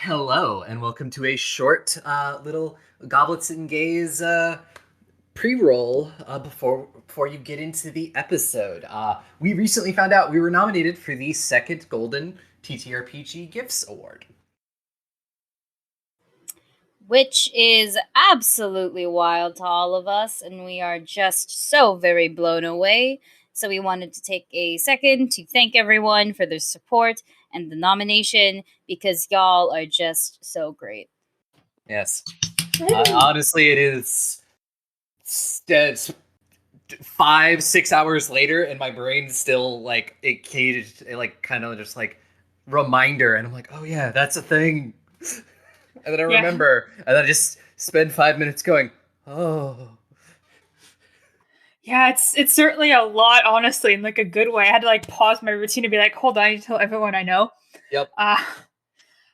Hello, and welcome to a short little Goblets and Gaze pre-roll before you get into the episode. We recently found out we were nominated for the second Golden TTRPG Gifts Award. Which is absolutely wild to all of us, and we are just so very blown away. So we wanted to take a second to thank everyone for their support and the nomination because y'all are just so great. Yes. Honestly, it is it's 5-6 hours later, and my brain's still like kind of just like reminder, and I'm like, oh yeah, that's a thing. And then I remember, and then I just spend 5 minutes going, oh. Yeah, it's certainly a lot, honestly, in like a good way. I had to like pause my routine to be like, hold on, I need to tell everyone I know. Yep.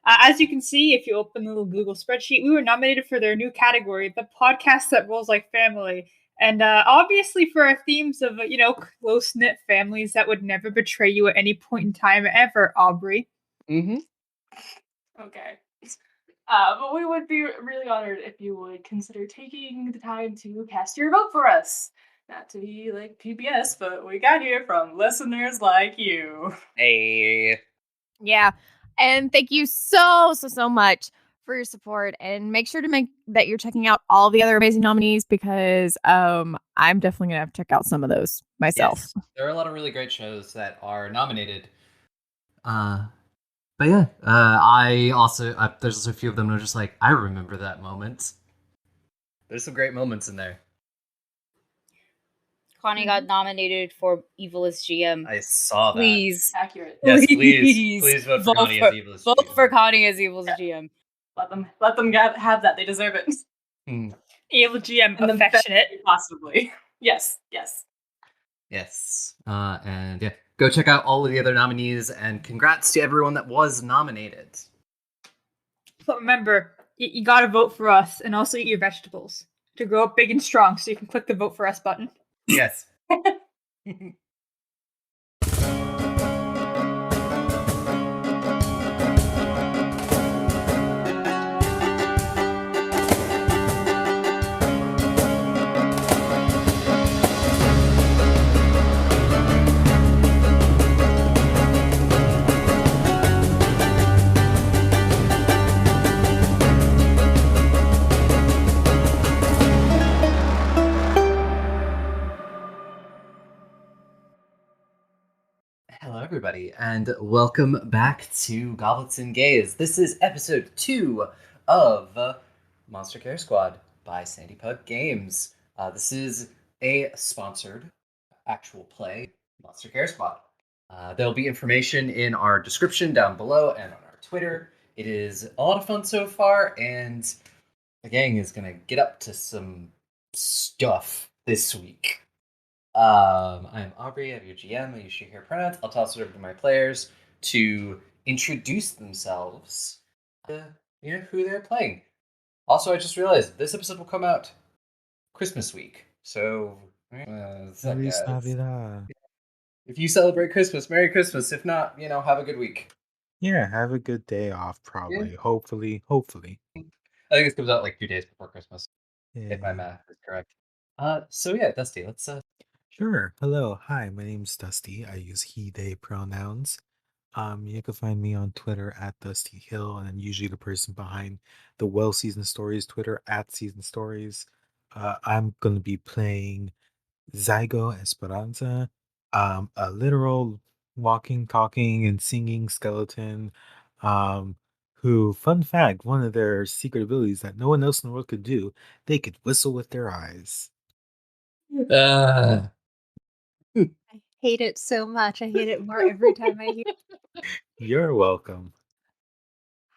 As you can see, if you open the little Google spreadsheet, we were nominated for their new category, the podcast that rolls like family. And obviously for our themes of, close-knit families that would never betray you at any point in time ever, Aubrey. Mm-hmm. Okay. But we would be really honored if you would consider taking the time to cast your vote for us. Not to be like PBS, but we got here from listeners like you. Hey. Yeah. And thank you so much for your support. And make sure to make that you're checking out all the other amazing nominees because I'm definitely going to have to check out some of those myself. Yes, there are a lot of really great shows that are nominated. But yeah, there's also a few of them that are just like, I remember that moment. There's some great moments in there. Connie got nominated for Evil as GM. I saw that. Please. Accurate. Yes, please vote for Connie as Evil as GM. Vote for Connie as Evil as GM. Let them have that. They deserve it. Evil GM, and affectionate. Possibly. Yes. And yeah, go check out all of the other nominees, and congrats to everyone that was nominated. But remember, you gotta vote for us, and also eat your vegetables to grow up big and strong, so you can click the vote for us button. Yes. Hello, everybody, and welcome back to Goblets and Gaze. This is episode 2 of Monster Care Squad by Sandy Pug Games. This is a sponsored actual play Monster Care Squad. There'll be information in our description down below and on our Twitter. It is a lot of fun so far, and the gang is going to get up to some stuff this week. I'm Aubrey, I'm your GM, I use she, her pronouns. I'll toss it over to my players to introduce themselves, who they're playing. Also, I just realized this episode will come out Christmas week, so Feliz Navidad. If you celebrate Christmas, Merry Christmas. If not, have a good week. Yeah, have a good day off, probably. Yeah. Hopefully. I think this comes out like 2 days before Christmas, if my math is correct. So yeah, Dusty, let's Sure. Hello. Hi, my name's Dusty. I use he, they pronouns. You can find me on Twitter at Dusty Hill, and I'm usually the person behind the Well Season Stories Twitter at Season Stories. I'm gonna be playing Zygo Esperanza, a literal walking, talking, and singing skeleton, who, fun fact, one of their secret abilities that no one else in the world could do, they could whistle with their eyes. I hate it so much. I hate it more every time I hear it. You're welcome.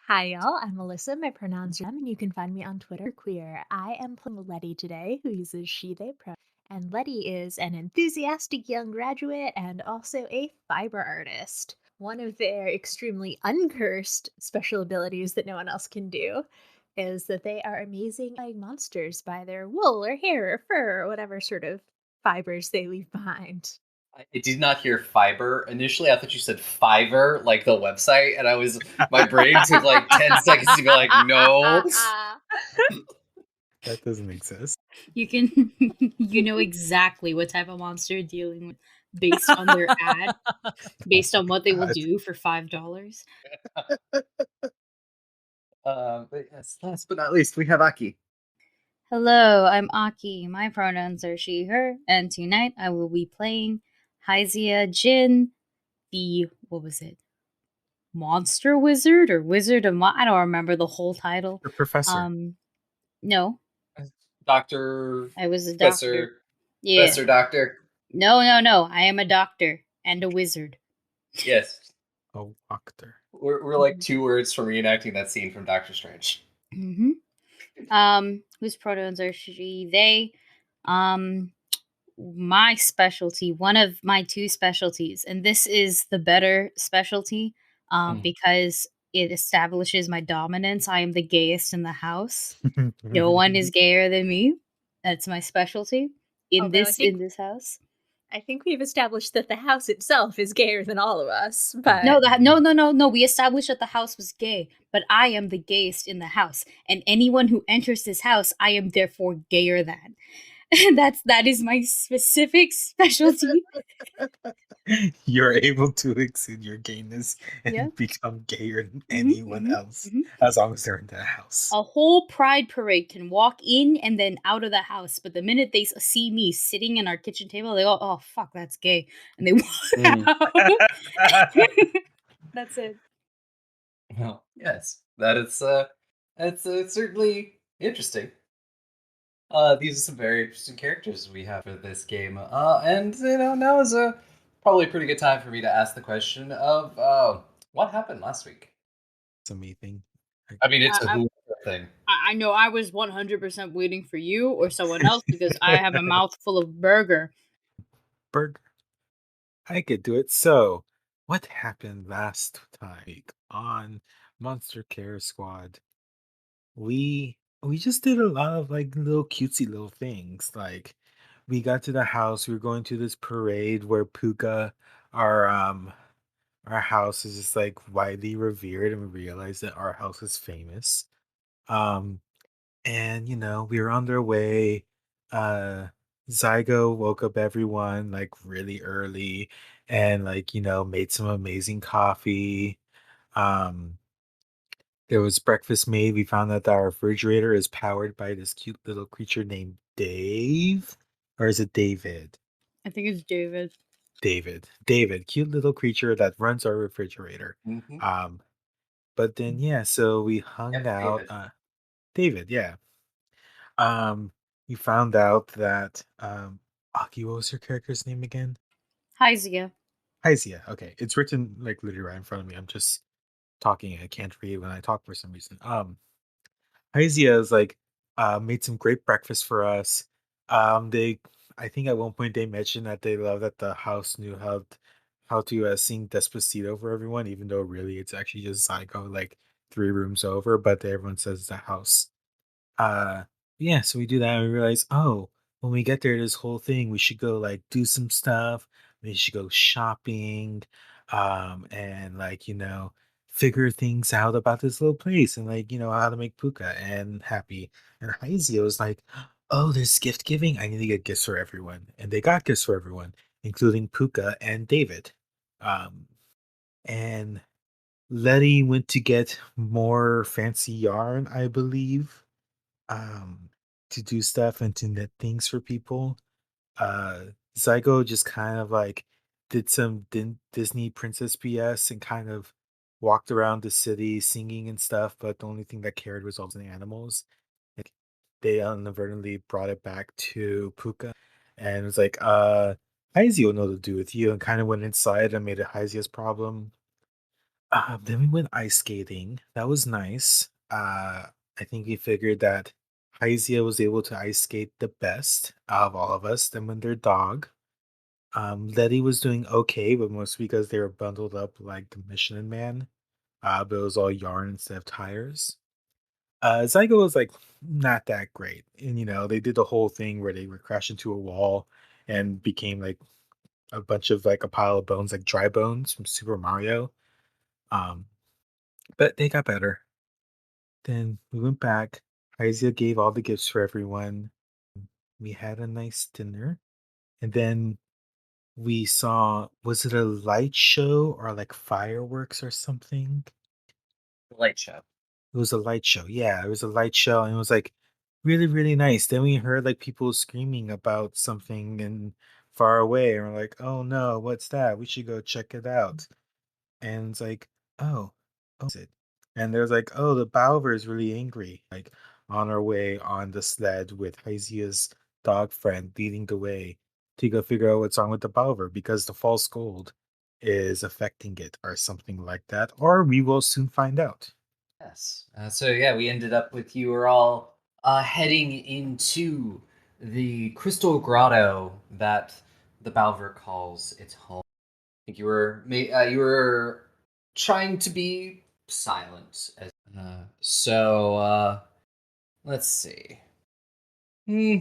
Hi, y'all. I'm Melissa. My pronouns are them, and you can find me on Twitter, queer. I am playing Letty today, who uses she, they pronouns. And Letty is an enthusiastic young graduate and also a fiber artist. One of their extremely uncursed special abilities that no one else can do is that they are amazing monsters by their wool or hair or fur or whatever sort of fibers they leave behind. I did not hear fiber initially. I thought you said Fiverr, like the website, and my brain took like 10 seconds to go like, no. That doesn't exist. You can you know exactly what type of monster you're dealing with based on their ad, based on what they will God. do for $5. But yes, last but not least, we have Aki. Hello, I'm Aki. My pronouns are she, her, and tonight I will be playing Hyzia Jin, the what was it? Monster Wizard or Wizard of I don't remember the whole title. Your professor. No, Doctor, I was a doctor. Professor, Yeah. Professor Doctor. No, no, no. I am a doctor and a wizard. Yes. A doctor. We're like 2 words from reenacting that scene from Doctor Strange. Mm-hmm. Whose pronouns are she, they. My specialty, one of my 2 specialties, and this is the better specialty, because it establishes my dominance. I am the gayest in the house. No one is gayer than me. That's my specialty in Although in this house. I think we've established that the house itself is gayer than all of us, but No, no. We established that the house was gay, but I am the gayest in the house, and anyone who enters this house, I am therefore gayer than. That is my specific specialty. You're able to exceed your gayness and Yeah. become gayer than Mhm, anyone mhm, else, mhm. as long as they're in the house. A whole pride parade can walk in and then out of the house, but the minute they see me sitting in our kitchen table, they go, "Oh fuck, that's gay," and they walk out. That's it. Well, yes, that's certainly interesting. These are some very interesting characters we have for this game. And now is a probably a pretty good time for me to ask the question of what happened last week. It's a me thing. I mean, it's a I- who thing. I know I was 100% waiting for you or someone else because I have a mouthful of burger. Burger. I could do it. So, what happened last time on Monster Care Squad? We just did a lot of like little cutesy little things. Like we got to the house, we were going to this parade where Puka, our our house is just like widely revered, and we realized that our house is famous. Um and we were on their way. uh Zygo woke up everyone like really early and like made some amazing coffee. um there was breakfast made. We found out that our refrigerator is powered by this cute little creature named Dave. Or is it David? I think it's David. David, cute little creature that runs our refrigerator. Mm-hmm. um but then yeah, so we hung Yep, out. David. David, yeah. um we found out that Aki, what was your character's name again? Hi, Zia. Hyzia. Okay, it's written like literally right in front of me. I'm just talking. I can't read when I talk for some reason. Hyzia is like made some great breakfast for us. They, I think at one point they mentioned that they love that the house knew how to sing Despacito for everyone, even though really it's actually just Psycho like 3 rooms over, but everyone says the house. uh yeah, so we do that and we realize, oh, when we get there, this whole thing, we should go like do some stuff. We should go shopping, and like figure things out about this little place, and like how to make Puka and happy. And Haizio was like, oh, there's gift giving, I need to get gifts for everyone. And they got gifts for everyone, including Puka and David. And Letty went to get more fancy yarn, I believe, um to do stuff and to knit things for people. uh Zygo just kind of like did some Disney Princess BS and kind of walked around the city singing and stuff, but the only thing that cared was all the animals. Like they inadvertently brought it back to Puka and was like, Hazy will know what to do with you, and kind of went inside and made it Hazia's problem. Then we went ice skating. That was nice. I think we figured that Hyzia was able to ice skate the best out of all of us. Then when their dog. Letty was doing okay, but mostly because they were bundled up like the Michelin Man. But it was all yarn instead of tires. Zygo was like not that great, and they did the whole thing where they would crash into a wall and became like a bunch of like a pile of bones, like dry bones from Super Mario. Um, but they got better. Then we went back. Izia gave all the gifts for everyone. We had a nice dinner, and then we saw, was it a light show or like fireworks or something? Light show. It was a light show. Yeah, it was a light show, and it was like really, really nice. Then we heard like people screaming about something and far away, and we're like, "Oh no, what's that? We should go check it out." And it's like, "Oh, is it?" And there's like, "Oh, the Bauver is really angry." Like on our way on the sled with Hyzia's dog friend leading the way to go figure out what's wrong with the Bauver because the false gold is affecting it or something like that. Or we will soon find out. Yes. So yeah, we ended up with you were all heading into the crystal grotto that the Bauver calls its home. I think you were trying to be silent. So let's see. Hmm.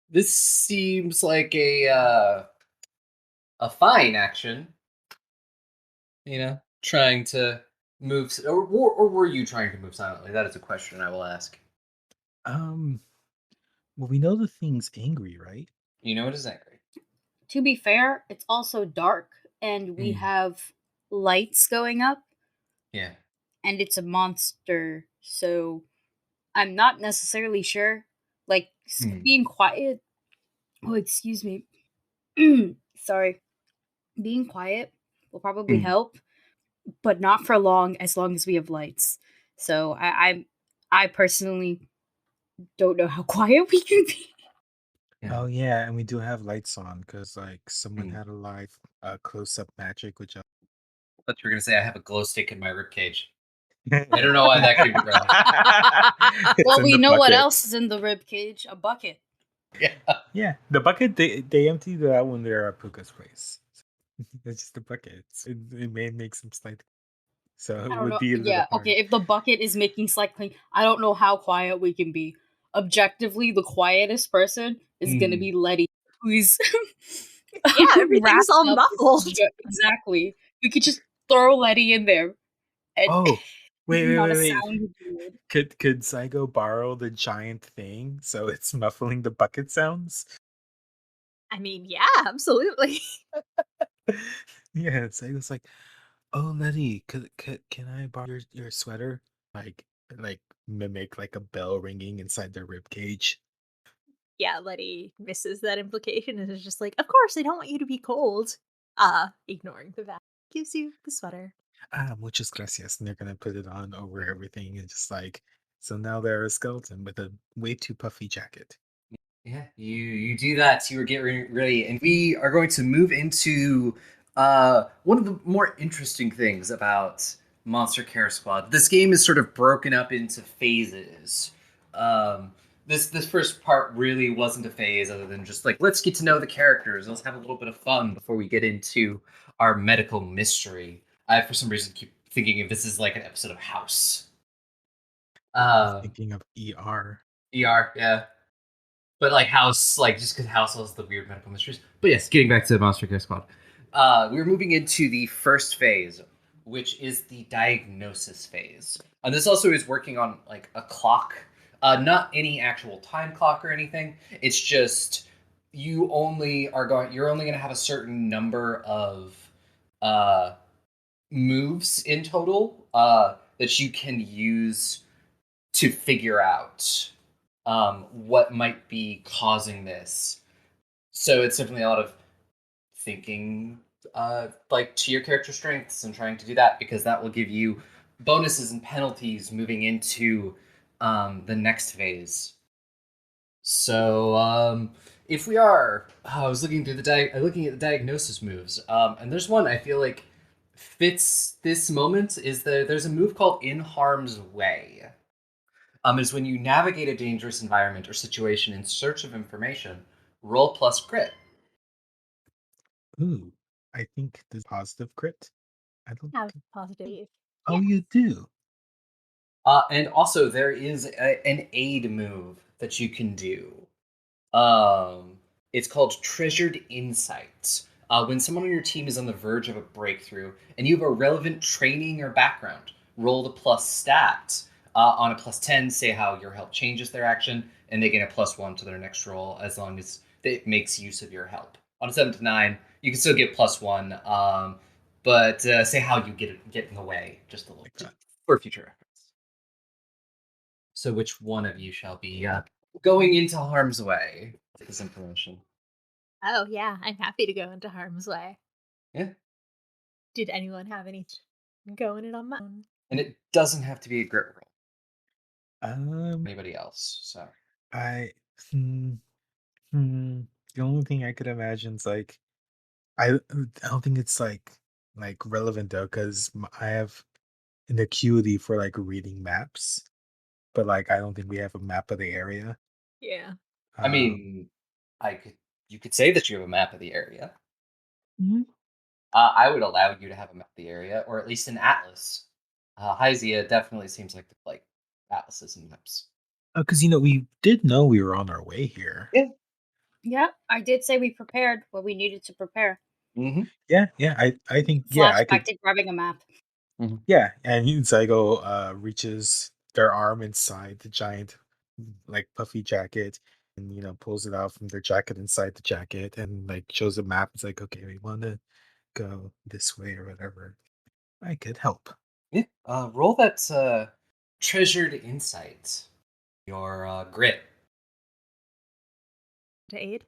This seems like a fine action. Trying to move, or were you trying to move silently? That is a question I will ask. Um, well, we know the thing's angry, right? You know it is angry. To be fair, it's also dark and we Mm. have lights going up Yeah. and it's a monster. So I'm not necessarily sure. Like being quiet. Oh, excuse me. Sorry. Being quiet will probably help, but not for long as we have lights. So I personally don't know how quiet we can be. Yeah. Oh yeah, and we do have lights on because like someone Mm. had a live close-up magic, which But you were gonna say I have a glow stick in my rib cage. I I don't know why that came to mind. It's Well, in we the know what bucket. else is in the rib cage. A bucket. Yeah. Yeah, the bucket they emptied that when they're at Puka's place. It's just the buckets. It may make some slight, so I it don't would know. be a little Yeah, hard. okay. If the bucket is making slight cling, I don't know how quiet we can be. Objectively, the quietest person is gonna be Letty, who's Yeah, everything's wrapped all up. muffled. Exactly. We could just throw Letty in there, and Oh, wait, wait, not a wait, wait. sound would be made. Could Saigo borrow the giant thing so it's muffling the bucket sounds? I mean, yeah, absolutely. Yeah, Saigo's like, "Oh, Letty, can I borrow your sweater?" Like like mimic like a bell ringing inside their rib cage. Yeah, Letty misses that implication and is just like, of course, I don't want you to be cold. Ignoring the fact gives you the sweater. Ah, muchas gracias. And they're gonna put it on over everything and just like, so now they're a skeleton with a way too puffy jacket. Yeah, you do that. You are getting ready, and we are going to move into one of the more interesting things about Monster Care Squad. This game is sort of broken up into phases. Um, this first part really wasn't a phase, other than just like let's get to know the characters. Let's have a little bit of fun before we get into our medical mystery. I, for some reason, keep thinking of this as like an episode of House. I was Uh, thinking of ER. ER, yeah. But like House, like just because House has the weird medical mysteries. But yes, getting back to Monster Care Squad, we're moving into the first phase, which is the diagnosis phase. And this also is working on like a clock, not any actual time clock or anything. It's just you're only going to have a certain number of uh, moves in total that you can use to figure out what might be causing this. So it's definitely a lot of thinking, like to your character strengths and trying to do that because that will give you bonuses and penalties moving into the next phase. So if we are, I was looking through looking at the diagnosis moves, and there's one I feel like fits this moment. There's a move called In Harm's Way. Is when you navigate a dangerous environment or situation in search of information, roll plus crit. Ooh, I think this positive crit. I don't Have think. positive. Oh, Yeah. you do. And also, there is an aid move that you can do. Um, It's called Treasured Insights. When someone on your team is on the verge of a breakthrough and you have a relevant training or background, roll the plus stat. On a plus 10, say how your help changes their action, and they gain a plus 1 to their next roll as long as it makes use of your help. On a 7 to 9, you can still get plus 1, but say how you get in the way just a little bit for future reference. So, which one of you shall be going into harm's way with this information? Oh, yeah, I'm happy to go into harm's way. Yeah. Did anyone have any going it on my own? And it doesn't have to be a grit roll. Um, Anybody else? So I hmm, hmm, the only thing I could imagine is like I don't think it's like relevant though because I have an acuity for like reading maps, but like I don't think we have a map of the area. Yeah. I Um, mean, I could you could say that you have a map of the area. mhm. I would allow you to have a map of the area, or at least an atlas. Hyzia definitely seems like atlases and maps. Because we did know we were on our way here. Yeah. Yeah, I did say we prepared what we needed to prepare. Mm-hmm. Yeah, yeah. I think I Flashback could. to grabbing a map. Yeah, and Zygo reaches their arm inside the giant, like puffy jacket, and pulls it out from their jacket inside the jacket, and like shows a map. It's like, okay, we want to go this way or whatever. I could help. Yeah. Roll that treasured insight. Your grit. To aid?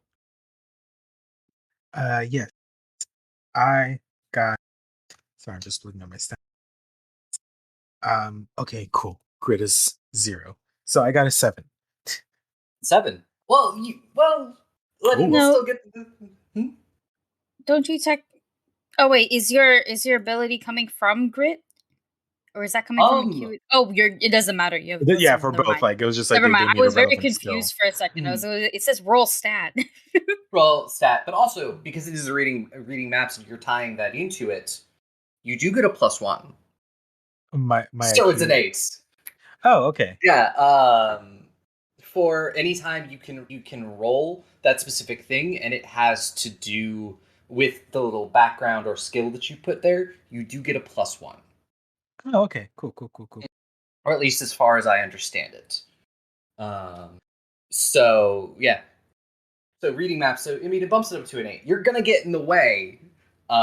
Yes, I got. Sorry, I'm just looking at my stats. Okay, cool. Grit is 0, so I got a 7. 7. Well, Letty Oh, will No, still get Hmm? don't you tech? Oh wait, is your ability coming from grit, or is that coming from Um, acuity? Oh, it doesn't matter. You have yeah, wisdom. for Never both. mind. Like it was just like Never it mind. gave I me the was very relevant skill. confused for a second. It says roll stat. roll stat, but also because it is reading maps and you're tying that into it, you do get a plus 1. My Still, it's an IQ. 8. Oh, okay. Yeah. For any time you can roll that specific thing, and it has to do with the little background or skill that you put there, you do get a plus 1, Oh, okay. Cool, cool, cool, cool. or at least as far as I understand it. Um, so yeah. So reading maps. So I mean, it bumps it up to an 8. You're gonna get in the way,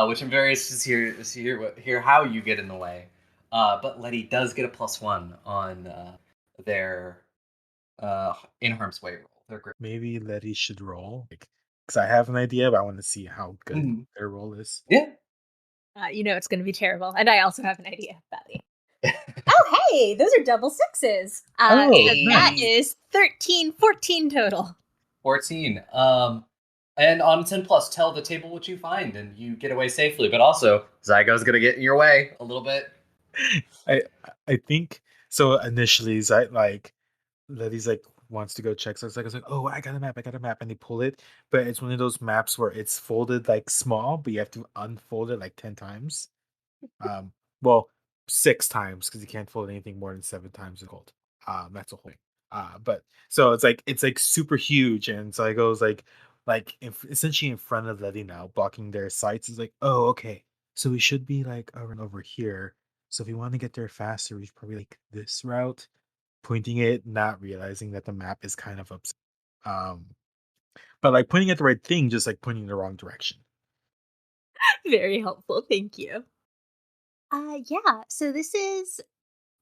which I'm very interested to hear how you get in the way. But Letty does get a plus 1 on their in harm's way roll. They're great. Maybe Letty should roll. Because I have an idea, but I want to see how good Mhm. their roll is. Yeah. It's going to be terrible. And I also have an idea about it. Oh, hey, those are double sixes. Oh, So that nice. Hey. is 13, 14 total. 14. And on 10 plus, tell the table what you find, and you get away safely. But also, Zygo's gonna get in your way a little bit. I I think so. Initially, like Letty's like wants to go check. So it's like, oh, I got a map, and they pull it. But it's one of those maps where it's folded like small, but you have to unfold it like 10 times. Well, 6 times because you can't fold anything more than 7 times in gold. That's a whole thing. But so it's like super huge, and so I goes like essentially in front of Letty now, blocking their sights. It's like, oh, okay, so we should be like around over here. So if we want to get there faster, we should probably like this route. Pointing it, not realizing that the map is kind of upset. Um, but like pointing at the right thing, just like pointing in the wrong direction. Very helpful. Thank you. Yeah. So this is,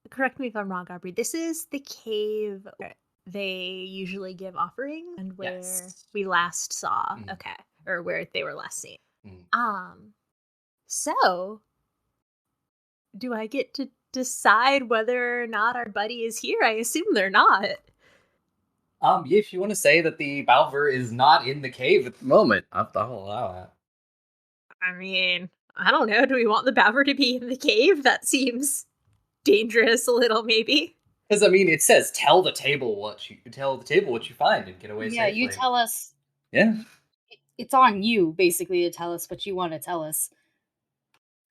correct me if I'm wrong, Aubrey. This is the cave where they usually give offerings and where Yes. we last saw. Mm, Okay. Or where they were last seen. mm. So do I get to decide whether or not our buddy is here? I assume they're not. Yeah, if you want to say that the Bauver is not in the cave at the moment, I'll allow that. I mean, I don't know. Do we want the Bauver to be in the cave? That seems dangerous a little, maybe. Because I mean, it says tell the table what you find and get away Yeah, you safely. tell us. Yeah. It's on you, basically, to tell us what you want to tell us.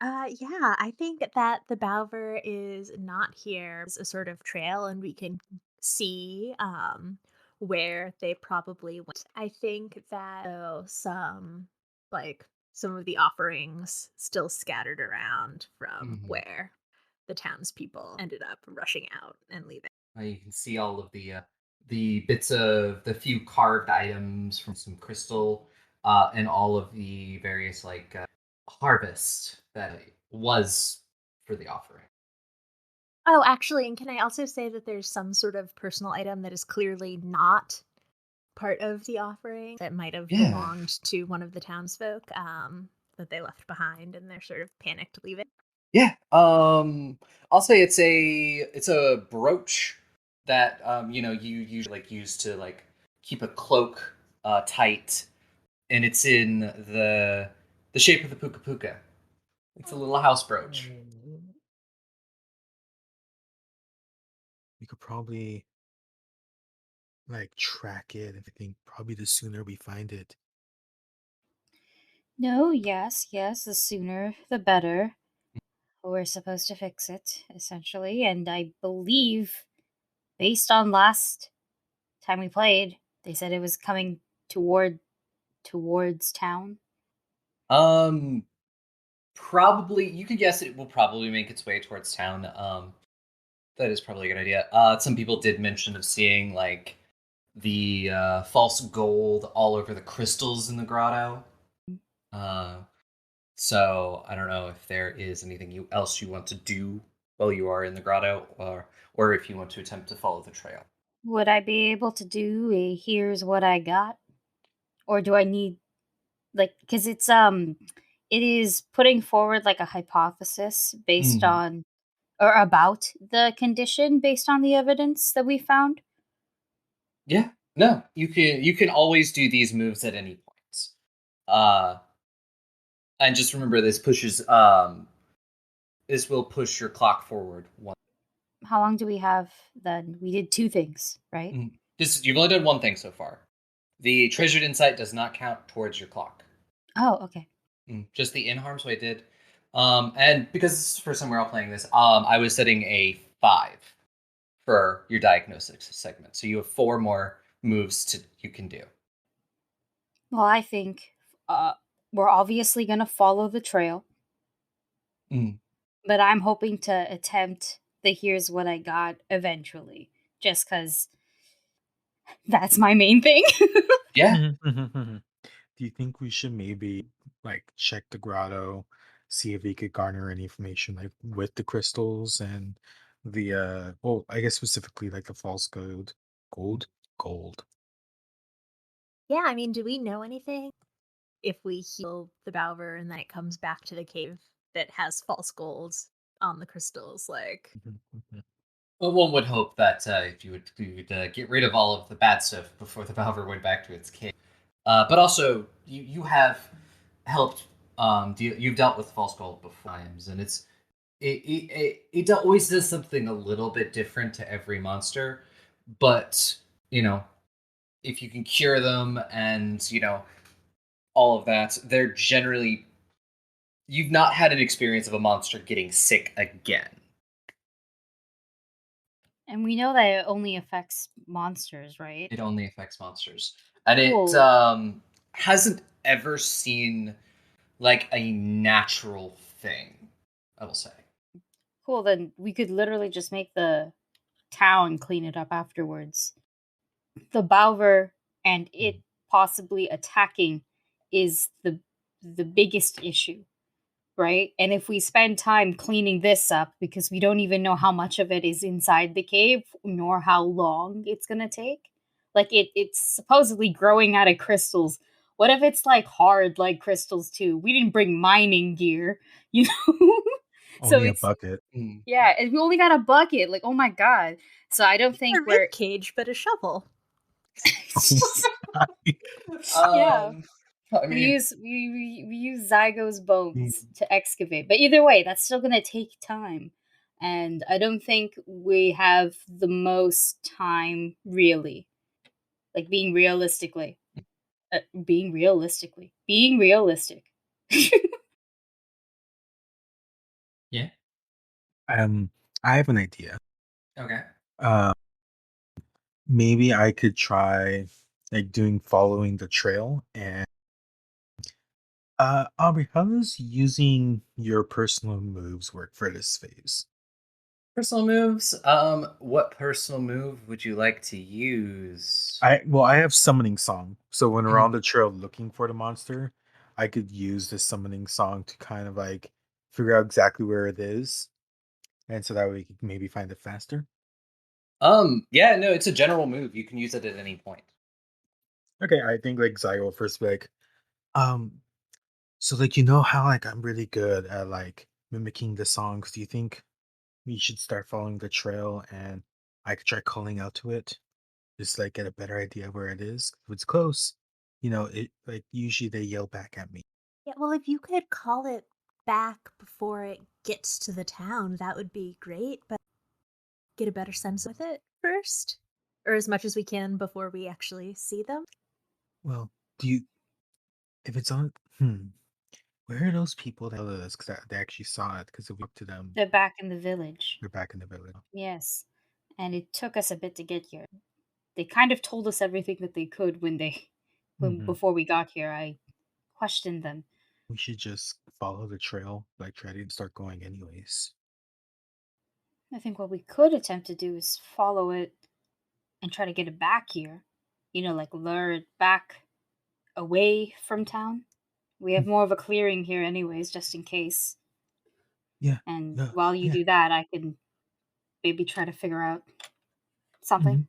Yeah, I think that the Bauver is not here. It's a sort of trail, and we can see where they probably went. I think that some of the offerings still scattered around from Mhm. where the townspeople ended up rushing out and leaving. You can see all of the bits of the few carved items from some crystal, and all of the various harvest that it was for the offering. Oh, actually, and can I also say that there's some sort of personal item that is clearly not part of the offering that might have Yeah. belonged to one of the townsfolk, that they left behind and they're sort of panicked leaving? Yeah. I'll say it's a brooch that you usually use to keep a cloak tight, and it's in the shape of the puka puka. It's a little house brooch. We could probably track it. I think probably the sooner we find it. No, yes, yes, the sooner the better. We're supposed to fix it, essentially, and I believe, based on last time we played, they said it was coming towards town. Um, Probably you could guess it will probably make its way towards town. That is probably a good idea. Some people did mention of seeing the false gold all over the crystals in the grotto. Uh, so I don't know if there is anything else you want to do while you are in the grotto, or if you want to attempt to follow the trail. Would I be able to do a here's what I got? Or do I need because it is putting forward like a hypothesis based Mhm. on or about the condition based on the evidence that we found? Yeah, no, you can always do these moves at any point. Uh, and just remember this will push your clock forward one. How long do we have then? We did two things, right? Just you've only done one thing so far. The treasured insight does not count towards your clock. Oh, okay. Just the in harm's way did. And because this is the first time we're all playing this, I was setting a 5 for your diagnosis segment. So you have 4 more moves you can do. Well, I think uh, we're obviously going to follow the trail, Mm. but I'm hoping to attempt the here's what I got eventually, just because that's my main thing. Yeah. Do you think we should maybe check the grotto, see if we could garner any information with the crystals and the well, I guess specifically the false gold, gold. Yeah, I mean, do we know anything if we heal the Bauver and then it comes back to the cave that has false golds on the crystals? Like, Mhm, mhm. Well, one would hope that if you would get rid of all of the bad stuff before the Bauver went back to its cave. But also, you have helped. You've dealt with false gold before times, and it always does something a little bit different to every monster. But you know, if you can cure them, and all of that, they're generally you've not had an experience of a monster getting sick again. And we know that it only affects monsters, right? It only affects monsters, and it Cool. hasn't ever seen like a natural thing. I will say. Cool, then we could literally just make the town clean it up afterwards. The Bauver and it Mm. possibly attacking is the biggest issue, right? And if we spend time cleaning this up because we don't even know how much of it is inside the cave nor how long it's going to take. Like it's supposedly growing out of crystals. What if it's like hard like crystals too? We didn't bring mining gear, you know? So Only a it's bucket. Mm. yeah, and we only got a bucket. Like, oh my god. So I don't a think rib we're cage, but a shovel. yeah. Um, I We mean, use we use Zygo's bones mm, to excavate. But either way, that's still gonna take time. And I don't think we have the most time really. Like being realistic. yeah. I have an idea. Okay. Uh, maybe I could try like doing following the trail. And Aubrey, how does using your personal moves work for this phase? Personal moves. What personal move would you like to use? I have summoning song. So when we're Mhm. on the trail looking for the monster, I could use this summoning song to kind of like figure out exactly where it is. And so that way we could maybe find it faster. Yeah, no, it's a general move. You can use it at any point. Okay, I think like Zai will first be like, um, so like how like I'm really good at like mimicking the songs. Do you think we should start following the trail and I could try calling out to it? Just like get a better idea where it is. If it's close, it like usually they yell back at me. Yeah, well, if you could call it back before it gets to the town, that would be great, but get a better sense with it first, or as much as we can before we actually see them. Well, do you if it's on where are those people that tell us because they actually saw it? Because if we up to them, They're back in the village. they're back in the village. Yes. And it took us a bit to get here. They kind of told us everything that they could when Hmm. before we got here. I questioned them. We should just follow the trail, like try to start going anyways. I think what we could attempt to do is follow it and try to get it back here. Like lure it back away from town. We have Mm, more of a clearing here anyways, just in case. yeah, And yeah, while you yeah, do that, I can maybe try to figure out something. hmm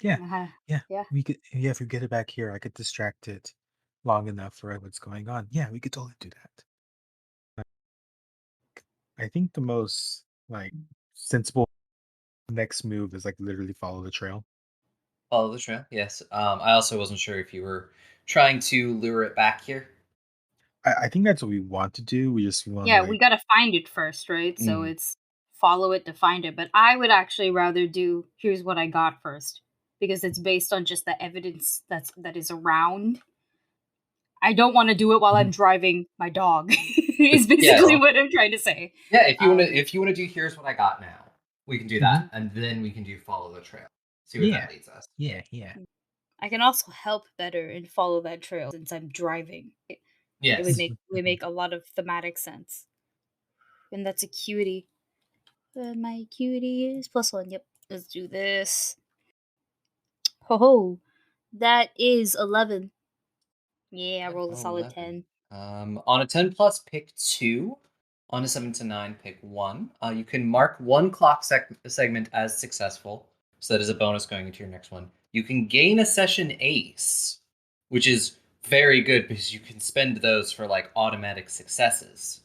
yeah, Uh, yeah. yeah. We could, yeah. If we get it back here, I could distract it long enough for what's going on. Yeah, we could totally do that. I think the most like sensible next move is like literally follow the trail. Follow the trail. Yes. I also wasn't sure if you were trying to lure it back here. I think that's what we want to do. We want to Yeah, we like, gotta find it first, right? So Mhm. it's follow it to find it. But I would actually rather do here's what I got first. Because it's based on just the evidence that is around. I don't want to do it while I'm mhm, driving my dog. Is Yes. basically what I'm trying to say. Yeah. If you wanna, Um, if you wanna do, here's what I got now. We can do mhm. that, and then we can do follow the trail. See where Yeah, that leads us. yeah, yeah. I can also help better and follow that trail since I'm driving. It would Yes. make a lot of thematic sense. And that's a cutie. My cutie is +1. Yep. Let's do this. Ho ho. That is 11. Yeah, I Yeah, rolled a solid 11. 10. On a 10 plus, pick 2. On a 7 to 9, pick 1. You can mark one clock segment as successful. So that is a bonus going into your next one. You can gain a session ace, which is very good because you can spend those for like automatic successes.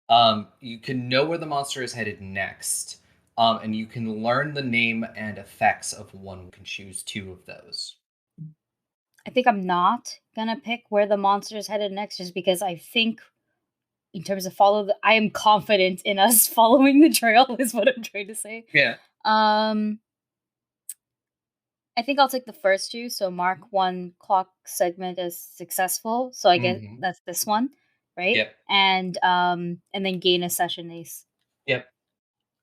You can know where the monster is headed next. And you can learn the name and effects of one. You can choose 2 of those. I think I'm not gonna pick where the monster is headed next just because I think in terms of I am confident in us following the trail is what I'm trying to say. Yeah. Um I think I'll take the first two. So mark one clock segment as successful. So I get Hmm. that's this one, right? Yep. And then gain a session ace. Yep.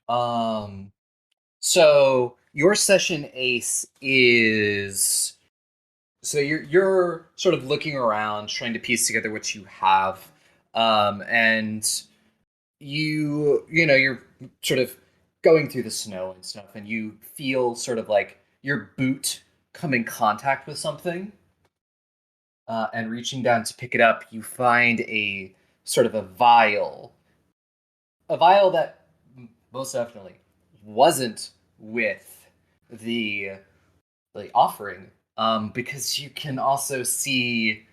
Um, so your session ace is so you're sort of looking around, trying to piece together what you have, and you're sort of going through the snow and stuff, and you feel sort of like your boot come in contact with something, and reaching down to pick it up, you find a sort of a vial that most definitely wasn't with the offering, because you can also see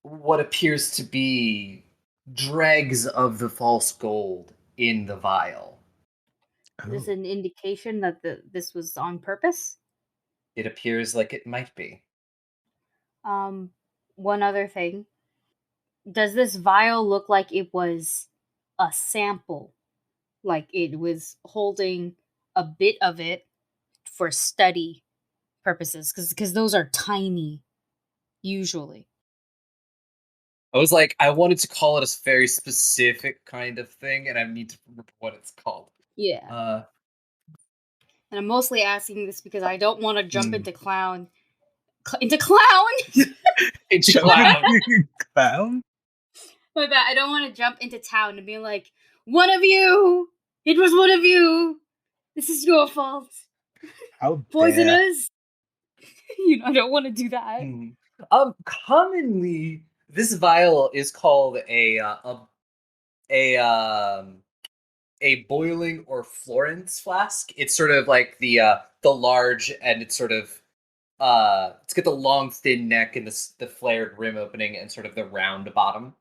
what appears to be dregs of the false gold in the vial. Is this Oh, an indication that this was on purpose? It appears like it might be. Um, One other thing. Does this vial look like it was a sample? Like it was holding a bit of it for study purposes? Because those are tiny, usually. I was like, I wanted to call it a very specific kind of thing, and I need to remember what it's called. Yeah. Uh, And I'm mostly asking this because I don't want to jump Mm. into clown. Into clown? It's clown. Clown? My bad. I don't want to jump into town and be like, one of you! It was one of you! This is your fault. How dare. Poisoners! I don't want to do that. Mm. Commonly, this vial is called a boiling or Florence flask. It's sort of like the large, and it's sort of it's got the long thin neck and the flared rim opening and sort of the round bottom.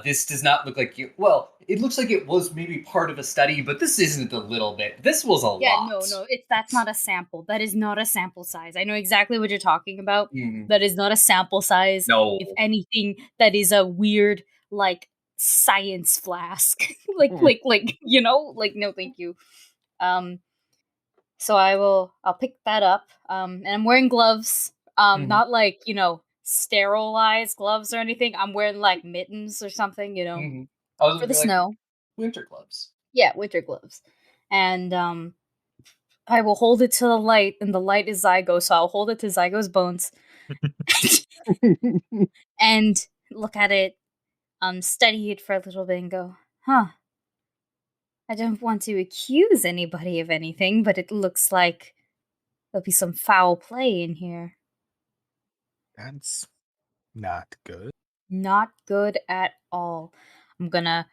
This does not look like you. Well, it looks like it was maybe part of a study, but this isn't a little bit. This was a lot. No. That's not a sample. That is not a sample size. I know exactly what you're talking about. Mm. That is not a sample size. No. If anything, that is a weird, like, science flask. like, no, thank you. So I'll pick that up. And I'm wearing gloves. Mhm. Not like, sterilized gloves or anything. I'm wearing like mittens or something, Mhm. I was for the like, snow. winter gloves. Yeah, winter gloves. And I will hold it to the light, and the light is Zygo, so I'll hold it to Zygo's bones and look at it, study it for a little bit and go, huh. I don't want to accuse anybody of anything, but it looks like there'll be some foul play in here. That's not good. Not good at all. I'm gonna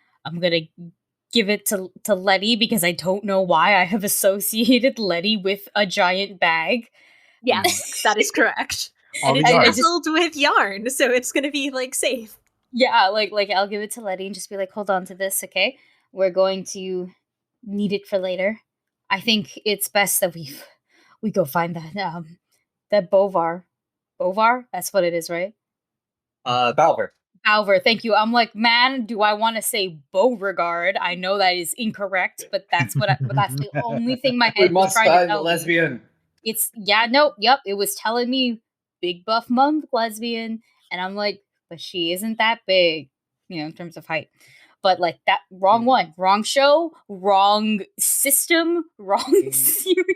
give it to Letty because I don't know why I have associated Letty with a giant bag. Yes, that is correct. All And the it's I yarn. just- nestled with yarn, so it's gonna be like safe. Yeah, like I'll give it to Letty and just be like, hold on to this, okay? We're going to need it for later. I think it's best that we go find that Bauver. Bauver? That's what it is, right? Bauver. Bauver, thank you. I'm like, man, do I want to say Beauregard? I know that is incorrect, but that's the only thing my We head was must trying to find the tell me. lesbian. It was telling me big buff month lesbian, and I'm like, but she isn't that big, in terms of height. But like that, wrong one, wrong show, wrong system, wrong series,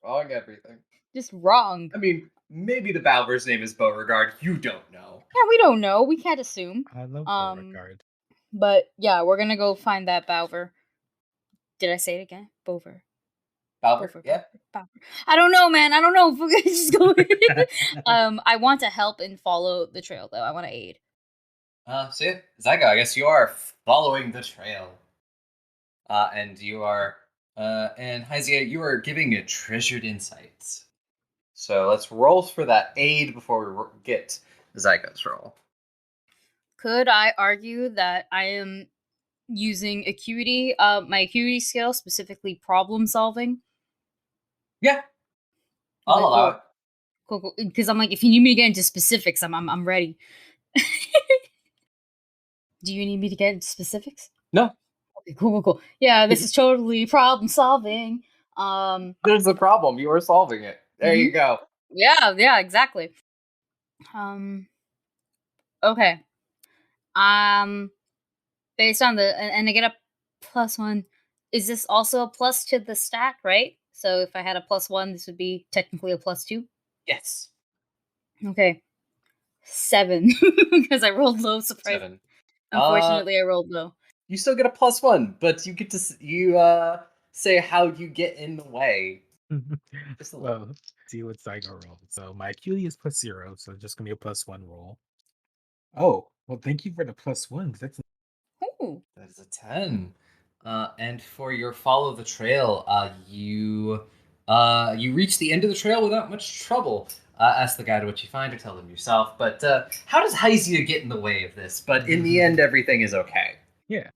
Wrong everything. just wrong. I mean, maybe the Bauver's name is Beauregard. You don't know. Yeah, we don't know. We can't assume. I love Beauregard. But yeah, we're gonna go find that Bauver. Did I say it again? Bauver. Bauver? Yeah. Bauver. I don't know, man. I don't know if we're gonna just go. I want to help and follow the trail, though. I want to aid. So yeah, Zygo, I guess you are following the trail. And you are, and Hyzia, you are giving a treasured insights. So let's roll for that aid before we get Zygo's roll. Could I argue that I am using acuity, my acuity skill, specifically problem solving? Yeah. I'll Okay, allow it. Cool. Because I'm like, if you need me to get into specifics, I'm ready. Do you need me to get into specifics? No. Okay, cool. Yeah, this is totally problem solving. There's a problem. You are solving it. There you go. Yeah, exactly. Okay. Based on and I get a +1. Is this also a plus to the stat, right? So if I had a +1, this would be technically a +2. Yes. Okay. 7 because I rolled low. Surprise. 7. Unfortunately, I rolled low. You still get a +1, but you get to say how you get in the way. Just a little. Well, see what Zygo rolled. So my acuity is +0, so just gonna be a +1 roll. Oh, well, thank you for the +1, 'cause that's Ooh. That is a 10. And for your follow the trail, you reach the end of the trail without much trouble. Ask the guide what you find or tell them yourself. But how does Hyzia get in the way of this? But in the end, everything is okay. yeah.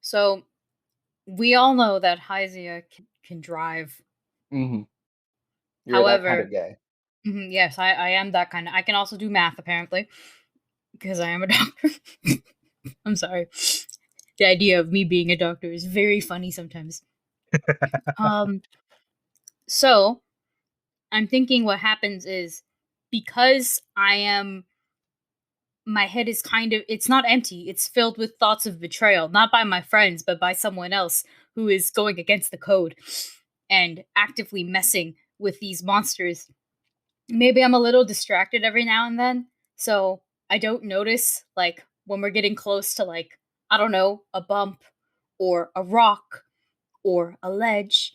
So we all know that Hyzia can drive. Mm-hmm. However, guy. Yes, I am that kind of. I can also do math, apparently, because I am a doctor. I'm sorry. The idea of me being a doctor is very funny sometimes. So I'm thinking what happens is because my head is it's not empty. It's filled with thoughts of betrayal, not by my friends, but by someone else who is going against the code and actively messing with these monsters. Maybe I'm a little distracted every now and then, so I don't notice like when we're getting close to like I don't know, a bump or a rock or a ledge.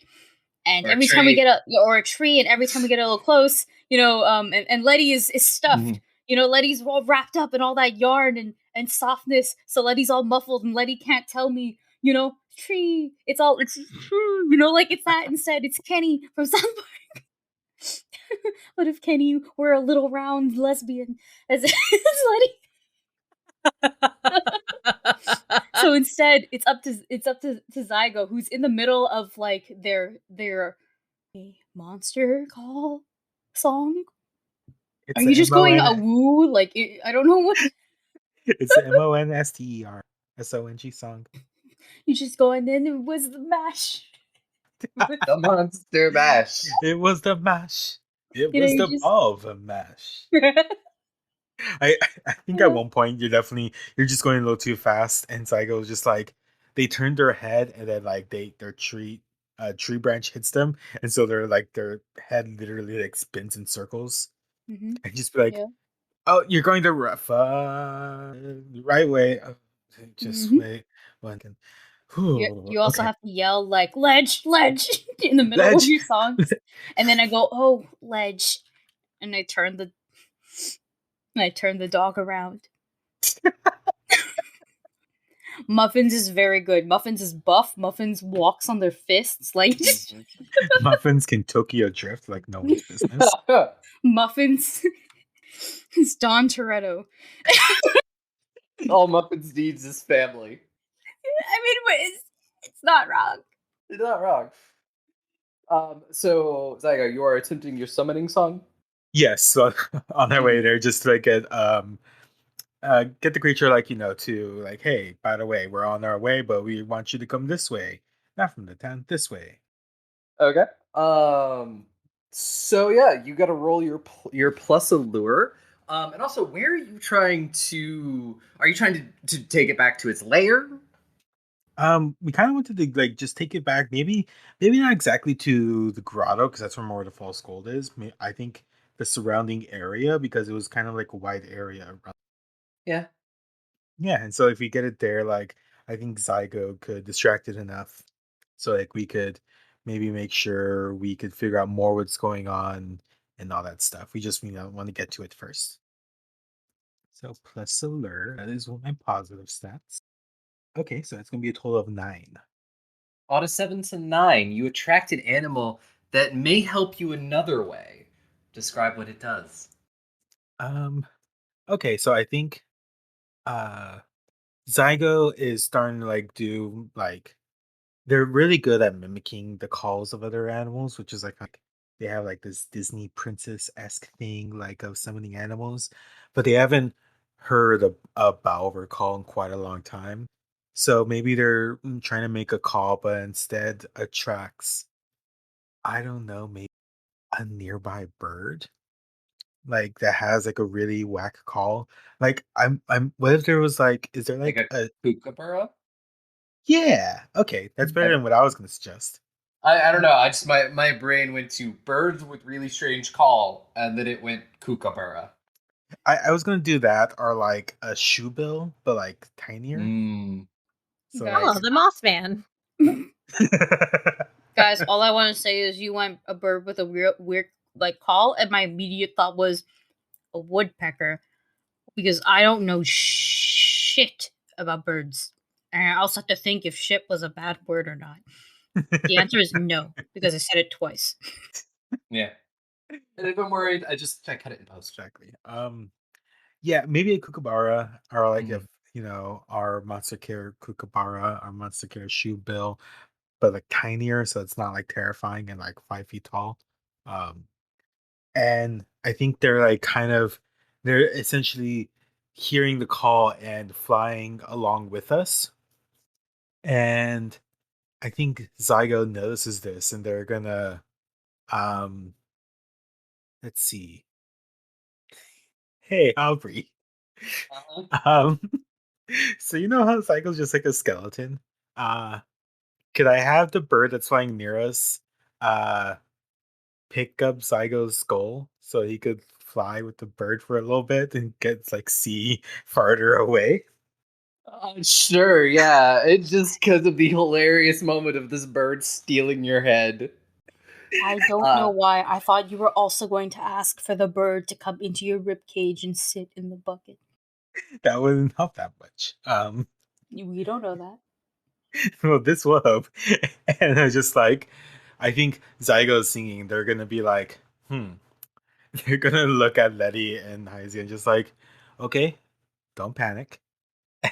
And Or a every time we tree. get or a tree, and every time we get a little close, and Letty is stuffed. Mhm. Letty's all wrapped up in all that yarn and softness, so Letty's all muffled, and Letty can't tell me, tree. It's like it's that instead. It's Kenny from South Park. What if Kenny were a little round lesbian as Letty? So instead, it's up to Zygo, who's in the middle of like their monster call song. Are It's you the just going a woo? Like I don't know what it's the MONSTER song. you just go, and then it was the mash. The Monster Mash. It was the mash. It You know, was you the just Bauver mash. I think at one point you're just going a little too fast, and Zygo's just like they turn their head, and then like their tree branch hits them, and so their head literally like spins in circles, hmm and just be like, Yeah. "Oh, you're going the right way. Just hmm wait one second. You also Okay, have to yell like ledge, ledge in the middle of ledge." your songs, and then I go, oh ledge, and I turn the dog around. Muffins is very good. Muffins is buff. Muffins walks on their fists like Mhm. Muffins can Tokyo drift like no one's business. Muffins is Don Toretto. All Muppets needs is family. I mean, but it's not wrong. You're not wrong. So Zygo, you are attempting your summoning song. Yes, so on their way Mhm. there, just to like get the creature like to like, hey, by the way, we're on our way, but we want you to come this way, not from the town, this way. Okay. So yeah, you got to roll your plus allure. And also, where are you trying to? Are you trying to take it back to its lair? We kind of wanted to like just take it back, maybe not exactly to the grotto because that's where more of the false gold is. I think the surrounding area because it was kind of like a wide area around. Yeah. Yeah, and so if we get it there, like I think Zygo could distract it enough, so like we could maybe make sure we could figure out more what's going on and all that stuff. We just want to get to it first. So plus alert, that is one of my positive stats. Okay, so that's gonna be a total of 9. Out of 7 to 9, you attract an animal that may help you another way. Describe what it does. Um, okay, so I think uh Zygo is starting to like do like they're really good at mimicking the calls of other animals, which is like they have like this Disney princess-esque thing like of summoning animals, but they haven't heard a Bauver call in quite a long time. So maybe they're trying to make a call, but instead attracts, I don't know, maybe a nearby bird like that has like a really whack call. Like what if there was like is there Like like a a kookaburra? yeah, okay, that's better Okay. than what I was gonna suggest. I don't know. I just my brain went to birds with really strange call, and then it went kookaburra. I was gonna do that or like a shoe bill, but like tinier. Mm. So like Oh, Guys, the Mothman. guys, all I want to say is you went a bird with a weird like call, and my immediate thought was a woodpecker because I don't know shit about birds, and I also have to think if shit was a bad word or not. The answer is no because I said it twice. Yeah. And if I'm worried, I cut it in post. exactly. Yeah, maybe a kookaburra or like if Mhm. our monster care kookaburra, our monster care shoe bill, but like tinier, so it's not like terrifying and like 5 feet tall. Um, and I think they're essentially hearing the call and flying along with us. And I think Zygo notices this, and they're gonna um let's see. Hey, Aubrey. Um, so you know how Zygo's just like a skeleton? Uh, could I have the bird that's flying near us pick up Zygo's skull so he could fly with the bird for a little bit and get like see farther away? Sure, yeah. It's just because of the hilarious moment of this bird stealing your head. I don't know why. I thought you were also going to ask for the bird to come into your rib cage and sit in the bucket. That wouldn't help that much. We don't know that. Well, this will help. And I just like, I think Zygo's singing. They're gonna be like, They're gonna look at Letty and Heisey and just like, okay, don't panic.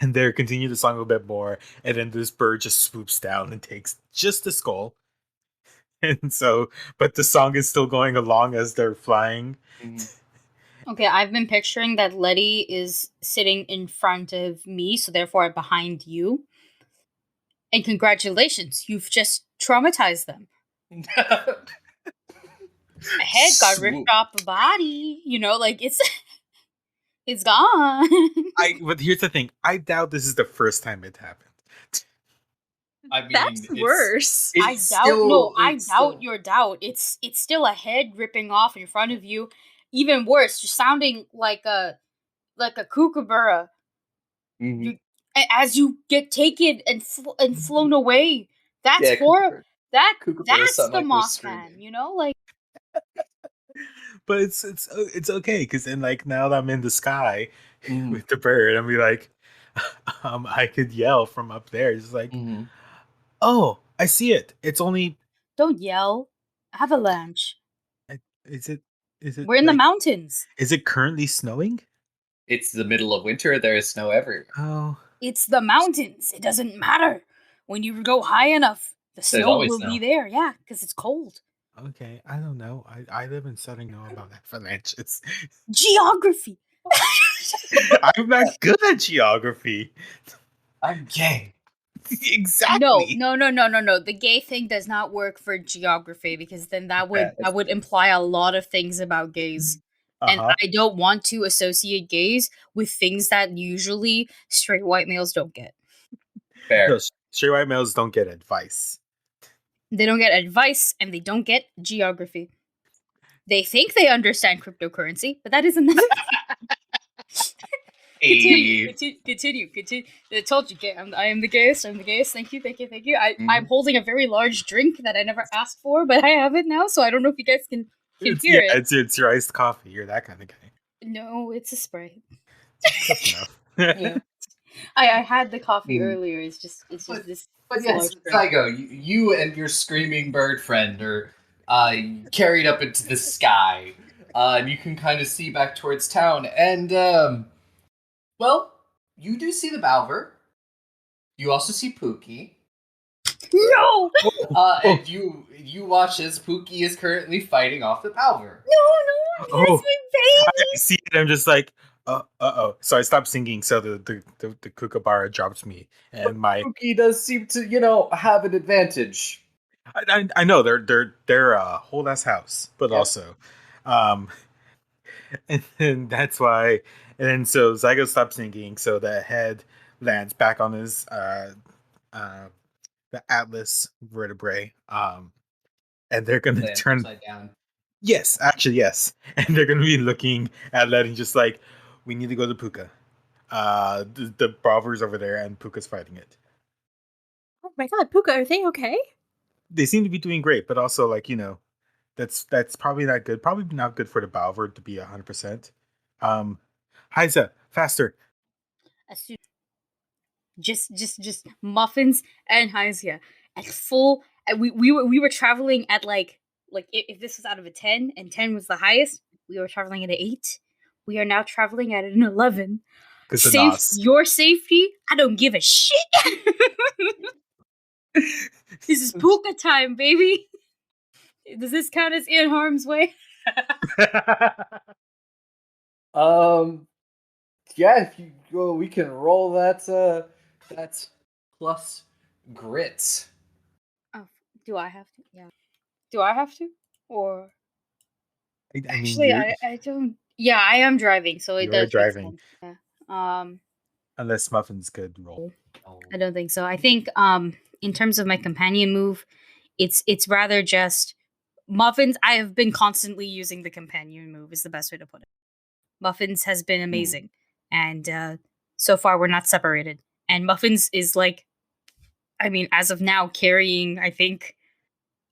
And they're continue the song a little bit more, and then this bird just swoops down and takes just the skull. And so, but the song is still going along as they're flying. Okay, I've been picturing that Letty is sitting in front of me, so therefore behind you. And congratulations, you've just traumatized them. A head got ripped off a body, like it's gone. But here's the thing: I doubt this is the first time it happened. I mean, That's worse. I doubt your doubt. It's still a head ripping off in front of you. Even worse, you're sounding like a kookaburra. As you get taken and flown away. That's horrible. That's the Mothman, like. But it's okay because then like now that I'm in the sky with the bird, I'm be like, I could yell from up there. It's like, oh, I see it. It's only. Don't yell. Avalanche. Is it? We're in the mountains. Is it currently snowing? It's the middle of winter. There is snow everywhere. Oh. It's the mountains. It doesn't matter. When you go high enough, the snow will be there. Yeah, because it's cold. Okay, I don't know. I live in Southern know about avalanches. Geography. I'm not good at geography. I'm gay. Exactly. No. The gay thing does not work for geography because then that would imply a lot of things about gays. And I don't want to associate gays with things that usually straight white males don't get. Fair. No, straight white males don't get advice. They don't get advice and they don't get geography. They think they understand cryptocurrency, but that is another Continue. I told you, I am the gayest. Thank you. I'm holding a very large drink that I never asked for, but I have it now, so I don't know if you guys can hear it. It's your iced coffee. You're that kind of guy. No, it's a Sprite. Close enough. Yeah. I had the coffee earlier. It's just this. But yes, Zygo, you and your screaming bird friend are carried up into the sky. And you can kind of see back towards town. And, well, you do see the Bauver. You also see Pookie. No! And you watch as Pookie is currently fighting off the Bauver. No, that's my baby! I see it, I'm just like, uh-oh. So I stopped singing, so the kookaburra drops me. And Pookie does seem to, have an advantage. I know, they're a whole ass house, but also, and then that's why, and then so Zygo stops singing, so the head lands back on his the atlas vertebrae, and they're gonna turn upside down. Yes, actually, yes, and they're gonna be looking at Letty just like, we need to go to Puka. The Bauver's over there, and Puka's fighting it. Oh my god, Puka, are they okay? They seem to be doing great, but also like that's probably not good. Probably not good for the Bauver to be 100%. Heiza, faster! Just muffins and Heisia at full. We were traveling at like if this was out of a 10 and 10 was the highest, we were traveling at an 8. We are now traveling at an 11. Your safety, I don't give a shit. This is Puka time, baby. Does this count as in harm's way? Yeah, if you go, we can roll that. That's plus grit. Oh, do I have to? Yeah. Do I have to? Or I actually, I don't. Yeah, I am driving, so it does. Driving. Yeah. Unless Muffin's could roll. I don't think so. I think in terms of my companion move, it's rather just Muffins. I have been constantly using the companion move is the best way to put it. Muffins has been amazing, and so far we're not separated. And Muffins is like, I mean, as of now, carrying I think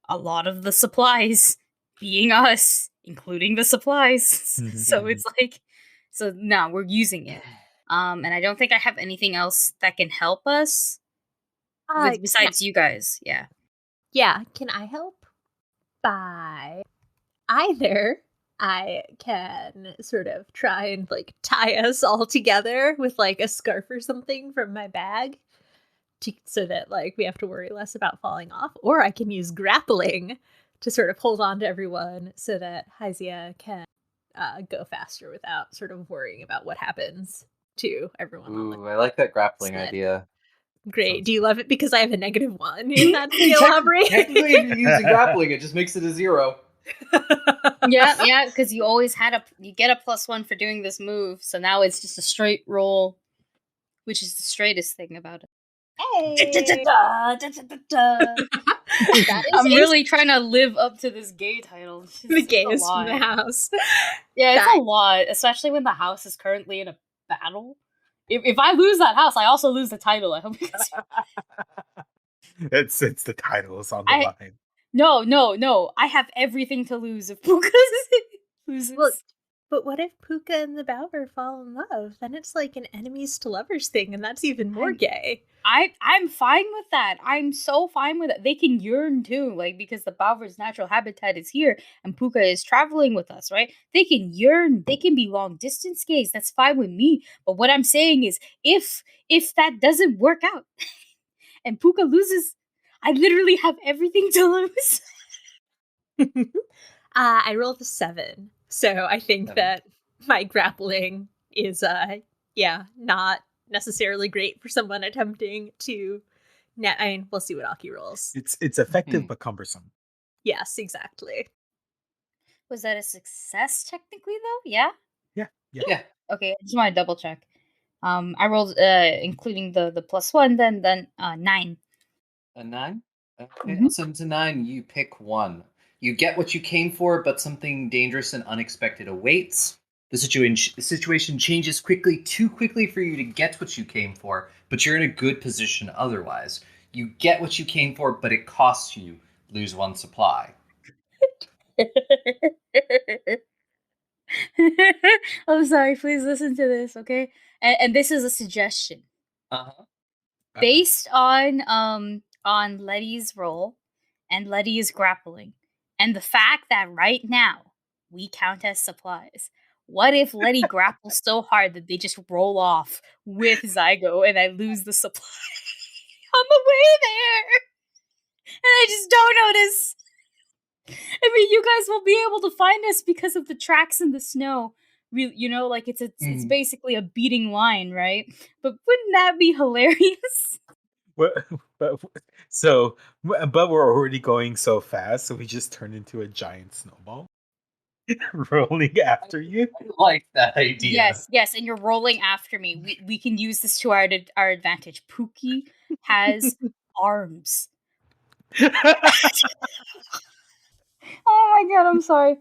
a lot of the supplies, being us, including the supplies. So it's like, so now we're using it. And I don't think I have anything else that can help us besides you guys. Yeah. Yeah, can I help? By either I can sort of try and like tie us all together with like a scarf or something from my bag so that like we have to worry less about falling off, or I can use grappling to sort of hold on to everyone so that Hyzia can go faster without sort of worrying about what happens to everyone on the Ooh, I like that grappling sled. idea. Great. Sounds- Do you love it because I have a -1 in that skill, Aubrey? Technically, if you're using grappling, it just makes it a 0. Yeah, because you always had you get a +1 for doing this move, so now it's just a straight roll, which is the straightest thing about it. Hey. I'm really trying to live up to this gay title. The gayest in the house. Yeah, it's a lot, especially when the house is currently in a battle. If I lose that house, I also lose the title. I hope you guys. It's the titles on the line. No. I have everything to lose if Puka loses. Well, but what if Puka and the Bauver fall in love? Then it's like an enemies to lovers thing, and that's even more gay. I'm fine with that. I'm so fine with it. They can yearn too, like because the Bauver's natural habitat is here and Puka is traveling with us, right? They can yearn. They can be long distance gays. That's fine with me. But what I'm saying is, if that doesn't work out and Puka loses, I literally have everything to lose. I rolled a 7, so I think that my grappling is not necessarily great for someone attempting to. I mean, we'll see what Aki rolls. It's effective but cumbersome. Yes, exactly. Was that a success technically though? Yeah. Yeah. Okay, I just want to double check. I rolled including the +1, then 9. A 9? Okay, I'll send to 9. You pick one. You get what you came for, but something dangerous and unexpected awaits. The situation changes quickly, too quickly for you to get what you came for, but you're in a good position otherwise. You get what you came for, but it costs you. Lose 1 supply. I'm sorry, please listen to this, okay? And this is a suggestion. Uh-huh. Based on Letty's role and Letty is grappling, and the fact that right now we count as supplies. What if Letty grapples so hard that they just roll off with Zygo and I lose the supply on the way there? And I just don't notice. I mean, you guys will be able to find us because of the tracks in the snow. You know, like it's basically a beating line, right? But wouldn't that be hilarious? But we're already going so fast, so we just turn into a giant snowball rolling after you. I like that idea. Yes, and you're rolling after me. We can use this to our advantage. Pookie has arms. Oh my god, I'm sorry.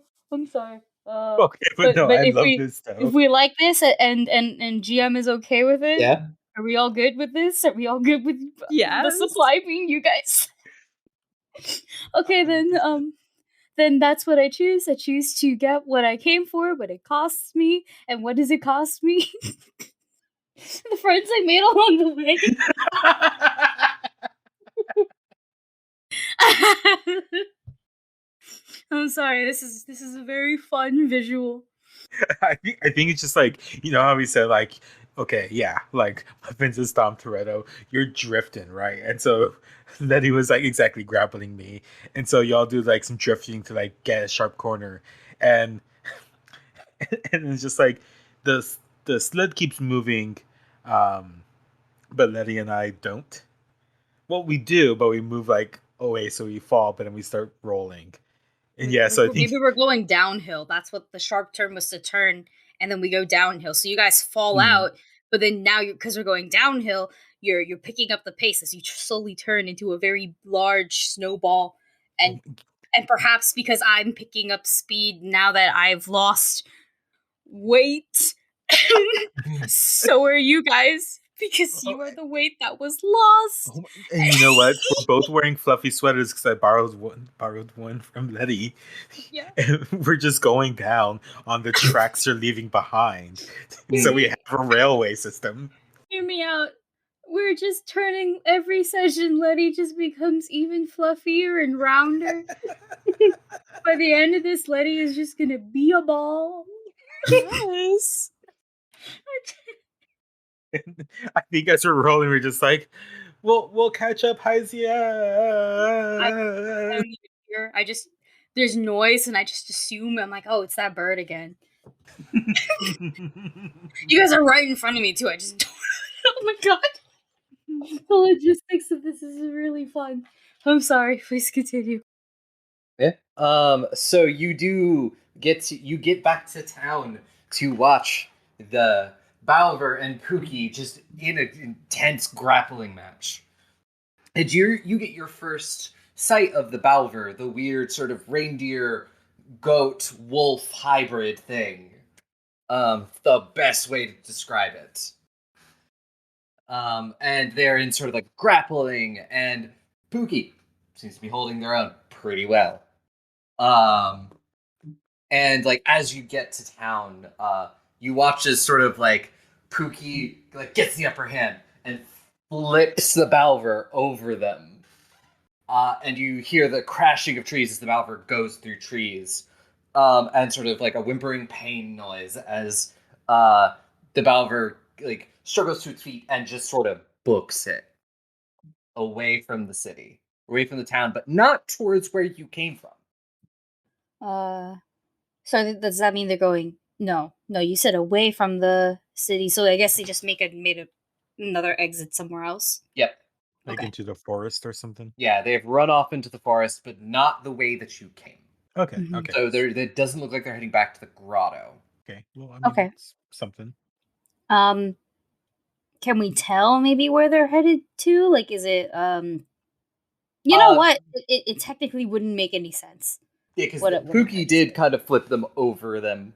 Okay, but no, I love this stuff. If we like this and GM is okay with it, Yeah. Are we all good with this? Are we all good with the supply being you guys? Okay, then that's what I choose. I choose to get what I came for, what it costs me, and what does it cost me? The friends I made along the way. I'm sorry. This is a very fun visual. I think it's just like, you know how we said like, okay, yeah, like Vince's Tom Toretto, you're drifting, right? And so Letty was like exactly grappling me, and so y'all do like some drifting to like get a sharp corner, and it's just like the sled keeps moving, but Letty and I don't. Well, we do, but we move like away, so we fall, but then we start rolling. And yeah, so I think maybe we're going downhill. That's what the sharp turn was, to turn, and then we go downhill. So you guys fall out, but then now because we're going downhill, you're picking up the pace as you slowly turn into a very large snowball, and Oh, and perhaps because I'm picking up speed now that I've lost weight, so are you guys because you are the weight that was lost. oh, and you know what? We're both wearing fluffy sweaters because I borrowed one from Letty. Yeah. And we're just going down on the tracks you're leaving behind. So we have a railway system. Hear me out. We're just turning every session. Letty just becomes even fluffier and rounder. By the end of this, Letty is just gonna be a ball. Yes. I think as we're rolling, we're just like, we'll catch up, I Hyzia. don't even hear. There's noise, and I just assume I'm like, oh, it's that bird again. You guys are right in front of me too. I just don't. Oh my god. The logistics of this is really fun. I'm sorry. Please continue. Yeah. So you get back to town to watch the Bauver and Pookie just in an intense grappling match. And you get your first sight of the Bauver, the weird sort of reindeer goat wolf hybrid thing. The best way to describe it. And they're in sort of like grappling, and Pookie seems to be holding their own pretty well. And like as you get to town, you watch as sort of like Pookie like gets the upper hand and flips the Balver over them. And you hear the crashing of trees as the Balver goes through trees. And sort of like a whimpering pain noise as the Balver like struggles to its feet and just sort of books it away from the city, away from the town, but not towards where you came from. So does that mean they're going? No, you said away from the city. So I guess they just made another exit somewhere else. Yep. Like Okay. into the forest or something. Yeah, they've run off into the forest, but not the way that you came. Okay. Mhm. Okay. So it doesn't look like they're heading back to the grotto. Okay. Well, I mean, Okay. it's something. Can we tell maybe where they're headed to? Like, is it You know what? It technically wouldn't make any sense. Yeah, because What it- what Pookie it did is. kind of flip them over them,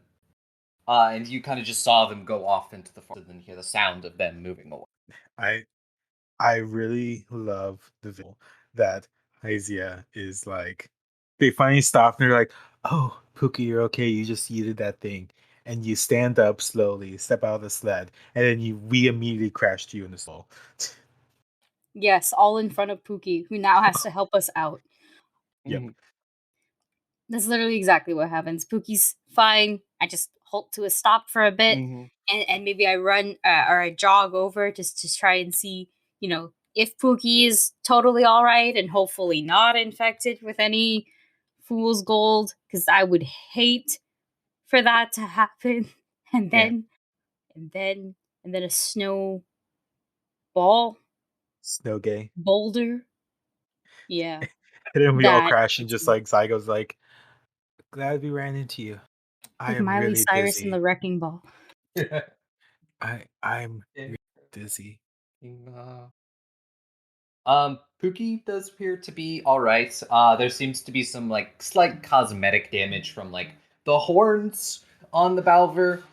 and you kind of just saw them go off into the forest and then hear the sound of them moving away. I really love the visual that Hyzia is like. They finally stop and they're like, "Oh, Pookie, you're okay. You just yeeted that thing." And you stand up slowly, step out of the sled, and then we immediately crash to you in the soul. Yes, all in front of Pookie, who now has to help us out. Yep. Mhm. That's literally exactly what happens. Pookie's fine. I just halt to a stop for a bit, Mhm. and maybe I run or I jog over just to try and see, if Pookie is totally all right and hopefully not infected with any fool's gold, because I would hate for that to happen. And Yeah. then a snow ball Snow gay. boulder. Yeah, And then we all that crash and just like Zygo's like, "Glad we ran into you. I like am Miley really Cyrus in dizzy. the wrecking ball. I'm really dizzy." Pookie does appear to be all right. There seems to be some like slight cosmetic damage from like the horns on the Balver,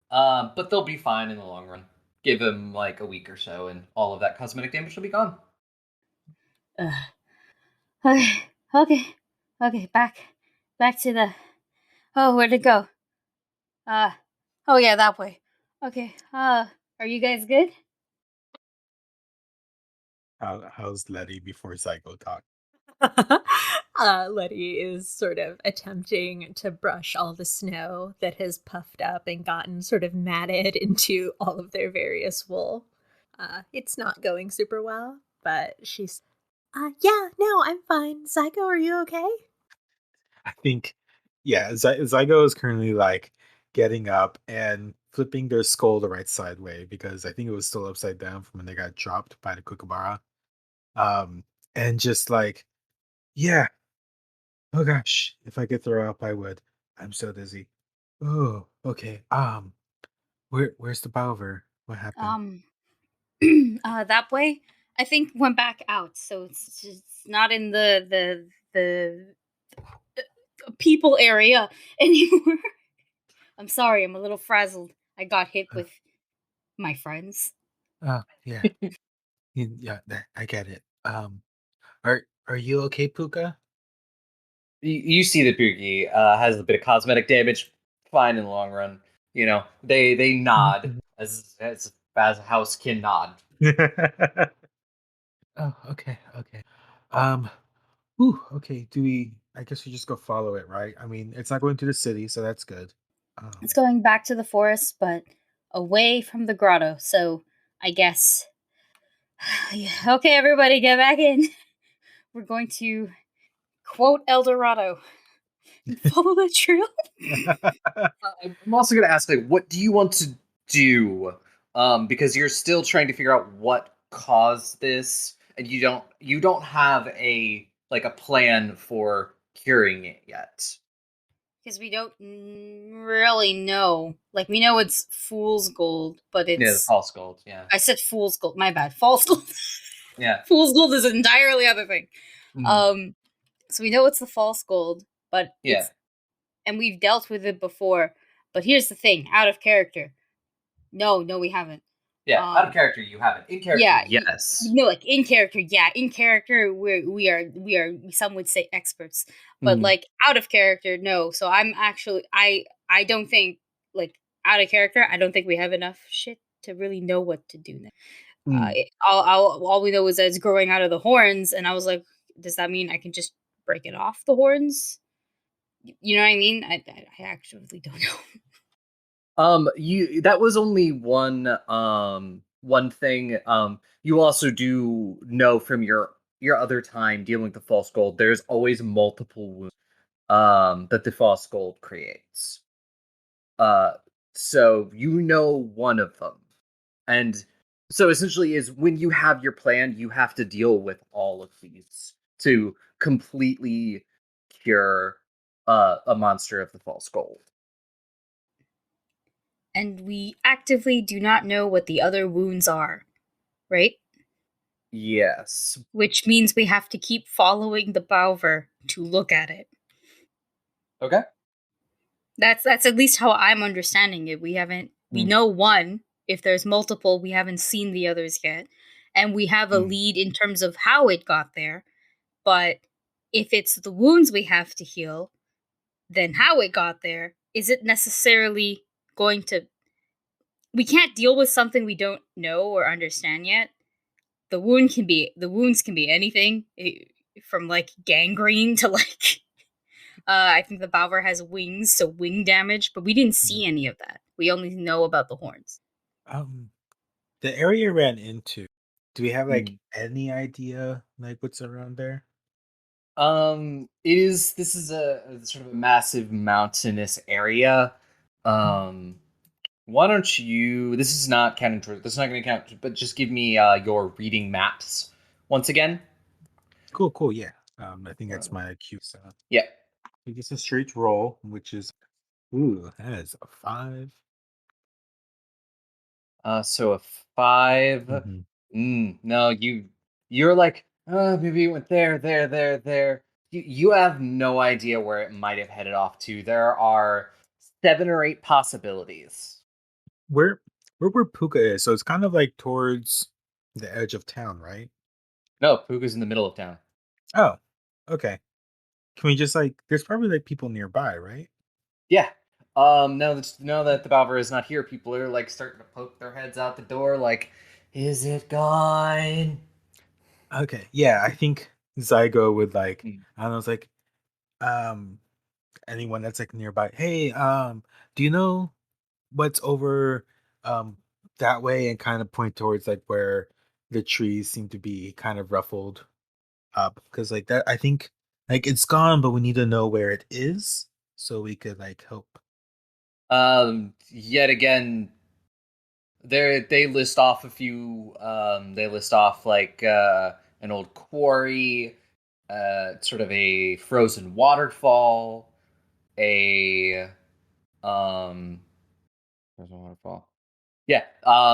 but they'll be fine in the long run. Give him like a week or so, and all of that cosmetic damage will be gone. Ugh. Okay, okay, back to the. Oh, where'd it go? Oh yeah, that way. Okay. Are you guys good? How's Letty before Zygo talk? Letty is sort of attempting to brush all the snow that has puffed up and gotten sort of matted into all of their various wool. It's not going super well, but she's, yeah, no, I'm fine. Zygo, are you okay? I think, yeah, Zygo is currently like getting up and flipping their skull the right side way because I think it was still upside down from when they got dropped by the Kookaburra. And just like, yeah, oh gosh, if I could throw up, I would. I'm so dizzy. Oh, okay. Where's the Bauver? What happened? That way, I think went back out, so it's not in the people area anymore. I'm sorry, I'm a little frazzled. I got hit Uh, with my friends. oh, yeah. Yeah, I get it. Are you okay, Puka? You see that Pookie has a bit of cosmetic damage. Fine in the long run. You know, they nod Mhm. as a house can nod. Oh, okay, okay. Um, Ooh, okay. Do we? I guess we just go follow it, right? I mean, it's not going to the city, so that's good. It's Um, going back to the forest, but away from the grotto. So I guess, yeah, okay, everybody, get back in. We're going to quote El Dorado and follow the trail. I'm also going to ask, like, what do you want to do? Because you're still trying to figure out what caused this, and you don't have a plan for curing it yet. Because we don't really know. Like, we know it's fool's gold, but Yeah, the it's. false gold. Yeah, I said fool's gold. My bad. False gold. yeah, Fool's gold is an entirely other thing. mm, Um, so we know it's the false gold, but yeah, and we've dealt with it before. But here's the thing: out of character. No, no, we haven't. yeah. Out of Um, character, you have it. In character, yeah, yes. no, like in character, yeah, in character, we are some would say experts, but Mm, like out of character, no. So I'm actually I don't think like out of character. I don't think we have enough shit to really know what to do now. mm. All we know is that it's growing out of the horns, and I was like, does that mean I can just break it off the horns? You know what I mean? I actually don't know. You that was only one thing. You also do know from your other time dealing with the false gold, there's always multiple wounds that the false gold creates. Uh, so you know one of them, and so essentially is when you have your plan, you have to deal with all of these to completely cure a monster of the false gold. And we actively do not know what the other wounds are, right? Yes. Which means we have to keep following the Bauver to look at it. Okay. That's at least how I'm understanding it. We Mm, know one. If there's multiple, we haven't seen the others yet. And we have a mm, lead in terms of how it got there. But if it's the wounds we have to heal, then how it got there, is it necessarily going to we can't deal with something we don't know or understand yet. The wounds can be anything from like gangrene to like I think the Bauver has wings, so wing damage, but we didn't mhm. see any of that. We only know about the horns. um, the area you ran into. Do we have like mm. any idea like what's around there? It is. This is a sort of a massive mountainous area. Um, why don't you? This is not counting towards. This is not going to count. But just give me your reading maps once again. Cool, cool, yeah. I think Uh, that's my cue. So yeah. I guess a straight roll, which is ooh, that is a 5. So a 5. Hmm. No, you're like, maybe it went there. You have no idea where it might have headed off to. There are 7 or 8 possibilities. Where where Puka is, so it's kind of like towards the edge of town, right? No, Puga's in the middle of town. Oh, okay. Can we just like there's probably like people nearby, right? Yeah. Now that the Bauver is not here, people are like starting to poke their heads out the door, like, is it gone? Okay. Yeah, I think Zygo would like Mm. I don't know, it's like um anyone that's like nearby. Hey, do you know what's over um that way and kind of point towards like where the trees seem to be kind of ruffled up because like that I think like it's gone, but we need to know where it is so we could like help. Yet again, they list off a few. They list off like an old quarry, sort of a frozen waterfall, a um, frozen waterfall. Yeah,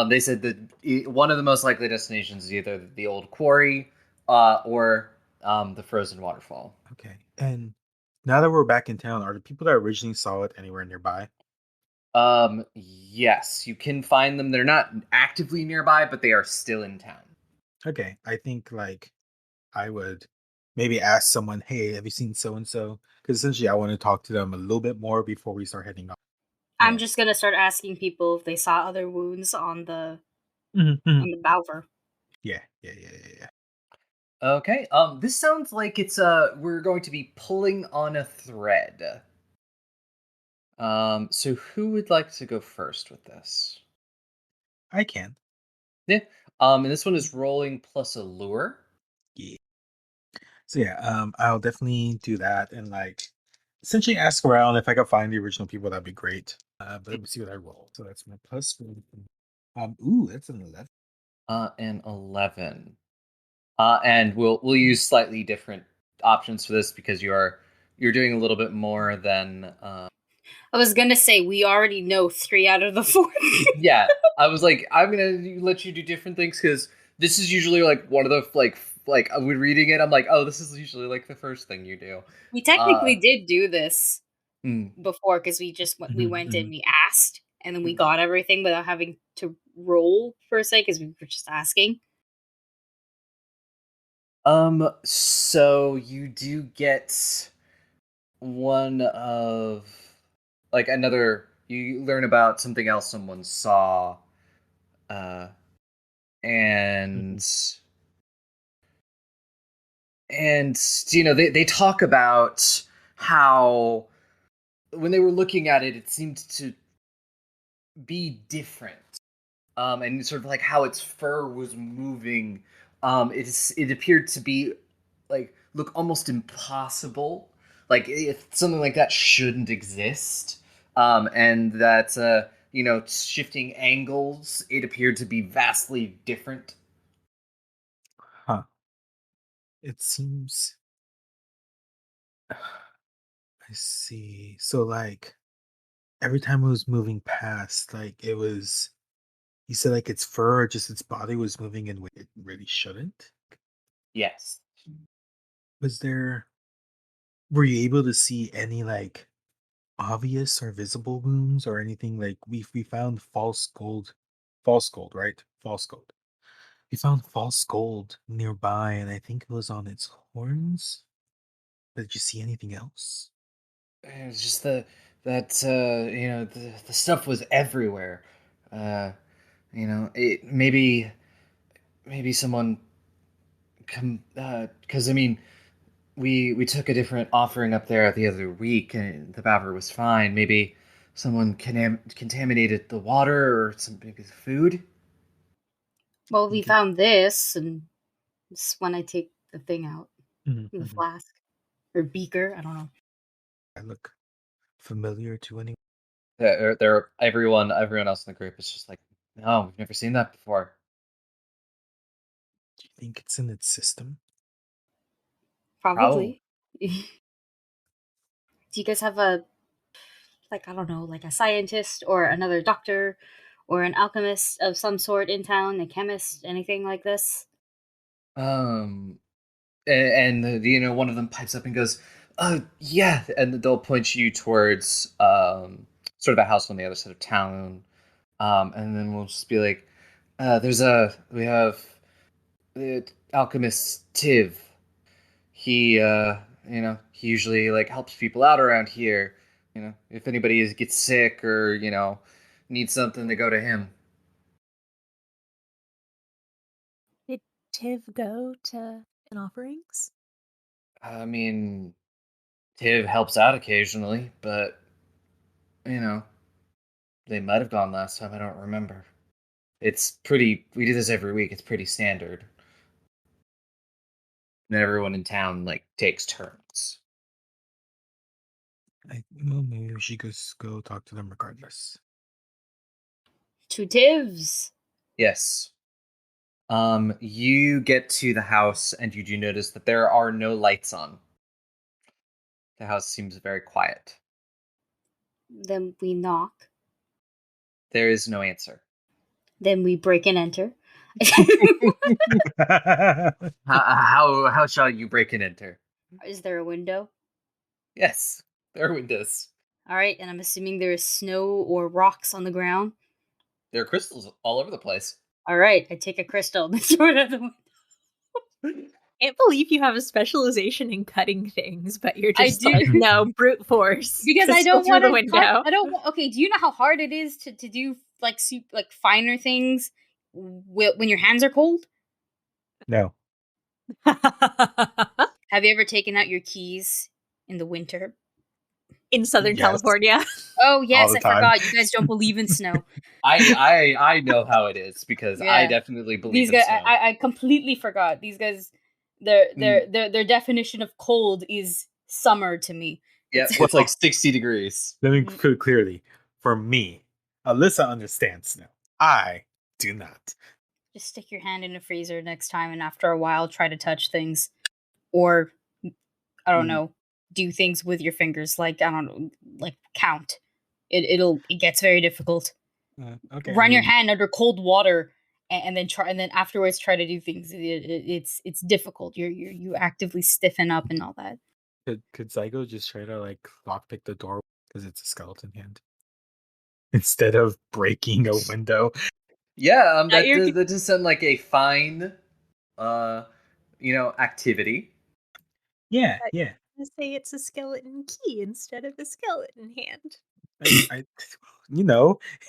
they said that one of the most likely destinations is either the old quarry or the frozen waterfall. Okay. And now that we're back in town, are the people that originally saw it anywhere nearby? Yes, you can find them. They're not actively nearby, but they are still in town. Okay. I think like I would maybe ask someone, "Hey, have you seen so and so?" Because essentially, I want to talk to them a little bit more before we start heading off. I'm Yeah. just gonna start asking people if they saw other wounds on the Mhm. Bauver. Yeah. Yeah. Yeah. Yeah. Yeah. Okay. This sounds like it's we're going to be pulling on a thread. So who would like to go first with this? I can. Yeah. And this one is rolling plus a lure. Yeah. So yeah, I'll definitely do that and like essentially ask around if I can find the original people. That'd be great. But let me see what I roll. So that's my plus one. Ooh, that's an 11. And 11. And we'll use slightly different options for this because you're doing a little bit more than I was gonna say we already know 3 out of the 4. yeah. I was like, I'm gonna let you do different things because this is usually like one of the like when reading it, I'm like, oh, this is usually like the first thing you do. We Uh, technically did do this mm, before because we Mhm, went in, mhm. we asked, and then we mm. got everything without having to roll per se because we were just asking. So you do get one of like another. You learn about something else someone saw, uh, and Mhm. they talk about how when they were looking at it, it seemed to be different. And sort of like how its fur was moving. It appeared to be like look almost impossible. Like if something like that shouldn't exist. And that shifting angles, it appeared to be vastly different. Huh. It seems. I see. So like every time it was moving past, like it was. You said like its fur, or just its body was moving in way it really shouldn't. Yes. Was there? Were you able to see any like obvious or visible wounds or anything like we found false gold, right? False gold. We found false gold nearby, and I think it was on its horns. Did you see anything else? It was just the stuff was everywhere. Uh, it maybe someone come because I mean we took a different offering up there the other week and the Bauver was fine. Maybe someone contaminated the water or some maybe the food. Well, we Think it, found this, and this is when I take the thing out, Mhm, the mhm. flask or beaker. I don't know. I look familiar to anyone. Everyone else in the group is just like, no, we've never seen that before. Do you think it's in its system? Probably. Probably. Do you guys have a like I don't know, like a scientist or another doctor or an alchemist of some sort in town, a chemist, anything like this? Um, and one of them pipes up and goes, "Oh yeah," and they'll point you towards sort of a house on the other side of town. And then we'll just be like, we have the alchemist Tiv. He usually like helps people out around here. If anybody gets sick or needs something, they go to him. Did Tiv go to an offerings? I mean, Tiv helps out occasionally, but you know, they might have gone last time. I don't remember. It's pretty. We do this every week. It's pretty standard. And everyone in town like takes turns. Well, maybe we should just go talk to them regardless. Two tivs. Yes. You get to the house and you do notice that there are no lights on. The house seems very quiet. Then we knock. There is no answer. Then we break and enter. How shall you break and enter? Is there a window? Yes, there are windows. All right, and I'm assuming there is snow or rocks on the ground. There are crystals all over the place. All right, I take a crystal and throw it out the window. Can't believe you have a specialization in cutting things, but you're I just do. like, no, brute force. Because I crystal don't through want the to window. I don't. Okay, do you know how hard it is to do like finer things when your hands are cold? No. Have you ever taken out your keys in the winter? In Southern Yes. California. Oh yes, the I time. forgot. You guys don't believe in snow. I know how it is because I Yeah. definitely believe These in guys, snow. I completely forgot. These guys, their definition of cold is summer to me. Yeah, it's like 60 degrees. Let me put it clearly. For me, Alyssa understands snow. I do not. Just stick your hand in the freezer next time, and after a while, try to touch things, or I don't know, do things with your fingers, like I don't know, like count. It gets very difficult. Okay. Run your hand under cold water, and then try, and then afterwards try to do things. It's difficult. You actively stiffen up and all that. Could Zygo just try to like lockpick the door because it's a skeleton hand instead of breaking a window? Yeah, that you're- does sound like a fine, activity. Yeah, yeah. To say it's a skeleton key instead of a skeleton hand. I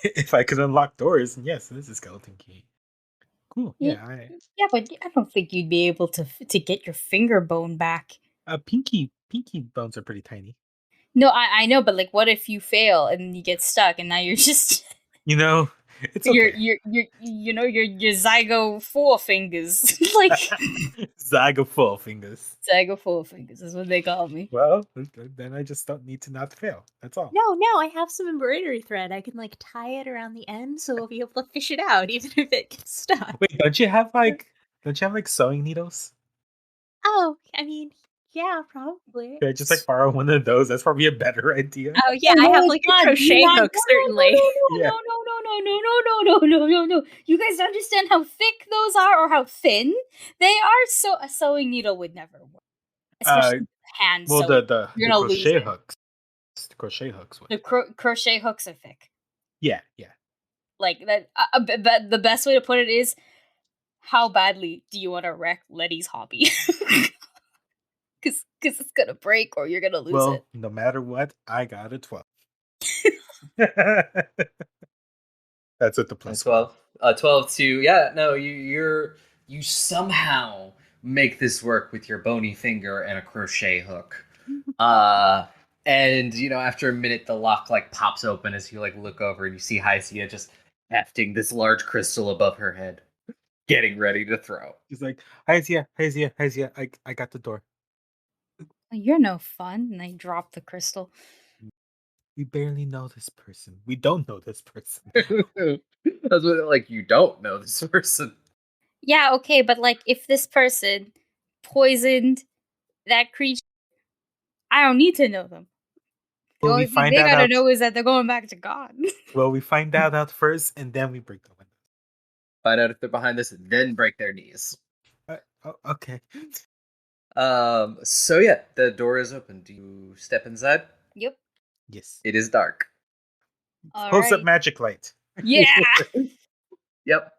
if I could unlock doors, yes, this is a skeleton key. Cool. Yeah, Yeah, but I don't think you'd be able to get your finger bone back. pinky bones are pretty tiny. No, I know, but like, what if you fail and you get stuck, and now you're just It's okay. you're zygo four fingers, like Zygo full fingers. zygo four fingers is what they call me. Well, then I just don't need to not fail. That's all. No, I have some embroidery thread. I can like tie it around the end so we'll be able to fish it out even if it gets stuck. Wait, don't you have like sewing needles? Oh, I mean, yeah, probably. Could I just like borrow one of those? That's probably a better idea. Oh yeah, I have like a crochet hook, certainly. Yeah. No. You guys understand how thick those are or how thin they are? So a sewing needle would never work, especially with hands. Well, so the you're gonna lose crochet it. hooks. The crochet hooks. The crochet hooks are thick. Yeah. Like that. The best way to put it is, how badly do you want to wreck Letty's hobby? Because it's gonna break or you're gonna lose Well, it. no matter what, I got a 12. That's at the plus 12. 12 to you somehow make this work with your bony finger and a crochet hook. And after a minute the lock like pops open as you like look over and you see Hysia just hefting this large crystal above her head, getting ready to throw. He's like, Hysia, I got the door. You're no fun. And I drop the crystal. We barely know this person. We don't know this person. That's what, like, you don't know this person. Yeah, okay, but like if this person poisoned that creature, I don't need to know them. The Well, only we thing find they that gotta out. know is that they're going back to God. Well, we find that out first, and then we break the window. Find out if they're behind this, then break their knees. Okay. So yeah, the door is open. Do you step inside? Yep. Yes. It is dark. Close up Alright. magic light. Yeah. Yep.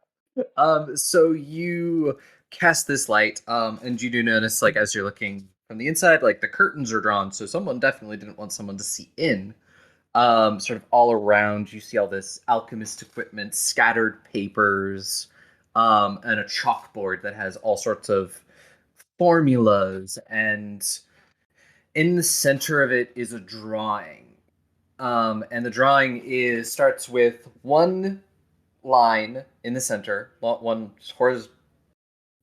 So you cast this light, and you do notice, like, as you're looking from the inside, like, the curtains are drawn, so someone definitely didn't want someone to see in. Sort of all around, you see all this alchemist equipment, scattered papers, and a chalkboard that has all sorts of formulas, and in the center of it is a drawing. And the drawing starts with one line in the center, one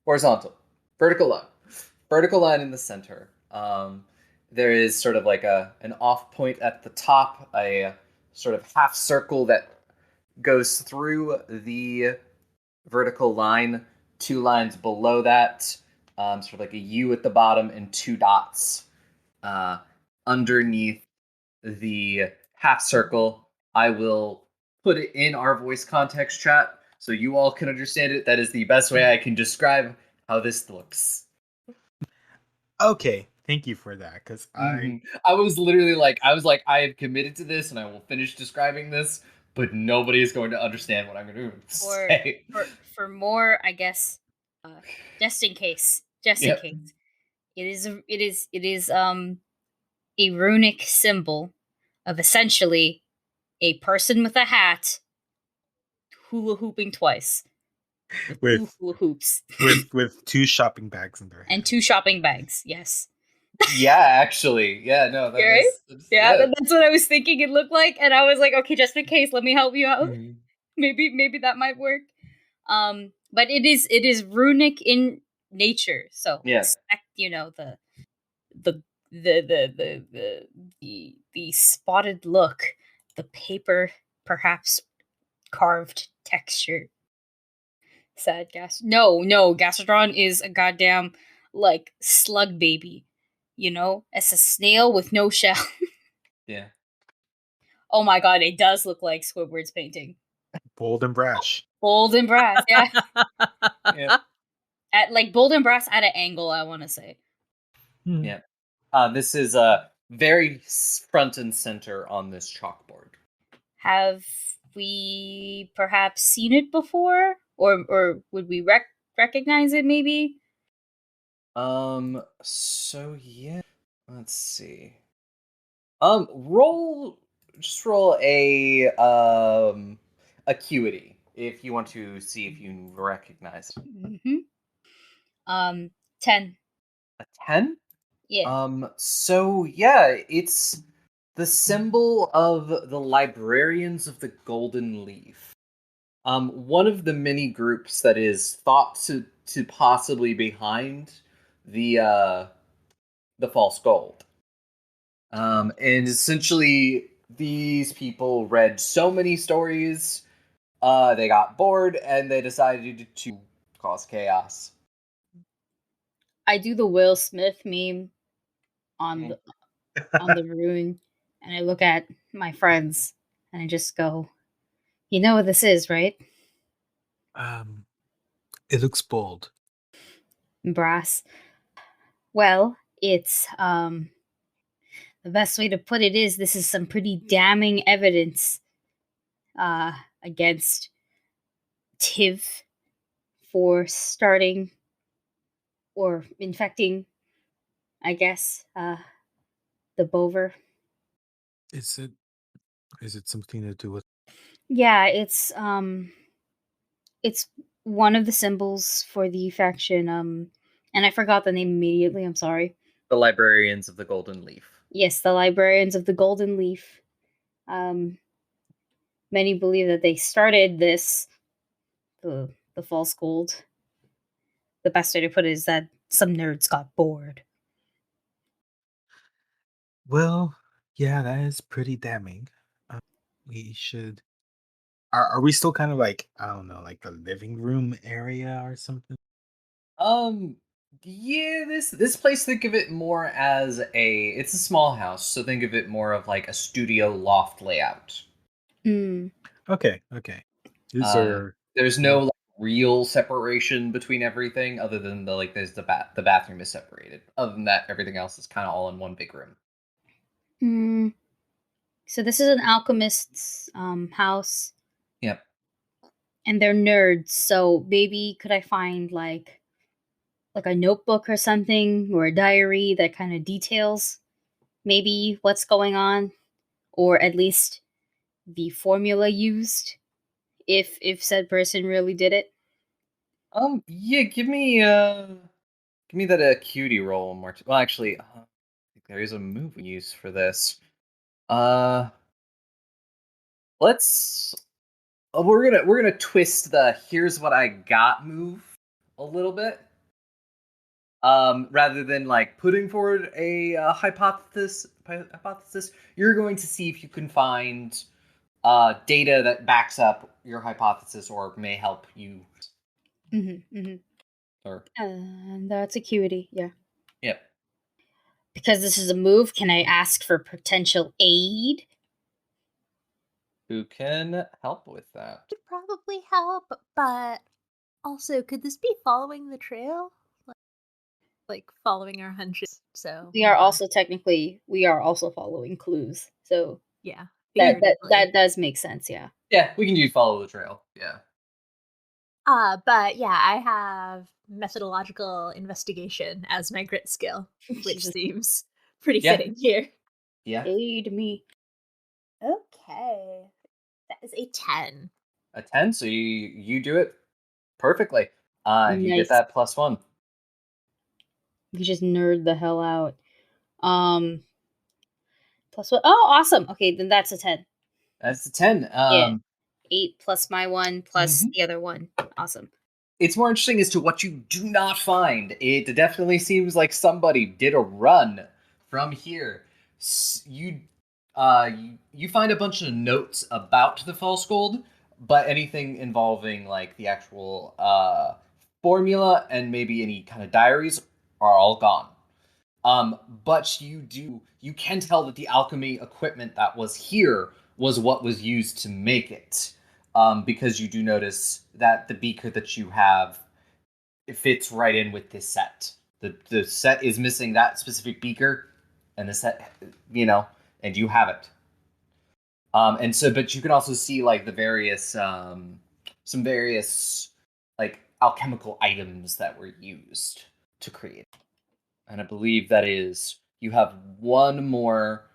horizontal, vertical line in the center. There is sort of like an off point at the top, a sort of half circle that goes through the vertical line, 2 lines below that, sort of like a U at the bottom, and 2 dots underneath the half circle. I will put it in our voice context chat so you all can understand it. That is the best way I can describe how this looks. Okay, thank you for that. Because I was literally like, I have committed to this, and I will finish describing this, but nobody is going to understand what I'm going to For say. for more, I guess, just in case, just in Yep. case, it is a runic symbol of essentially a person with a hat hula hooping twice with two with hula hoops with two shopping bags in their hand. and two shopping bags. Yes. Yeah, actually, yeah, no, that Right? is, Yeah, that's what I was thinking it looked like, and I was like, okay, just in case, let me help you out. Mhm. Maybe that might work. But it is runic in nature, so Yeah. expect the the spotted look, the paper perhaps carved texture. Said Gas. No, Gastrodon is a goddamn like slug baby. It's a snail with no shell. Yeah. Oh my god, it does look like Squidward's painting. Bold and brash. Bold and brass, yeah. Yeah. At like bold and brass at an angle, I want to say. Yeah. This is very front and center on this chalkboard. Have we perhaps seen it before, or would we recognize it? Maybe. So yeah, let's see. Roll, just roll a acuity if you want to see if you recognize it. Mm-hmm. 10. A 10. Yeah. So yeah, it's the symbol of the librarians of the Golden Leaf. One of the many groups that is thought to possibly behind the false gold. And essentially, these people read so many stories, they got bored, and they decided to cause chaos. I do the Will Smith meme on the rune, and I look at my friends and I just go, "You know what this is, right?" It looks bold. Brass. Well, it's the best way to put it is this is some pretty damning evidence uh against Tiv for starting or infecting, I guess, the Bauver. Is it something to do with? Yeah, it's one of the symbols for the faction. And I forgot the name immediately. I'm sorry. The librarians of the Golden Leaf. Yes, the librarians of the Golden Leaf. Um, Many believe that they started this, the false gold. The best way to put it is that some nerds got bored. Well, yeah, that is pretty damning. We should. Are we still kind of like, I don't know, like the living room area or something? Um, yeah, this place, think of it more as it's a small house, so think of it more of like a studio loft layout. Mm. Okay. Is there There's no more? like, real separation between everything, other than there's the bathroom is separated. Other than that, everything else is kind of all in one big room. Mm. So this is an alchemist's house, Yep. and they're nerds. So maybe could I find like a notebook or something or a diary that kind of details maybe what's going on, or at least the formula used if said person really did it. Yeah, give me that acuity roll, Martin. Well, actually, I think there is a move we use for this. Uh, let's. We're gonna twist the "here's what I got" move a little bit. Rather than like putting forward a hypothesis, you're going to see if you can find data that backs up your hypothesis or may help you. Mm-hmm. Or And that's acuity, yeah. yep. Because this is a move, can I ask for potential aid? who can help with that. Could probably help, but also, could this be following the trail? Like following our hunches. So We are also following clues. So yeah, that figuratively. does make sense, yeah. Yeah, we can do follow the trail. Yeah. But yeah, I have methodological investigation as my grit skill, which Jesus. seems pretty Yeah. fitting here. Yeah. Aid me. Okay. That is a 10. A 10, so you do it perfectly. You get Nice. that +1. You just nerd the hell out. Plus what? Oh, awesome. Okay, then that's a 10. That's a 10. Yeah. 8 plus my 1 plus Mhm. the other one. Awesome. It's more interesting as to what you do not find. It definitely seems like somebody did a run from here. You find a bunch of notes about the false gold, but anything involving like the actual formula and maybe any kind of diaries are all gone. But you can tell that the alchemy equipment that was here was what was used to make it. Because you do notice that the beaker that you have, it fits right in with this set. The set is missing that specific beaker, and the set, and you have it. And so, but you can also see like the various, some various like alchemical items that were used to create. And I believe that is you have one more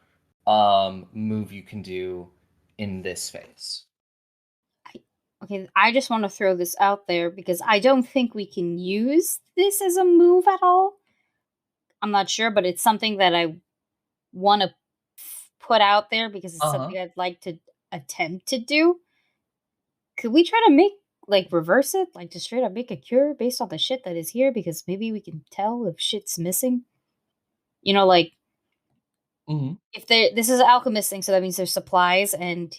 move you can do in this phase. Okay, I just want to throw this out there because I don't think we can use this as a move at all. I'm not sure, but it's something that I want to put out there because it's Uh-huh. something I'd like to attempt to do. Could we try to reverse it? Like to straight up make a cure based on the shit that is here because maybe we can tell if shit's missing? Like Mm-hmm. if this is an alchemist thing, so that means there's supplies and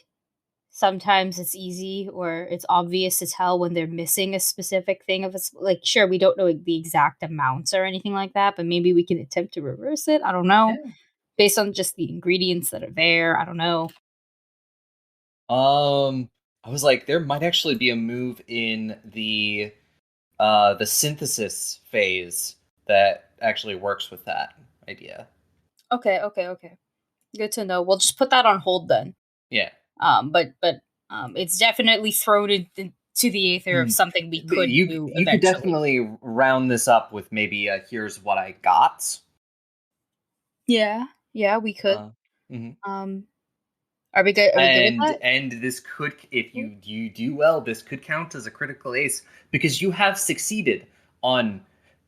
sometimes it's easy or it's obvious to tell when they're missing a specific thing of it's like sure we don't know the exact amounts or anything like that, but maybe we can attempt to reverse it. I don't know. Yeah. Based on just the ingredients that are there. I don't know. I was like, there might actually be a move in the synthesis phase that actually works with that idea. Okay. Good to know. We'll just put that on hold then. Yeah. But it's definitely thrown into the aether of something we But could you do you could eventually. definitely round this up with maybe here's what I got. Yeah, we could. Mhm. Are we good? Are we good with that? And this could, if you do well, this could count as a critical ace because you have succeeded on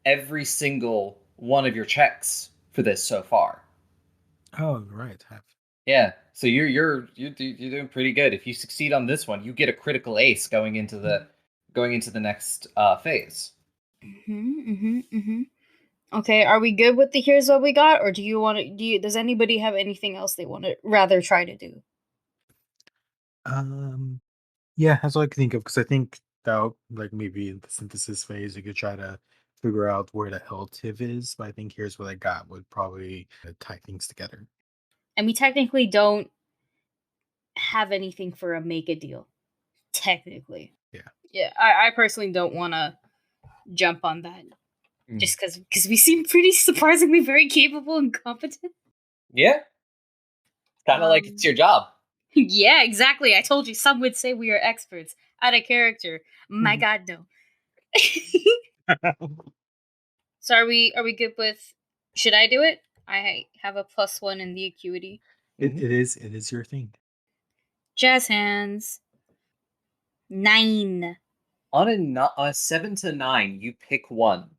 every single one of your checks for this so far. Oh, right. Yeah, so you're doing pretty good. If you succeed on this one, you get a critical ace going into the next phase. Okay, are we good with the here's what we got, or do you want to? Does anybody have anything else they want to rather try to do? Um, yeah, that's all I can think of because I think that like maybe in the synthesis phase you could try to figure out where the hell Tiv is, but I think here's what I got would probably tie things together. And we technically don't have anything for a make a deal. Technically, Yeah. yeah. I personally don't want to jump on that just because we seem pretty surprisingly very capable and competent. Yeah, kind of like it's your job. Yeah, exactly. I told you. Some would say we are experts. Out of character. My Mhm. God, no. So are we good with? Should I do it? I have a +1 in the acuity. It is your thing. Jazz hands. 9. On a 7 to 9, you pick one.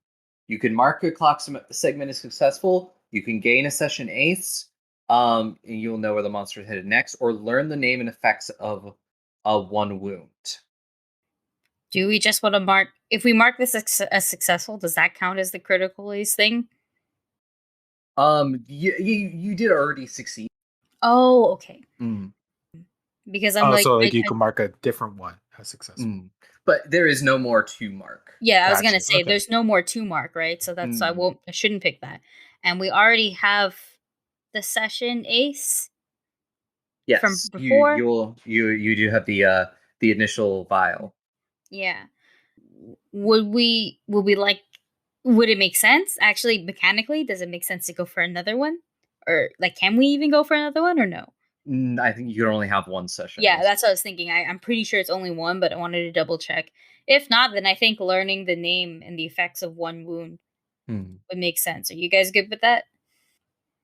You can mark a clock segment as successful. You can gain a session ace. And you'll know where the monster is headed next, or learn the name and effects of a one wound. Do we just want to mark? If we mark this as successful, does that count as the critical ace thing? You did already succeed. Oh, okay. Mm. Because I'm Oh, like, so like you can mark a different one as successful. But there is no more to mark. yeah, I was gonna Gotcha, say okay. there's no more to mark, right? So that's I shouldn't pick that. And we already have the session ace. from Yes, before? you do have the initial vial. Yeah. Would we like, would it make sense? Actually, mechanically, does it make sense to go for another one? Or like can we even go for another one or no? I think you can only have one session. Yeah, that's what I was thinking. I'm pretty sure it's only one, but I wanted to double check. If not, then I think learning the name and the effects of one wound Hmm. would make sense. Are you guys good with that?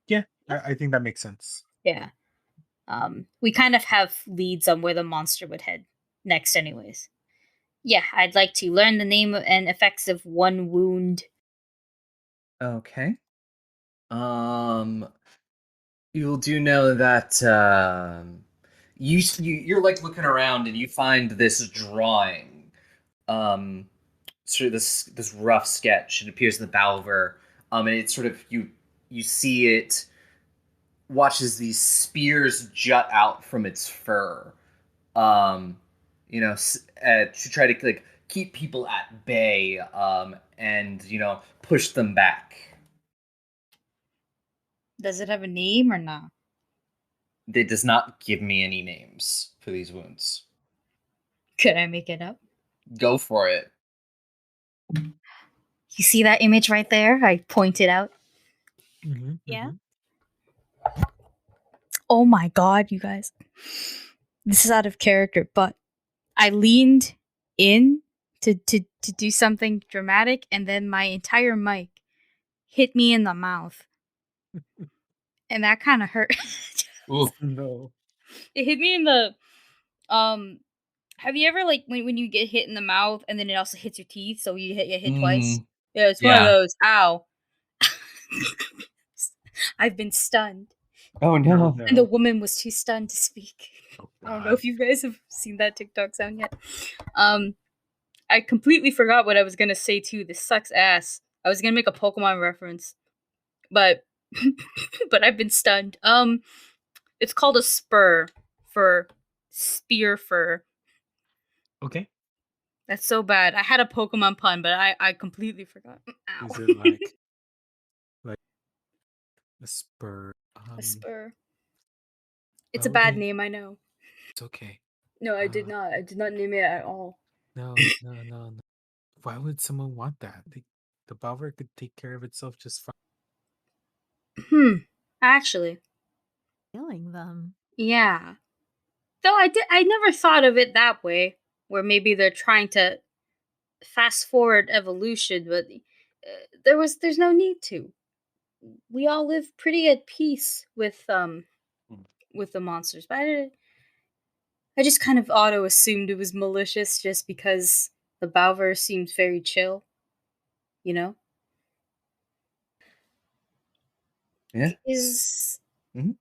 Yeah, I think that makes sense. Yeah. We kind of have leads on where the monster would head next, anyways. Yeah, I'd like to learn the name and effects of one wound. Okay. You do know that you're like looking around and you find this drawing, um, sort of this rough sketch. It appears in the Bauver, and it's sort of you see it watches these spears jut out from its fur, um, to try to like keep people at bay, and push them back. Does it have a name or not? It does not give me any names for these wounds. Could I make it up? Go for it. You see that image right there? I pointed out. Yeah. Oh my god, you guys. This is out of character, but I leaned in to do something dramatic, and then my entire mic hit me in the mouth. And that kind of hurt. Ooh. No. It hit me in the have you ever like when you get hit in the mouth and then it also hits your teeth, so you hit twice? Yeah, it's one of Yeah. those. Ow. I've been stunned. Oh no. And the woman was too stunned to speak. Oh, I don't know God. if you guys have seen that TikTok sound yet. I completely forgot what I was gonna say too. This sucks ass. I was gonna make a Pokemon reference, but but I've been stunned. It's called a spur for spear fur. Okay. That's so bad. I had a Pokemon pun, but I completely forgot. Ow. Is it like a spur? A spur? It's Why a would bad they- name, I know. It's okay. No, I did not. I did not name it at all. No. Why would someone want that? The Bauver could take care of itself just fine. Actually, Killing them. yeah. Though I never thought of it that way, where maybe they're trying to fast forward evolution, but there's no need to. We all live pretty at peace with the monsters. But I just kind of auto assumed it was malicious just because the Bauver seemed very chill, you know? Yeah. Is Mhm.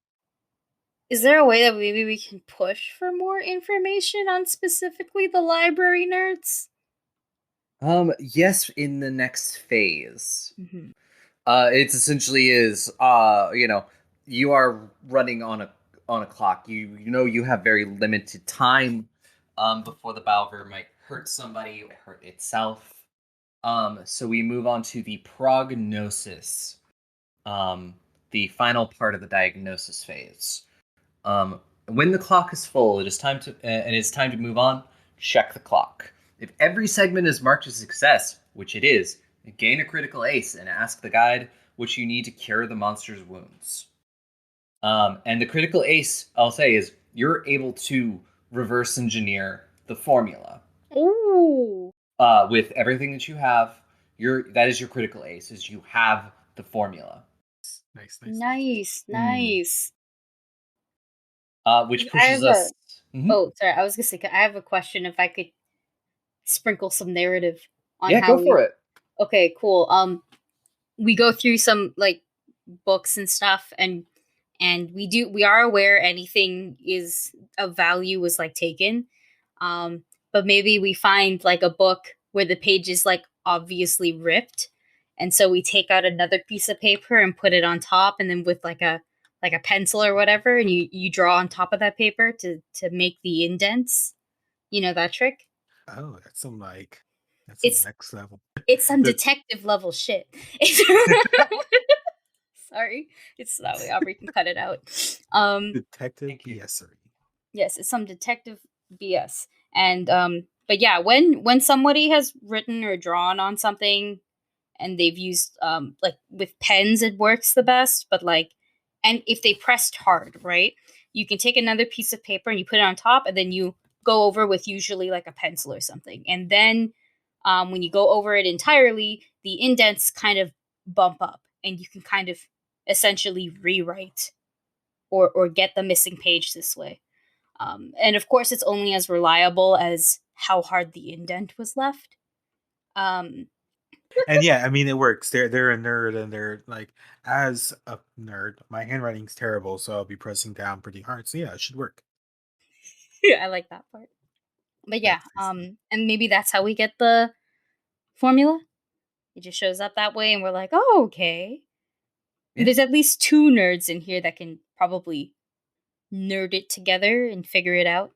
is there a way that maybe we can push for more information on specifically the library nerds? Yes, in the next phase. Mm-hmm. It's essentially is you are running on a clock. You know you have very limited time before the Bauver might hurt somebody or hurt itself. So we move on to the prognosis, the final part of the diagnosis phase. When the clock is full, it is time to and it's time to move on. Check the clock. If every segment is marked as success, which it is, gain a critical ace and ask the guide what you need to cure the monster's wounds. And the critical ace, I'll say, is you're able to reverse engineer the formula. Ooh. With everything that you have, that is your critical ace. Is you have the formula. Nice. Which I pushes have us. Oh, sorry. I was gonna say I have a question. If I could sprinkle some narrative on Yeah, how go for it. Okay, cool. We go through some like books and stuff, and we are aware anything is of value was like taken. But maybe we find like a book where the page is like obviously ripped, and so we take out another piece of paper and put it on top, and then with like a pencil or whatever, and you draw on top of that paper to make the indents. You know that trick? Oh, that's some It's next level. it's some That- detective level shit. Sorry, it's that way. Aubrey can cut it out. Detective Thank you. BSery. Yes, it's some detective BS. And but yeah, when somebody has written or drawn on something and they've used like with pens it works the best, but like and if they pressed hard, right? You can take another piece of paper and you put it on top and then you go over with usually like a pencil or something. And then when you go over it entirely, the indents kind of bump up and you can kind of essentially rewrite or get the missing page this way. And of course, it's only as reliable as how hard the indent was left. Um, And yeah, I mean it works. They're a nerd, and they're like, as a nerd, my handwriting's terrible, so I'll be pressing down pretty hard. So yeah, it should work. I like that part. But yeah, That's easy. and maybe that's how we get the formula. It just shows up that way, and we're like, oh, okay. Yeah. There's at least two nerds in here that can probably nerd it together and figure it out.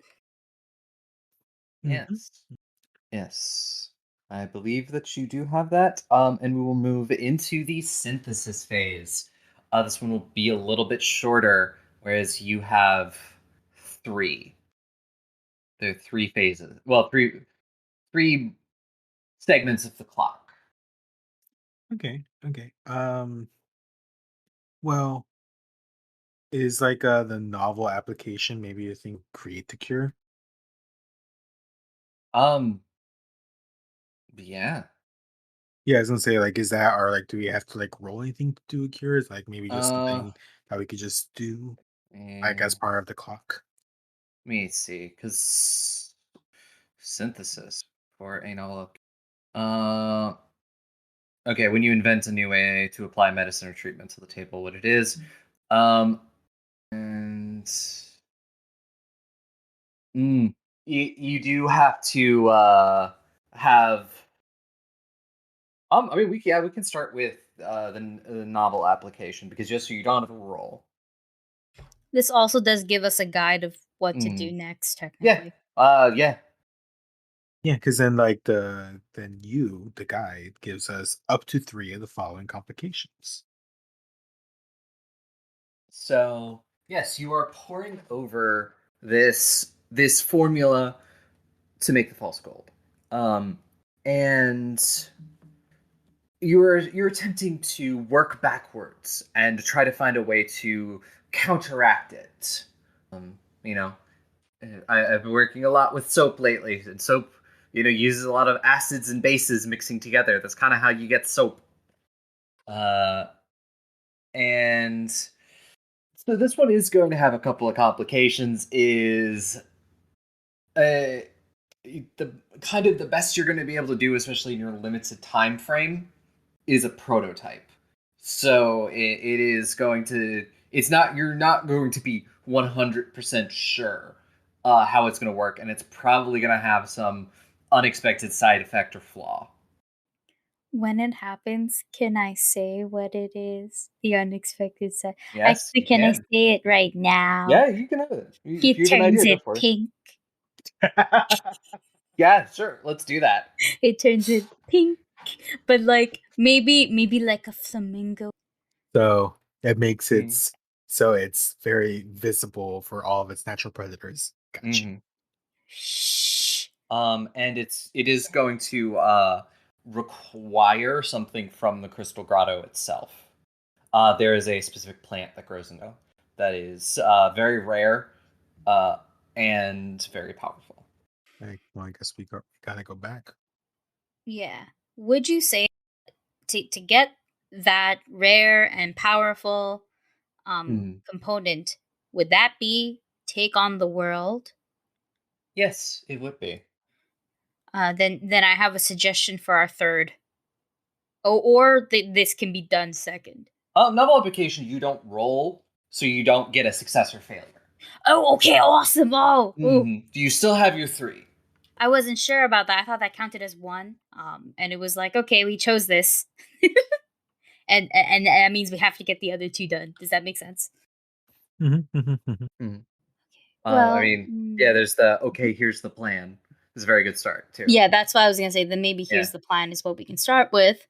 Mhm. Yes. Yes. I believe that you do have that. And we will move into the synthesis phase. This one will be a little bit shorter, whereas you have three. There are three phases. Well, three segments of the clock. Okay. Okay. Well, is like the novel application maybe a thing create the cure? Um, yeah. Yeah, I was gonna say, like, is that, or like, do we have to like roll anything to do a cure? Is like maybe just Uh, something that we could just do like and as part of the clock? let me see, because synthesis for a novel. Uh, okay, when you invent a new way to apply medicine or treatment to the table, what it is. Um, and you do have to have. I mean, we can start with the novel application because just so you don't have a roll. This also does give us a guide of what to do Mm. next, Yeah. technically. Yeah. Yeah, because then like the guide gives us up to three of the following complications. So yes, you are pouring over this formula to make the false gold, and you're attempting to work backwards and try to find a way to counteract it. You know, I've been working a lot with soap lately, and soap, uses a lot of acids and bases mixing together. That's kind of how you get soap. Uh, and so this one is going to have a couple of complications. Is uh, the kind of the best you're going to be able to do, especially in your limited time frame, is a prototype. So it is going to. It's not. You're not going to be 100% sure how it's going to work, and it's probably going to have some unexpected side effect or flaw. When it happens, can I say what it is? The unexpected side. Yes, you Can I can. say it right now? Yeah, you can have it. If He you have an turns idea, go it for it. pink. Yeah, sure. Let's do that. It turns it pink. But like maybe like a flamingo. So it makes it Mm-hmm. so it's very visible for all of its natural predators. Gotcha. Mm-hmm. Shh. And it is going to require something from the crystal grotto itself. There is a specific plant that grows in it that is very rare uh, and very powerful. Well, I guess we gotta go back. Yeah. Would you say to get that rare and powerful component, would that be take on the world? Yes, it would be. Then I have a suggestion for our third. Oh, or this can be done second. Novel application, you don't roll, so you don't get a success or failure. Oh, okay, awesome. Oh, ooh. Do you still have your three? I wasn't sure about that. I thought that counted as one. And it was like, okay, we chose this, and that means we have to get the other two done. Does that make sense? Mhm. I Well, mean, yeah, there's the okay, here's the plan. It's a very good start, too. yeah, that's what I was gonna say. Then maybe Yeah. here's the plan is what we can start with,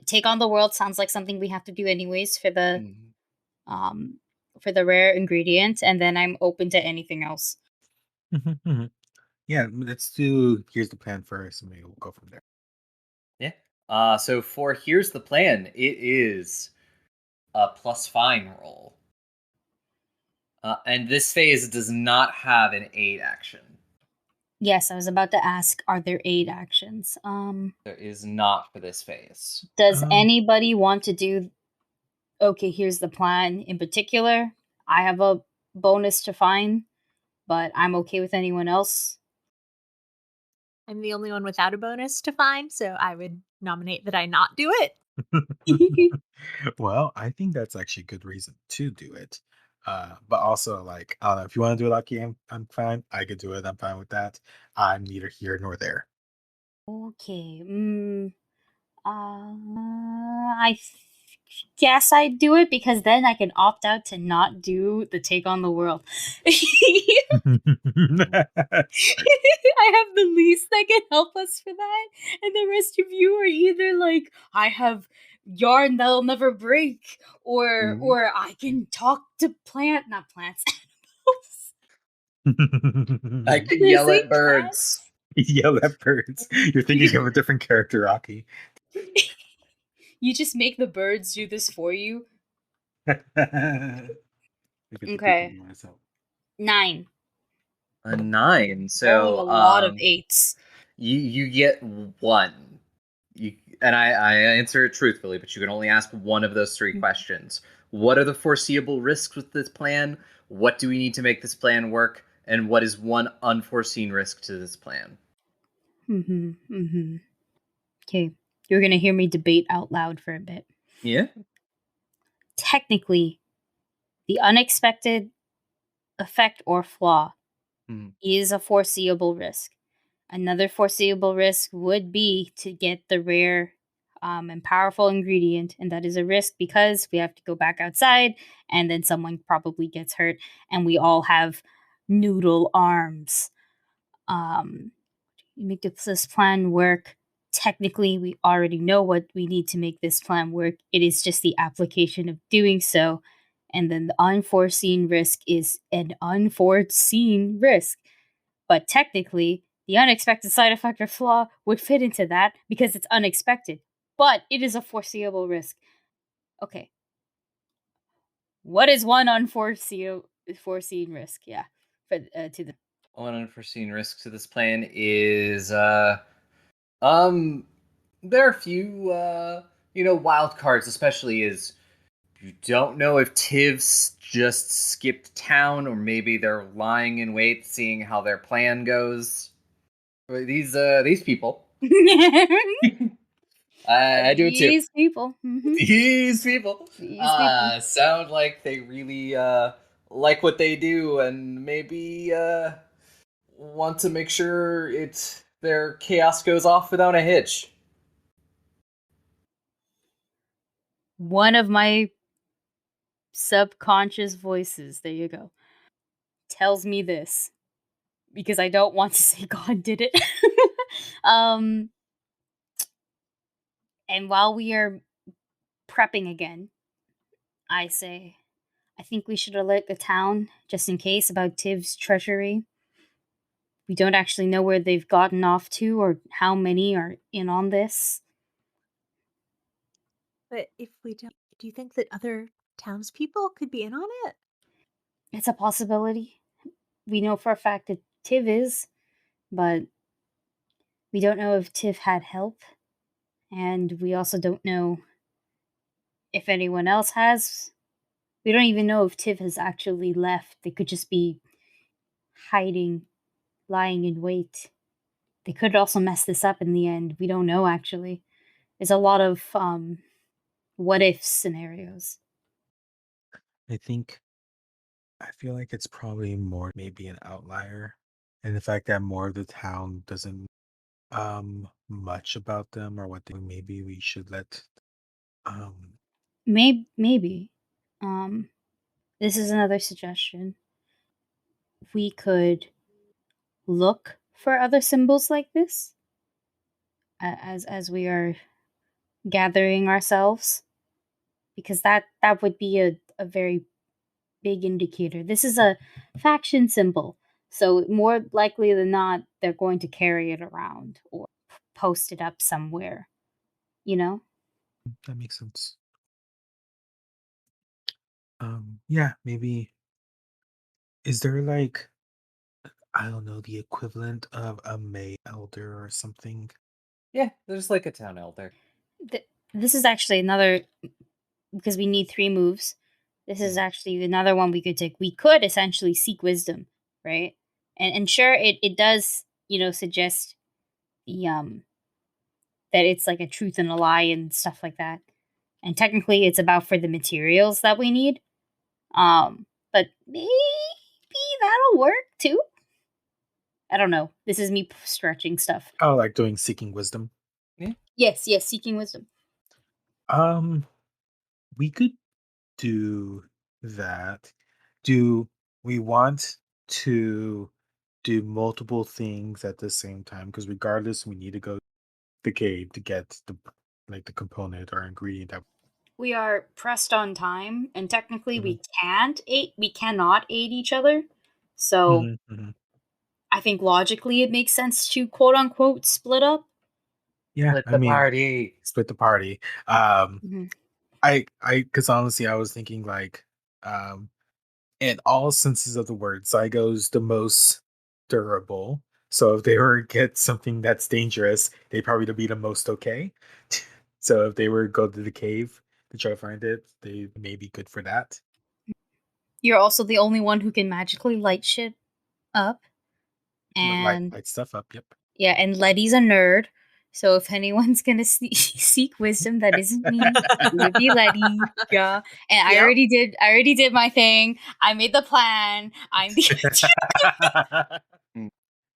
Take on the world sounds like something we have to do anyways Mhm. for the rare ingredient, and then I'm open to anything else. Mhm, mhm. Yeah, let's do here's the plan first, and maybe we'll go from there. Yeah. So for here's the plan. It is a plus fine roll. And this phase does not have an aid action. Yes, I was about to ask, are there aid actions? There is not for this phase. Does Um, anybody want to do okay, here's the plan in particular? I have a bonus to fine, but I'm okay with anyone else. I'm the only one without a bonus to find, so I would nominate that I not do it. well, I think that's actually a good reason to do it. But also, like, I don't know if you want to do it, lucky, I'm fine. I could do it. I'm fine with that. I'm neither here nor there. Okay. I guess I'd do it because then I can opt out to not do the take on the world. I have the least that can help us for that, and the rest of you are either like, I have yarn that'll never break, or Mhm. or I can talk to not plants, I can Did I yell say at birds. Yell at birds. You're thinking of a different character, Rocky. You just make the birds do this for you. I get to think of Okay. myself. 9. A 9. Rolling a So lot of 8s. you get one. You and I answer it truthfully, but you can only ask one of those three questions. What are the foreseeable risks with this plan? What do we need to make this plan work? And what is one unforeseen risk to this plan? Okay. You're gonna hear me debate out loud for a bit. Yeah. Technically, the unexpected effect or flaw Mhm. is a foreseeable risk. Another foreseeable risk would be to get the rare and powerful ingredient, and that is a risk because we have to go back outside, and then someone probably gets hurt, and we all have noodle arms. Um, make this plan work. Technically, we already know what we need to make this plan work. It is just the application of doing so. And then the unforeseen risk is an unforeseen risk. But technically, the unexpected side effect or flaw would fit into that because it's unexpected. But it is a foreseeable risk. Okay. What is one foreseen risk? Yeah. For to the One unforeseen risk to this plan is um there are a few wild cards, especially is you don't know if Tiv's just skipped town or maybe they're lying in wait, seeing how their plan goes. These people, I do it too. these people. Mhm. These people These people. sound like they really like what they do and maybe want to make sure their chaos goes off without a hitch. One of my subconscious voices, there you go, tells me this because I don't want to say God did it. um, and while we are prepping again, I say, I think we should alert the town just in case about Tiv's treasury. We don't actually know where they've gotten off to or how many are in on this. But if we don't, do you think that other townspeople could be in on it? It's a possibility. We know for a fact that Tiv is, but we don't know if Tiv had help. And we also don't know if anyone else has. We don't even know if Tiv has actually left. They could just be hiding, lying in wait. They could also mess this up in the end. We don't know actually. There's a lot of what if scenarios. I think I feel like it's probably more maybe an outlier, and the fact that more of the town doesn't much about them or what they maybe we should let um Maybe. Um this is another suggestion. We could look for other symbols like this as we are gathering ourselves, because that would be a very big indicator. This is a faction symbol, so more likely than not, they're going to carry it around or post it up somewhere. You know, That makes sense. Yeah, maybe is there like I don't know the equivalent of a May elder or something? Yeah, there's like a town elder. This is actually another, because we need 3 moves. This is actually another one we could take. We could essentially seek wisdom, right? And sure, it does, suggest the that it's like a truth and a lie and stuff like that. And technically, it's about for the materials that we need. But maybe that'll work too. I don't know. This is me stretching stuff. Oh, like doing seeking wisdom. Yes, seeking wisdom. Um, we could do that. Do we want to do multiple things at the same time? Because regardless, we need to go to the cave to get the component or ingredient that. We are pressed on time, and technically, Mhm, we cannot aid each other. So mhm, mhm. I think logically, it makes sense to quote unquote split up. Yeah, Split I the mean, party. split the party. Um, Mhm. because honestly, I was thinking like, um, in all senses of the word, Zygo's the most durable. So if they were to get something that's dangerous, they probably to be the most okay. So if they were to go to the cave to try to find it, they may be good for that. You're also the only one who can magically light shit up, Light and light stuff up. Yep. yeah, and Letty's a nerd. So if anyone's gonna seek wisdom that isn't me, it would be Letty. Yeah, and I Yep. already did. I already did my thing. I made the plan. I'm the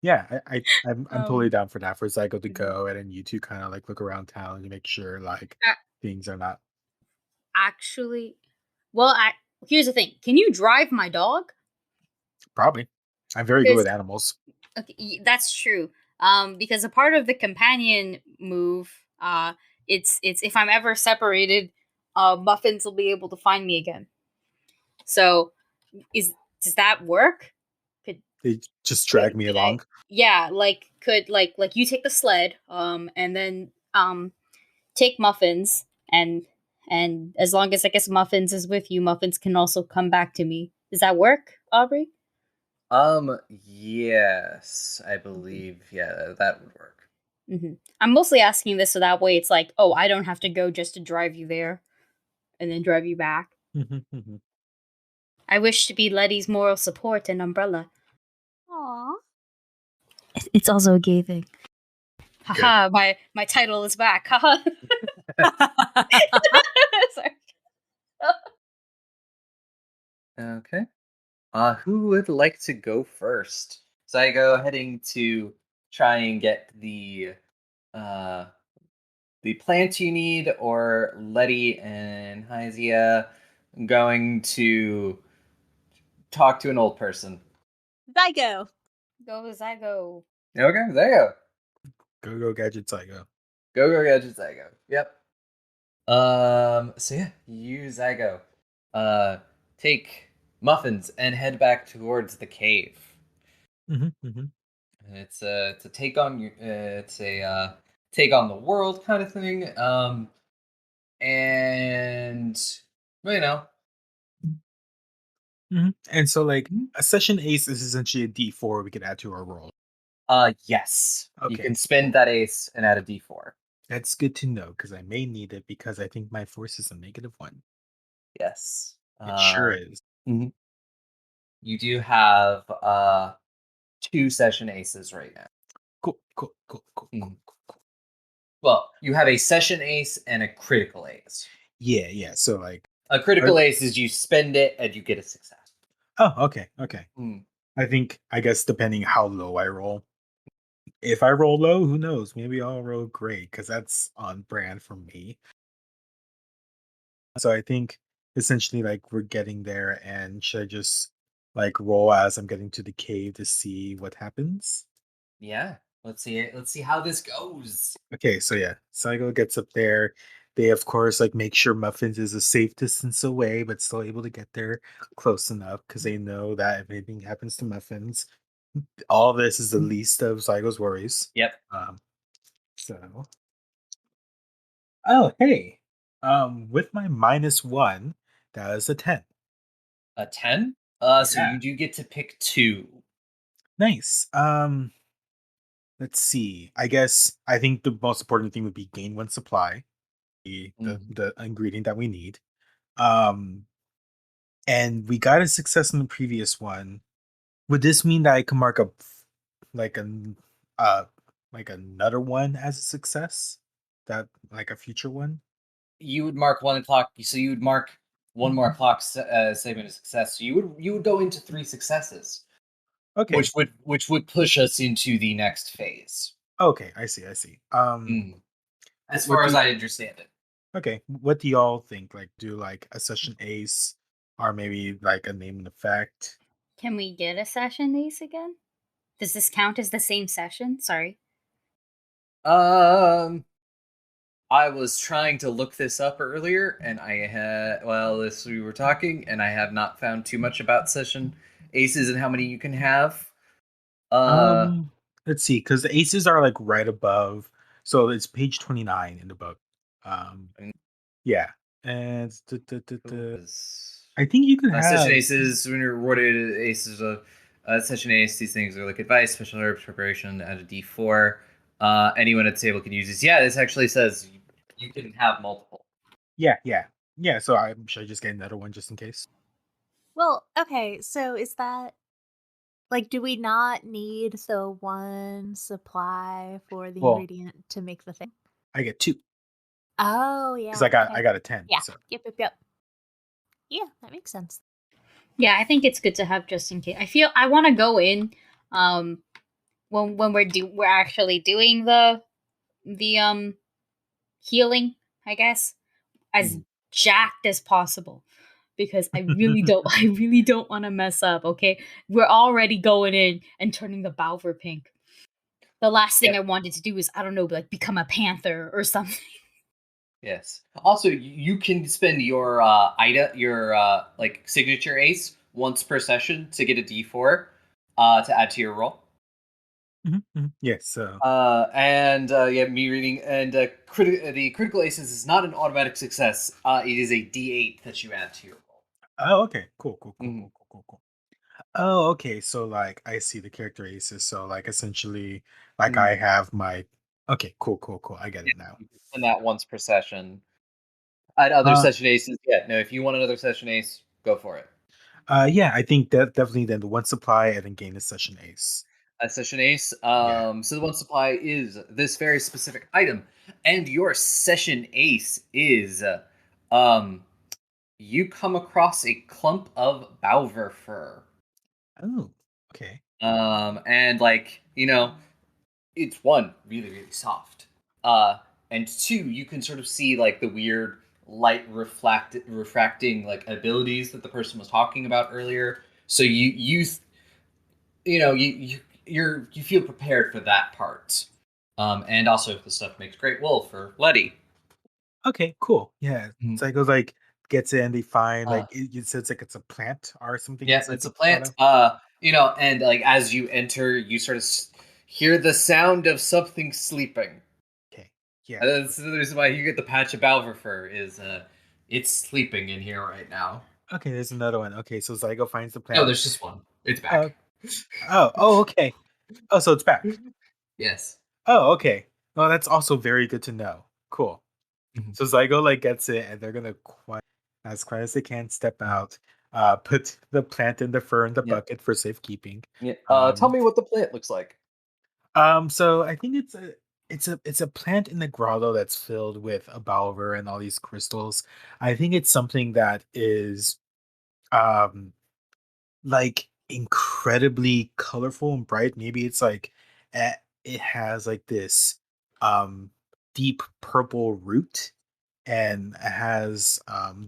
Yeah, I'm totally um. down for that for Zygo to Mhm. go and then you two kind of like look around town to make sure like A- things are not Actually, well, here's the thing. Can you drive my dog? probably. I'm very good Because with animals. okay, that's true. Because a part of the companion move, it's if I'm ever separated, Muffins will be able to find me again. So, is does that work? Could They just could, drag me could I? along. Yeah, like could like you take the sled, and then take Muffins, and as long as I guess Muffins is with you, Muffins can also come back to me. Does that work, Aubrey? Yes, I believe, yeah, that would work. I'm mostly asking this so that way it's like, oh, I don't have to go just to drive you there and then drive you back. Mhm, mhm. I wish to be Letty's moral support and umbrella. Aw. It's also a gay thing. Good. Haha, my title is back. Haha. Sorry. Okay. Who would like to go first? So I go heading to try and get uh the plant you need, or Letty and Hyzia going to talk to an old person. Zygo. Go as I go. Okay, there you go. Go gadget Zygo. Go gadget Zygo. Yep. So yeah, you Zygo. Uh take Muffins and head back towards the cave. Mhm, mhm. It's a take on your it's a take on the world kind of thing. And well, Mhm. And so, like, Mhm. a session ace is essentially a D4 we could add to our roll. Yes, you Okay, can spend that ace and add a d4. that's good to know because I may need it because I think my force is a -1. Yes. It sure is. Mhm. You do have 2 session aces right now. Cool, cool, cool, cool, cool, Mhm. cool, cool. Well, you have a session ace and a critical ace. Yeah, yeah. So, like, A critical ace is you spend it and you get a success. oh, okay, okay. Mm. I guess depending how low I roll. If I roll low, who knows? Maybe I'll roll great because that's on brand for me. So I think essentially like we're getting there and should I just like roll as I'm getting to the cave to see what happens? Yeah. Let's see it. Let's see how this goes. Okay, so yeah, Saigo gets up there. They of course like make sure Muffins is a safe distance away, but still able to get there close enough because they know that if anything happens to Muffins, all this is the least of Saigo's worries. Yep. Um, so oh hey, with my -1, that is a 10. A 10. So Yeah, you do get to pick two. nice. Let's see. I guess I think the most important thing would be gain one supply, Mhm. the ingredient that we need. Um, and we got a success in the previous one. Would this mean that I can mark a like an uh like another one as a success? That like a future one? You would mark 1 o'clock. So you would mark one more clock segment of success. So you would go into 3 successes, Okay. which would push us into the next phase. Okay, I see, I see. Mm. As What far do as I understand it. okay, what do y'all think? Like do like a session ace or maybe like a name and effect? Can we get a session ace again? Does this count as the same session? Sorry. Um, I was trying to look this up earlier, and I had this we were talking, and I have not found too much about session aces and how many you can have. Uh, Um, let's see, because the aces are like right above. So it's page 29 in the book. Um, and yeah. And it was I think you can session have aces when you're rewarded aces. Session ace. These things are like advice, special herbs, preparation. Add a D4. Anyone at the table can use this. Yeah, this actually says you can have multiple. yeah, yeah. Yeah, so I should I just get another one just in case? Well, okay, so is that like, do we not need the one supply for the Well, ingredient to make the thing? I get two Oh, because yeah, I okay. got a 10. Yeah. So Yep, yep, yep. Yeah, that makes sense. Yeah, I think it's good to have just in case. I feel I want to go in um when we're actually doing the healing, I guess, as Mhm. jacked as possible because I really don't I really don't want to mess up, okay? We're already going in and turning the Bauver pink. The last thing Yep. I wanted to do is I don't know, like become a panther or something. Yes. Also, you can spend your your like signature ace once per session to get a D4 to add to your roll. Mhm, mhm. Yes, so And yeah, me reading and the critical aces is not an automatic success. It is a D8 that you add to your roll. oh okay, cool, cool, cool, Mhm. cool, cool, cool, cool. Oh, okay. So like I see the character aces. So like essentially like I Mm. have my okay, cool, cool, cool. I get Yeah, it now. you can spend that once per session. Add other Uh session aces. Yeah, no, if you want another session ace, go for it. yeah, I think that definitely then the one supply and then gain a session ace. A session ace. Yeah. So the one supply is this very specific item, and your session ace is, um, you come across a clump of Bauver fur. Oh, okay. And like it's one really really soft. And two, you can sort of see like the weird light refracting like abilities that the person was talking about earlier. So you feel prepared for that part. And also the stuff makes great wool for Letty. Okay, cool. Yeah. Mhm. So it goes like gets in, they find Uh, like it says like it's a plant or something yeah, inside it's the a plant. grotto. And like as you enter, you sort of hear the sound of something sleeping. Okay. Yeah. And that's the reason why you get the patch of Balver fur is it's sleeping in here right now. Okay, there's another one. Okay, so Zygo finds the No, plant. there's just one. It's Oh, back. oh, okay. Oh, so it's back. Yes. Oh, okay. Well, that's also very good to know. Cool. Mhm. So Zygo like gets it, and they're gonna as quiet as they can step out, put the plant and the fur in the Yeah. bucket for safekeeping. Yeah. Tell Um, me what the plant looks like. so I think it's a plant in the grotto that's filled with a bauver and all these crystals. I think it's something that is um like incredibly colorful and bright. Maybe it's like it has like this um deep purple root and it has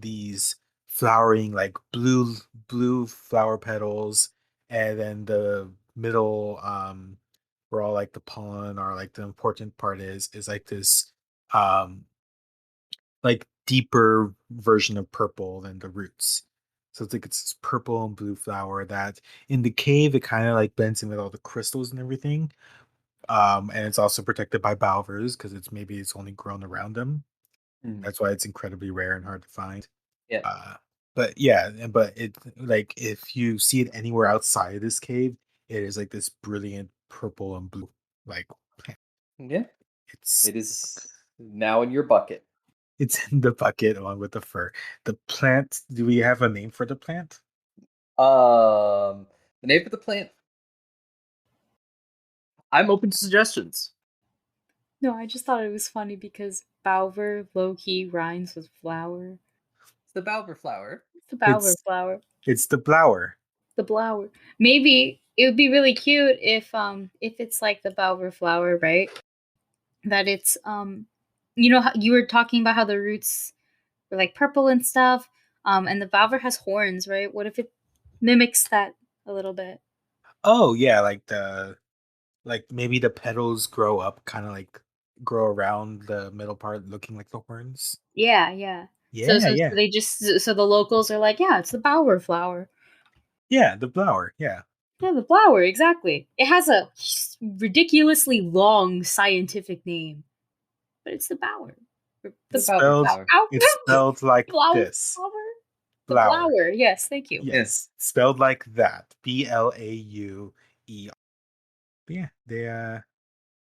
these flowering like blue flower petals and then the middle where all like the pollen or like the important part is like this um like deeper version of purple than the roots. So it's like it's this purple and blue flower that in the cave it kind of like blends in with all the crystals and everything. And it's also protected by Bauvers because it's only grown around them. Mm. That's why it's incredibly rare and hard to find. Yeah. But yeah, but it like if you see it anywhere outside of this cave, it is like this brilliant purple and blue like plant. Yeah. It's It is now in your bucket. it's in the bucket along with the fur. The plant, do we have a name for the plant? The name of the plant. I'm open to suggestions. No, I just thought it was funny because Bauver low key rhymes with flower. It's the Bauver flower. It's the Bauver It's flower. it's the flower. The blower. Maybe it would be really cute if it's like the Bauver flower, right? That it's you know how you were talking about how the roots were like purple and stuff. And the Bauver has horns, right? What if it mimics that a little bit? Oh yeah, like maybe the petals grow up kind of like grow around the middle part looking like the horns. Yeah, yeah. So Yeah, so, yeah. so they just so the locals are like, yeah, it's the Bauer flower. Yeah, the flower. Yeah. Yeah, the flower, exactly. It has a ridiculously long scientific name, but it's the Bauer. The The Bauver Spelled flower. ow, it's spelled like flower, this. flower, the Flower. flower. Yes, thank you. Yes, spelled like that. Blaue. But yeah,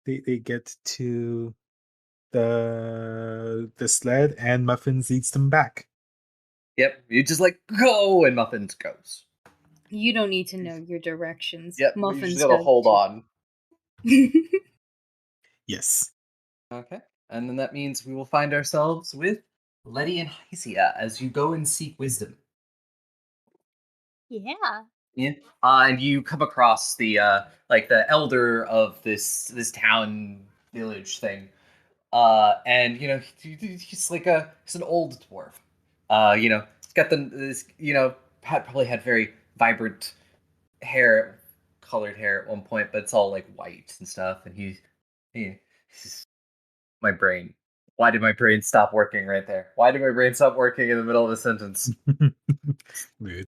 they get to the sled and Muffins leads them back. Yep. You just like go and Muffins goes. You don't need to know your directions. Yep. You just Muffins gotta does hold too. on. Yes. Okay. And then that means we will find ourselves with Letty and Hysia as you go and seek wisdom. Yeah. Yeah. And you come across the like the elder of this town village thing. And you know he's like he's an old dwarf. He's got this probably had very vibrant hair, colored hair at one point, but it's all like white and stuff. And he's my brain. Why did my brain stop working right there? Why did my brain stop working in the middle of a sentence? Rude.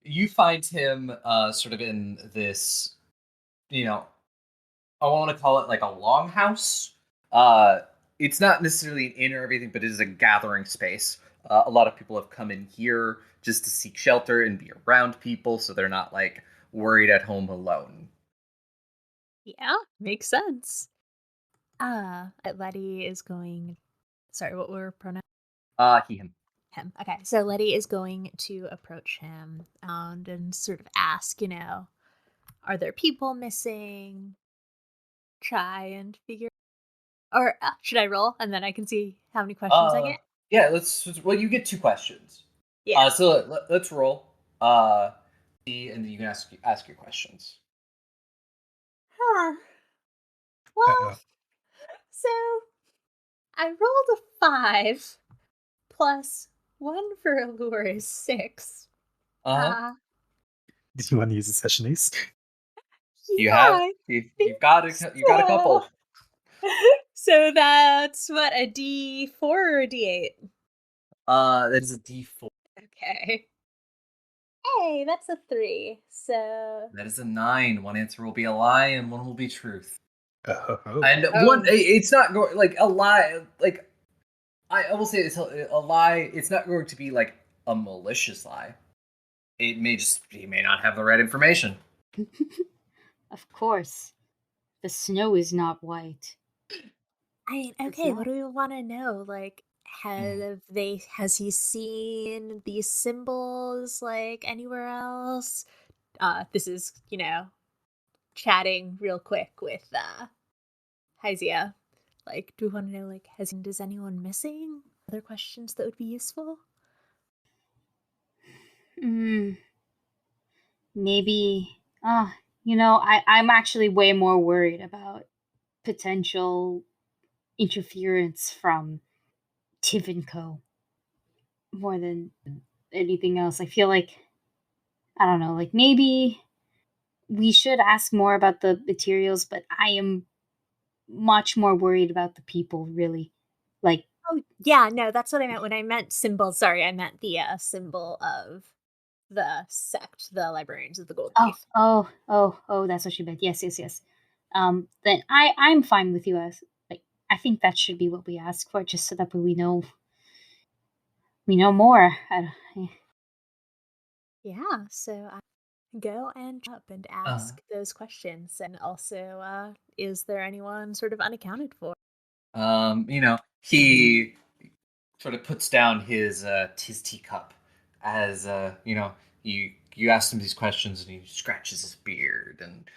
You find him sort of in this, you know, I want to call it like a longhouse. Uh, it's not necessarily an inn or everything, but it is a gathering space. A lot of people have come in here just to seek shelter and be around people, so they're not like worried at home alone. Yeah, makes sense. Letty is going. Sorry, what were pronouns? He, him. Him. Okay, so Letty is going to approach him and sort of ask, are there people missing? Try and figure. Or should I roll and then I can see how many questions I get? Yeah, well, you get two questions. Yeah. So let's roll. And you can ask your questions. Huh. Well, Uh-oh. so I rolled a 5 plus 1 for allure is 6. Uh-huh. Did you want to use a session ace? Yeah, I you've think got a couple. So that's what, a D4 or a D8? That is a D4. Okay. Hey, that's a 3. So That is a 9. One answer will be a lie, and one will be truth. Oh. And one, it's not going like a lie. Like I will say, it's a lie. It's not going to be like a malicious lie. It may just he may not have the right information. Of course, the snow is not white. I mean, It's okay, not. what do we want to know? Like, has he seen these symbols like anywhere else? This is, chatting real quick with Hysia. Like, do we want to know, like, is anyone missing? Other questions that would be useful? Maybe. I'm actually way more worried about potential interference from Tiv and Co. more than anything else. I feel like I don't know, like maybe we should ask more about the materials, but I am much more worried about the people, really. Like, Oh, yeah, no, that's what I meant when I meant symbol. Sorry, I meant the symbol of the sect, the librarians of the Gold oh, Leaf. oh, that's what she meant. Yes, yes, yes. Then I'm fine with you as like I think that should be what we ask for, just so that we know more. Yeah, so I go and up and Uh, ask those questions. And also, is there anyone sort of unaccounted for? he sort of puts down his teacup as you asked him these questions and he scratches his beard and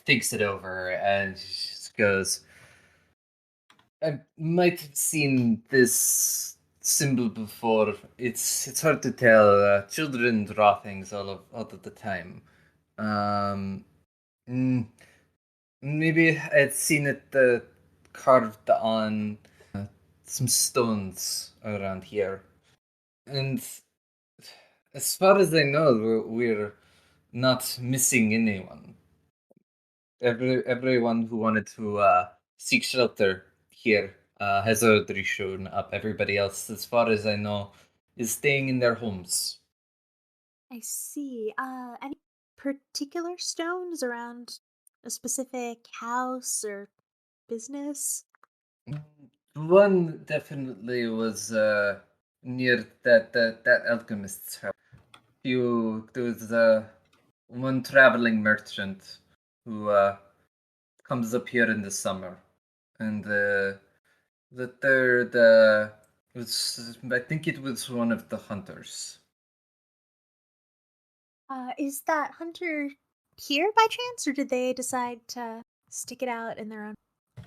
thinks it over and he just goes, I might have seen this symbol before. It's hard to tell. Children draw things all of the time. Um, mm, Maybe I'd seen it carved on some stones around here. And as far as I know, we're not missing anyone. Everyone who wanted to seek shelter here has already shown up. Everybody else, as far as I know, is staying in their homes. I see. Any particular stones around a specific house or business? Mm, One definitely was near that alchemist's house. There was one traveling merchant who comes up here in the summer, and the third was, I think it was one of the hunters. Is that hunter here by chance, or did they decide to stick it out in their own?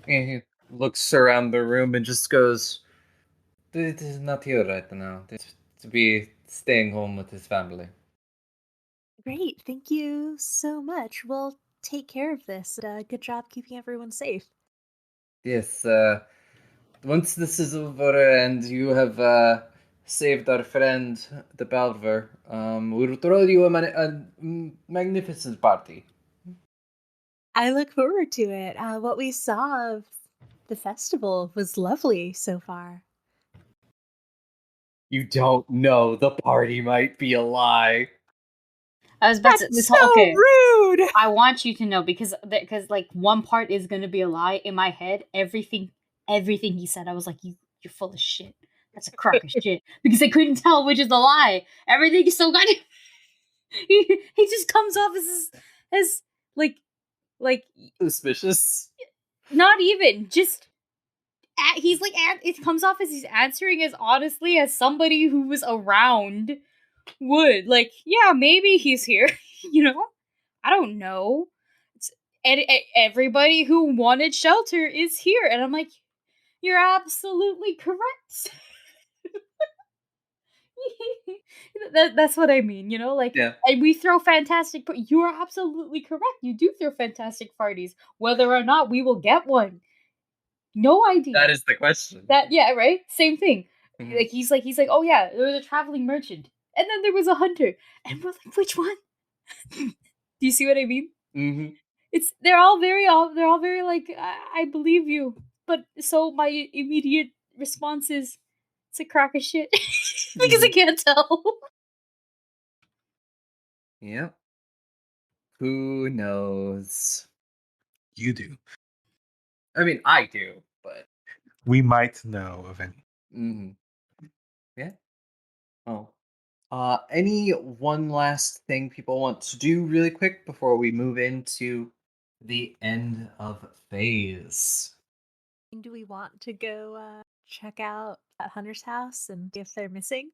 And he looks around the room and just goes, "It is not here right now. To be staying home with his family." Great, thank you so much. We'll take care of this. Good job keeping everyone safe. Yes, once this is over and you have saved our friend, the Bauver, we'll throw you a magnificent party. I look forward to it. What we saw of the festival was lovely so far. You don't know, the party might be a lie. I was about to That's so okay. rude. I want you to know because like one part is gonna be a lie in my head. Everything he said, I was like, you're full of shit. That's a crock of shit because I couldn't tell which is a lie. Everything is so goddamn. He just comes off as like like Suspicious. not even just. He's like it comes off as he's answering as honestly as somebody who was around would. Like, yeah, maybe he's here. you know, I don't know. And everybody who wanted shelter is here, and I'm like, you're absolutely correct. That's what I mean, like, Yeah, and we throw fantastic. You are absolutely correct. You do throw fantastic parties, whether or not we will get one. No idea. that is the question. That yeah, right. Same thing. Mhm. Like he's like, oh yeah, there was a traveling merchant, and then there was a hunter, and we're like, which one? Do you see what I mean? Mhm. It's they're all very like I believe you, but so my immediate response is it's a crock of shit because I Mhm. can't tell. Yep. Who knows? You do. I mean, I do, but We might know of any. mhm. Yeah. Oh. Any one last thing people want to do really quick before we move into the end of phase? Do we want to go check out that hunter's house and see if they're missing?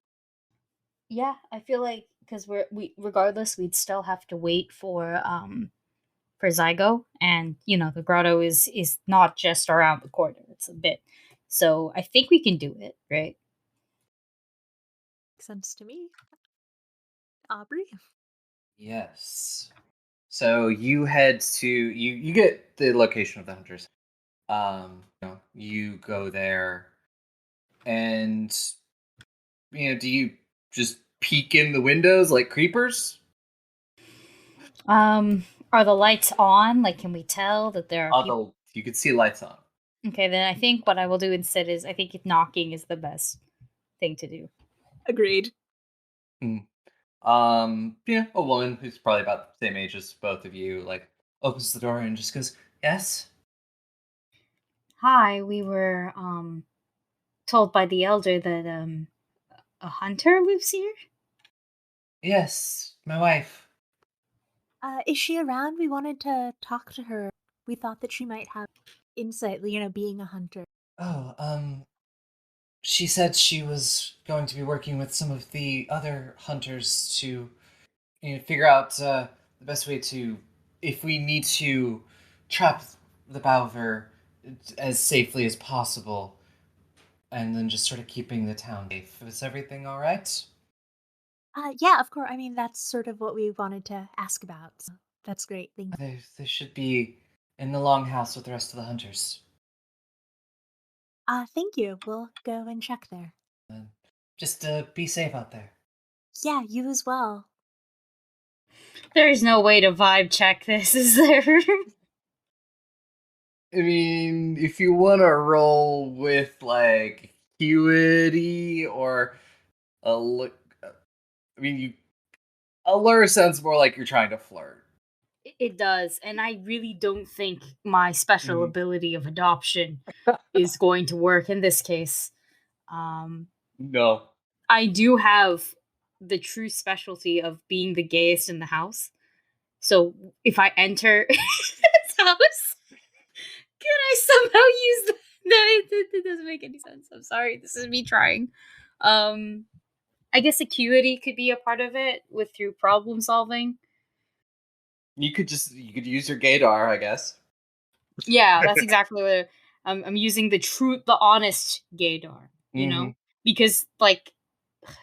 Yeah, I feel like because we regardless we'd still have to wait for Zygo, and the grotto is not just around the corner; it's a bit. So I think we can do it, right? Makes sense to me. Aubrey? Yes. So you head to you get the location of the hunters. You go there and do you just peek in the windows like creepers? Are the lights on? Like, can we tell that there are people? Although you could see lights on. Okay, then I think what I will do instead is I think knocking is the best thing to do. Agreed. Yeah, a woman who's probably about the same age as both of you, like, opens the door and just goes, "Yes." Hi, we were told by the elder that a hunter lives here. "Yes, my wife." Is she around? We wanted to talk to her. We thought that she might have insight, being a hunter. Oh, she said she was going to be working with some of the other hunters to, figure out the best way to, if we need to trap the Bauver as safely as possible, and then just sort of keeping the town safe. Is everything all right? Yeah, of course. I mean, that's sort of what we wanted to ask about. So that's great. Thank you. They should be in the longhouse with the rest of the hunters. Thank you. We'll go and check there. And just be safe out there. Yeah, you as well. There's no way to vibe check this, is there? I mean, if you want to roll with like acuity or a look, I mean, allure sounds more like you're trying to flirt. It does, and I really don't think my special Mhm. ability of adoption is going to work in this case. Um, No. I do have the true specialty of being the gayest in the house. So if I enter this house, can I somehow use the no, it doesn't make any sense. I'm sorry. This is me trying. I guess acuity could be a part of it with through problem solving. You could use your gaydar, I guess. Yeah, that's exactly what I'm using the honest gaydar, Mm-hmm. because like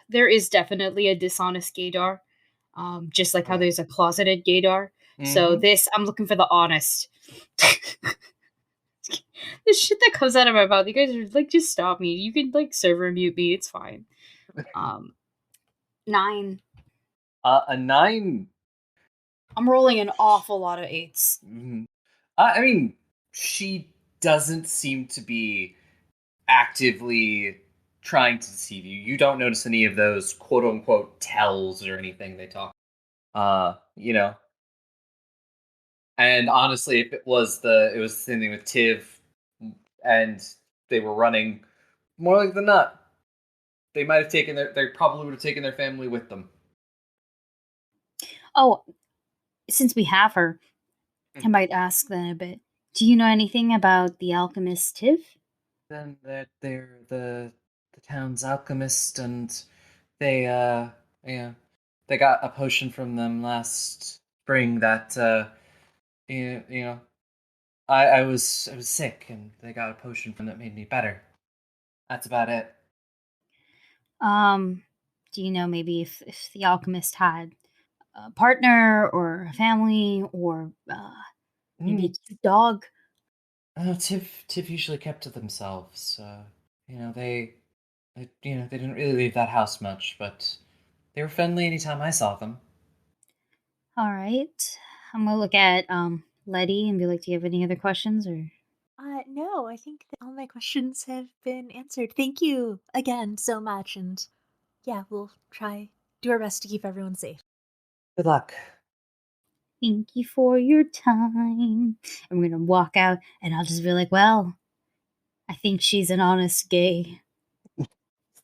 there is definitely a dishonest gaydar, just like how Right. there's a closeted gaydar. So Mm-hmm. this, I'm looking for the honest. The shit that comes out of my mouth, you guys are like, just stop me. You can like server mute me. It's fine. Um, 9. A 9. I'm rolling an awful lot of 8s. Mhm. I mean, she doesn't seem to be actively trying to deceive you. You don't notice any of those quote unquote tells or anything they talk. You know. And honestly, if it was the same thing with Tiv, and they were running, more like than not, they might have they probably would have taken their family with them. Oh, since we have her, I Mhm. might ask then a bit. Do you know anything about the alchemist Tiv? Then they're the town's alchemist, and they yeah, they got a potion from them last spring that you know, I was sick, and they got a potion from that made me better. That's about it. Um, do you know maybe if the alchemist had a partner or a family or maybe a Mm. cute dog? Tiv usually kept to themselves. You know, they didn't really leave that house much, but they were friendly anytime I saw them. All right. I'm gonna look at Letty and be like, do you have any other questions or No, I think that all my questions have been answered. Thank you again so much. And yeah, we'll try do our best to keep everyone safe. Good luck. thank you for your time? I'm gonna walk out and I'll just be like, well, I think she's an honest gay.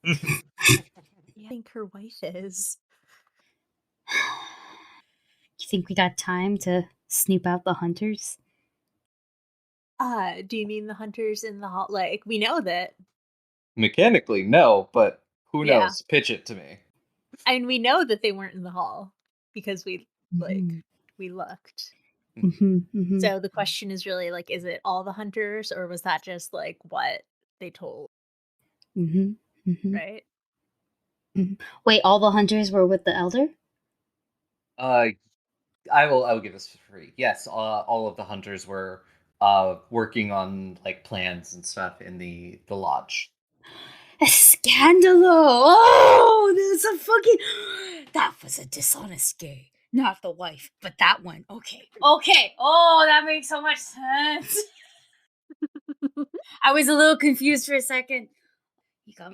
Yeah, I think her wife is. You think we got time to snoop out the hunters? Do you mean the hunters in the hall? Like, we know that. Mechanically, no, but who Yeah. knows? Pitch it to me. I mean, we know that they weren't in the hall because Mm-hmm. we looked. Mm-hmm. Mm-hmm. So the question is really like, is it all the hunters or was that just like what they told, Mm-hmm. Mm-hmm. right? Wait, all the hunters were with the elder? Uh, I will give this for free. Yes, all of the hunters were working on like plans and stuff in the lodge. Scandalo! Oh, there's a fucking. That was a dishonest gay. Not the wife, but that one. Okay. Okay. Oh, that makes so much sense. I was a little confused for a second.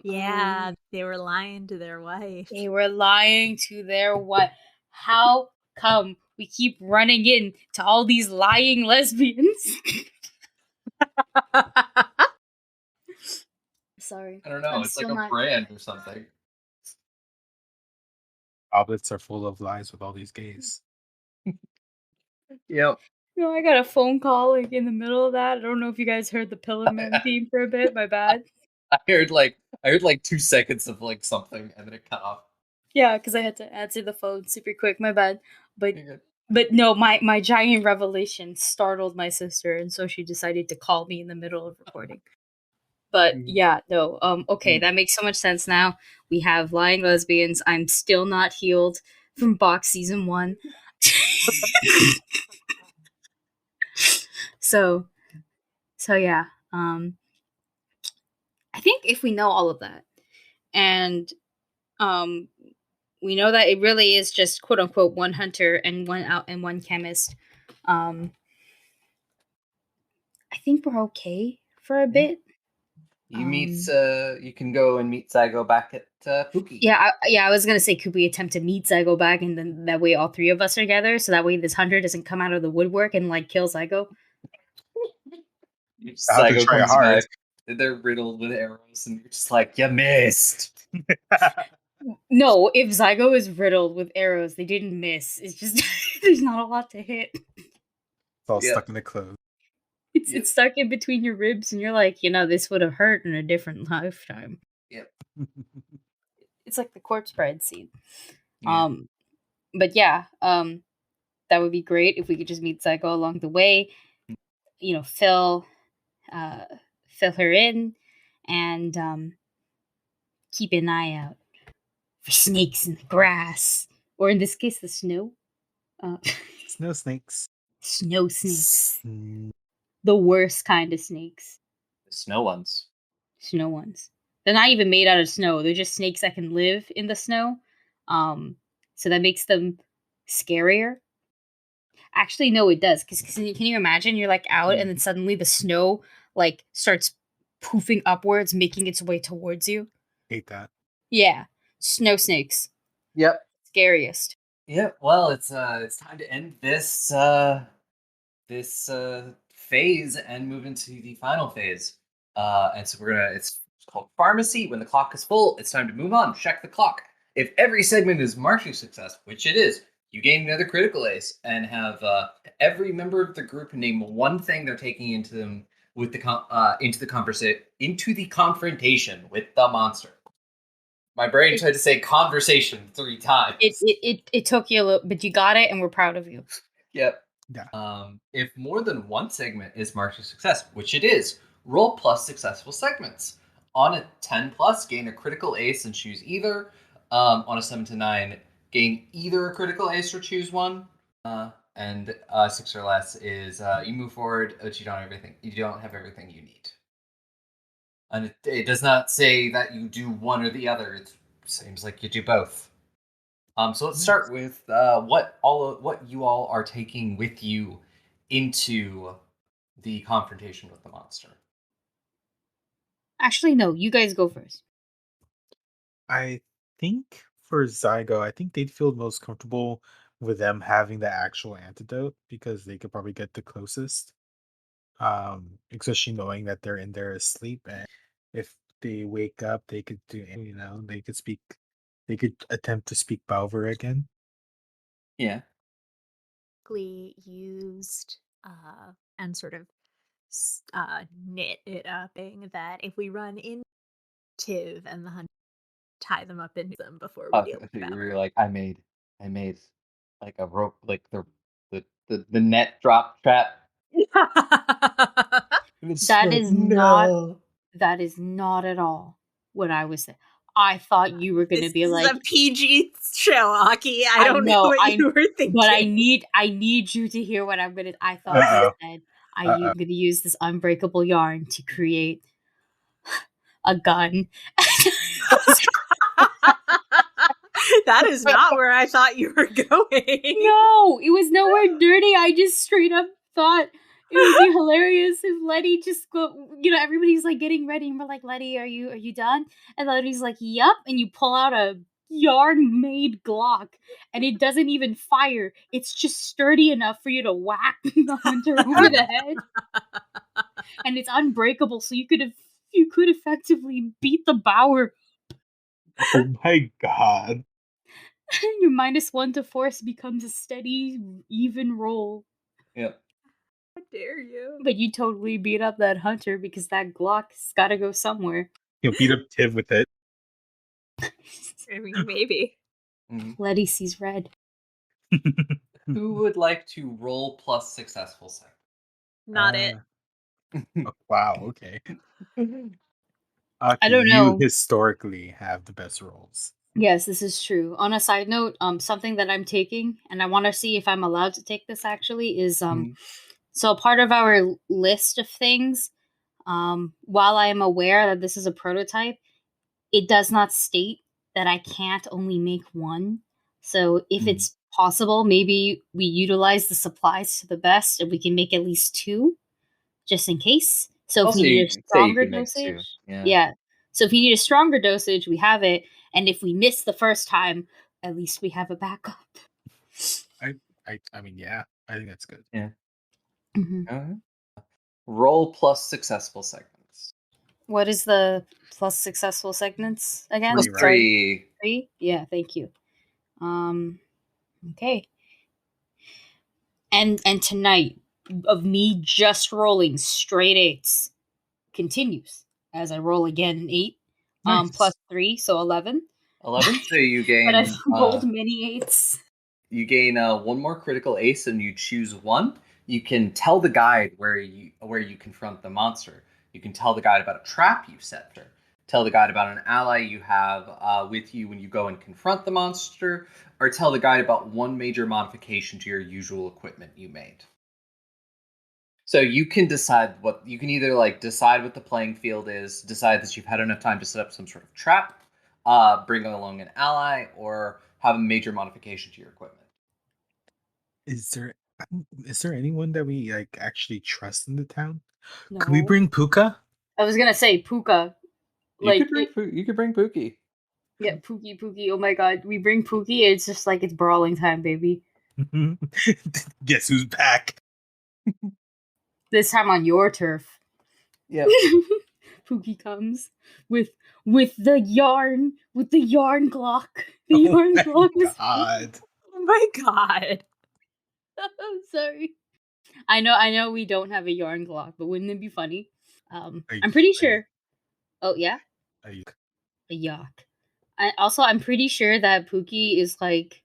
Yeah, they were lying to their wife. They were lying to their wife. How come we keep running in to all these lying lesbians? Sorry. I don't know. I'm It's like still a not. brand or something. Outlets are full of lies with all these gays. Yep. No, I got a phone call like in the middle of that. I don't know if you guys heard the Pillar Man theme for a bit. My bad. I heard like 2 seconds of like something and then it cut off. Yeah, because I had to answer the phone super quick. My bad. But You're good. but no, my giant revelation startled my sister, and so she decided to call me in the middle of recording. But yeah, no. Okay, that makes so much sense now. We have lying lesbians. I'm still not healed from box season 1. So yeah. I think if we know all of that, and we know that it really is just quote unquote one hunter and one out and one chemist. I think we're okay for a bit. You can go and meet Zygo back at Pookie. Yeah, I was gonna say, could we attempt to meet Zygo back, and then that way all three of us are together, so that way this hunter doesn't come out of the woodwork and like kill Zygo. I have to Zygo try comes hard. back. They're riddled with arrows, and you're just like, you missed. No, if Zygo is riddled with arrows, they didn't miss. It's just there's not a lot to hit. It's all Yep. stuck in the clothes. It's stuck in between your ribs, and you're like, this would have hurt in a different lifetime. Yep. It's like the corpse bride scene. Yeah. But yeah, that would be great if we could just meet Zygo along the way. Fill her in, and keep an eye out for snakes in the grass, or in this case, the snow. Snow snakes. Snow snakes. Mm. The worst kind of snakes. The snow ones. Snow ones. They're not even made out of snow. They're just snakes that can live in the snow. So that makes them scarier. Actually, no, it does. Because can you imagine? You're like out, and then suddenly the snow like starts poofing upwards, making its way towards you. Hate that. Yeah, snow snakes. Yep. Scariest. Yep. Well, it's time to end this phase and move into the final phase. And so it's called pharmacy. When the clock is full, it's time to move on. Check the clock. If every segment is marching success, which it is, you gain another critical ace and have every member of the group name one thing they're taking into them with the into the confrontation with the monster. My brain tried to say conversation 3 times. It took you a little, but you got it, and we're proud of you. Yep. Yeah. If more than one segment is marked as success, which it is, roll plus successful segments. On a 10 plus, gain a critical ace and choose either. On a 7 to 9, gain either a critical ace or choose one. And 6 or less is you move forward, but you don't have everything you need. And it does not say that you do one or the other. It seems like you do both. So let's start with what you all are taking with you into the confrontation with the monster. Actually, no. You guys go first. I think for Zygo, I think they'd feel most comfortable with them having the actual antidote because they could probably get the closest. Especially knowing that they're in there asleep, and if they wake up, they could they could speak, they could attempt to speak Bauver again. Yeah. Used and sort of knit it up, saying that if we run in Tiv and the hunt, tie them up into them before we deal with You Bauver. were like, I made like a rope, like the net drop trap. That is not at all what I was saying. I thought you were going to be like, a PG show, Aki. I don't know what you were thinking. But I need you to hear what I'm going to. I thought you said I'm going to use this unbreakable yarn to create a gun. That is not where I thought you were going. No, it was nowhere dirty. I just straight up thought it would be hilarious if Letty just go. Everybody's like getting ready, and we're like, "Letty, are you done?" And Letty's like, "Yup." And you pull out a yarn-made Glock, and it doesn't even fire. It's just sturdy enough for you to whack the hunter over the head, and it's unbreakable. So you could effectively beat the Bauver. Oh my god. Your -1 to force becomes a steady, even roll. Yep. How dare you? But you totally beat up that hunter because that Glock's gotta go somewhere. You'll beat up Tiv with it. I mean, maybe. Mhm. Letty sees red. Who would like to roll plus successful segment? Not it. Oh, wow, okay. I Aki, don't you know. historically have the best rolls. Yes, this is true. On a side note, something that I'm taking, and I want to see if I'm allowed to take this actually, is Mhm. so part of our list of things, while I am aware that this is a prototype, it does not state that I can't only make one. So if Mhm. it's possible, maybe we utilize the supplies to the best and we can make at least two, just in case. So if Also, we need you a say you stronger can make two. dosage, Yeah. yeah. So if you need a stronger dosage, we have it. And if we miss the first time, at least we have a backup. I mean, yeah, I think that's good. Yeah. Mhm. Uh-huh. Roll plus successful segments. What is the plus successful segments again? Three, Plus right? 3. 3? Yeah, thank you. Okay. And tonight of me just rolling straight eights continues as I roll again an 8. Nice. Plus 3, so 11. 11. So you But I've gain rolled many 8s. you gain one more critical ace, and you choose one. You can tell the guide where you confront the monster. You can tell the guide about a trap you set there. Tell the guide about an ally you have with you when you go and confront the monster, or tell the guide about one major modification to your usual equipment you made. So you can decide what you can either decide what the playing field is, decide that you've had enough time to set up some sort of trap, bring along an ally, or have a major modification to your equipment. Is there anyone that we actually trust in the town? No. Could we bring Puka? I was gonna say Puka. Like, You could bring Pookie. yeah, Pookie. Oh my god. We bring Pookie, it's just like it's brawling time, baby. Guess who's back? This time on your turf. Yep. Pookie comes with the yarn Glock. The Oh yarn my Glock is god. Oh my god. I'm sorry. I know we don't have a yarn Glock, but wouldn't it be funny? I'm pretty sure. Oh yeah, Are you- a yak. I'm pretty sure that Pookie is like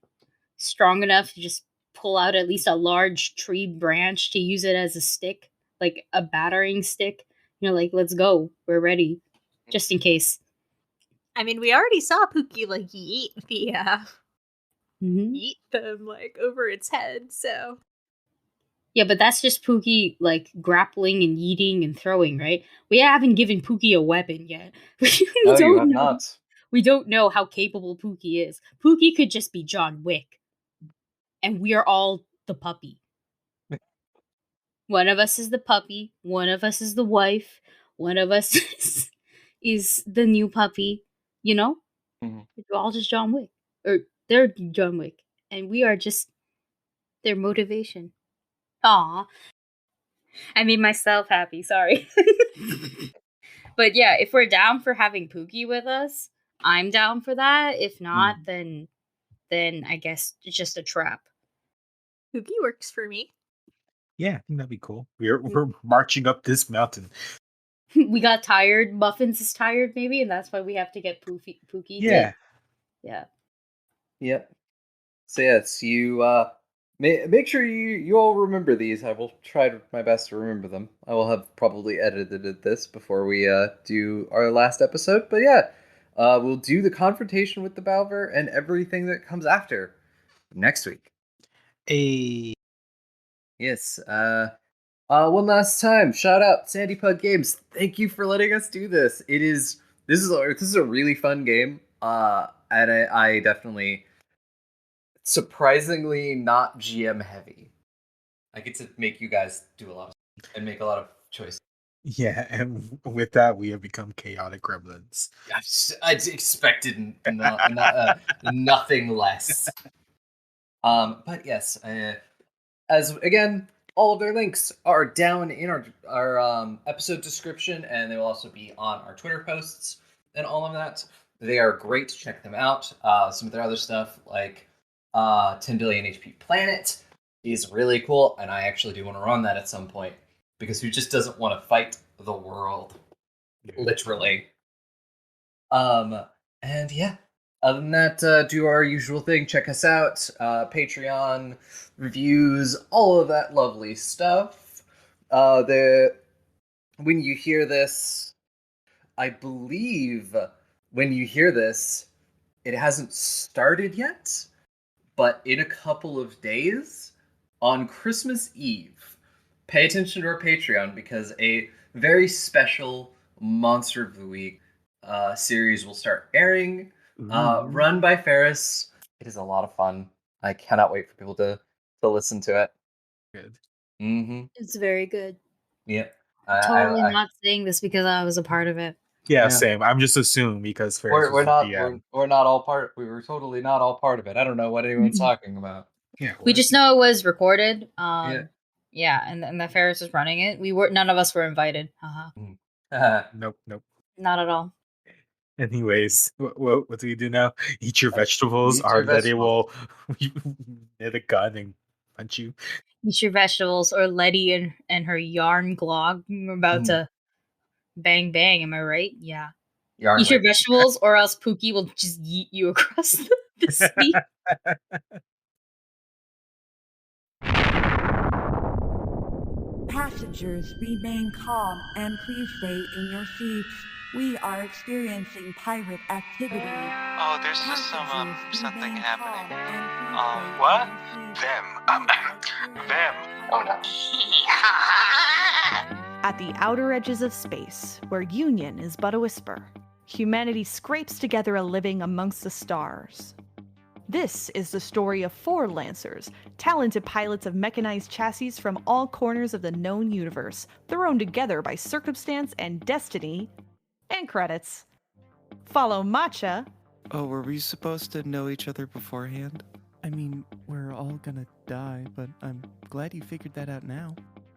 strong enough to just pull out at least a large tree branch to use it as a stick, like a battering stick. Like, let's go, we're ready, just in case. I mean, we already saw Pookie like yeet the Mm-hmm. yeet them like over its head, so Yeah, but that's just Pookie like grappling and yeeting and throwing, right? We haven't given Pookie a weapon yet. We No, you have don't know. not. We don't know how capable Pookie is. Pookie could just be John Wick, and we are all the puppy. One of us is the puppy. One of us is the wife. One of us is the new puppy. You know, Mhm. we're all just John Wick, or they're John Wick, and we are just their motivation. Aw, I made myself happy. Sorry. But yeah, if we're down for having Pookie with us, I'm down for that. If not, then I guess it's just a trap. Pookie works for me. Yeah, I think that'd be cool. We're marching up this mountain. We got tired. Muffins is tired, maybe, and that's why we have to get Pookie. Yeah. Yeah. Yep. So yes, you make sure you all remember these. I will try my best to remember them. I will have probably edited this before we do our last episode. But yeah, we'll do the confrontation with the Bauver and everything that comes after next week. Yes. One last time, shout out Sandy Pug Games. Thank you for letting us do this. This is a really fun game. and I definitely surprisingly not GM heavy. I get to make you guys do a lot of and make a lot of choices. Yeah, and with that, we have become chaotic gremlins. I expected nothing less. But yes, as again, all of their links are down in our episode description, and they will also be on our Twitter posts and all of that. They are great. Check them out. Some of their other stuff, like 10 billion HP Planet, is really cool, and I actually do want to run that at some point because who just doesn't want to fight the world, literally? And yeah, other than that, do our usual thing. Check us out, Patreon, reviews, all of that lovely stuff. When you hear this, I believe when you hear this, it hasn't started yet, but in a couple of days, on Christmas Eve, pay attention to our Patreon because a very special Monster of the Week series will start airing, run by Ferris. It is a lot of fun. I cannot wait for people to listen to it. Good. Mm-hmm. It's very good. Yep. Totally not saying this because I was a part of it. Yeah, Yeah. same. I'm just assuming because Ferris We're was not the DM. we're not all part. We were totally not all part of it. I don't know what anyone's talking about. Yeah, We just know it was recorded. Yeah. And the Ferris was running it. None of us were invited. Nope. Not at all. Anyways, what do we do now? Eat your vegetables, eat your or Letty vegetables. will knit a gun and punch you. Eat your vegetables, or Letty and her yarn glog are about to bang bang. Am I right? Yeah. Eat your vegetables, or else Pookie will just yeet you across the sea. Passengers, remain calm and please stay in your seats. We are experiencing pirate activity. Oh, there's just something happening. What? Them. Oh no. At the outer edges of space, where union is but a whisper, humanity scrapes together a living amongst the stars. This is the story of 4 Lancers, talented pilots of mechanized chassis from all corners of the known universe, thrown together by circumstance and destiny, and credits. Follow Matcha. Oh, were we supposed to know each other beforehand? I mean, we're all gonna die, but I'm glad you figured that out now.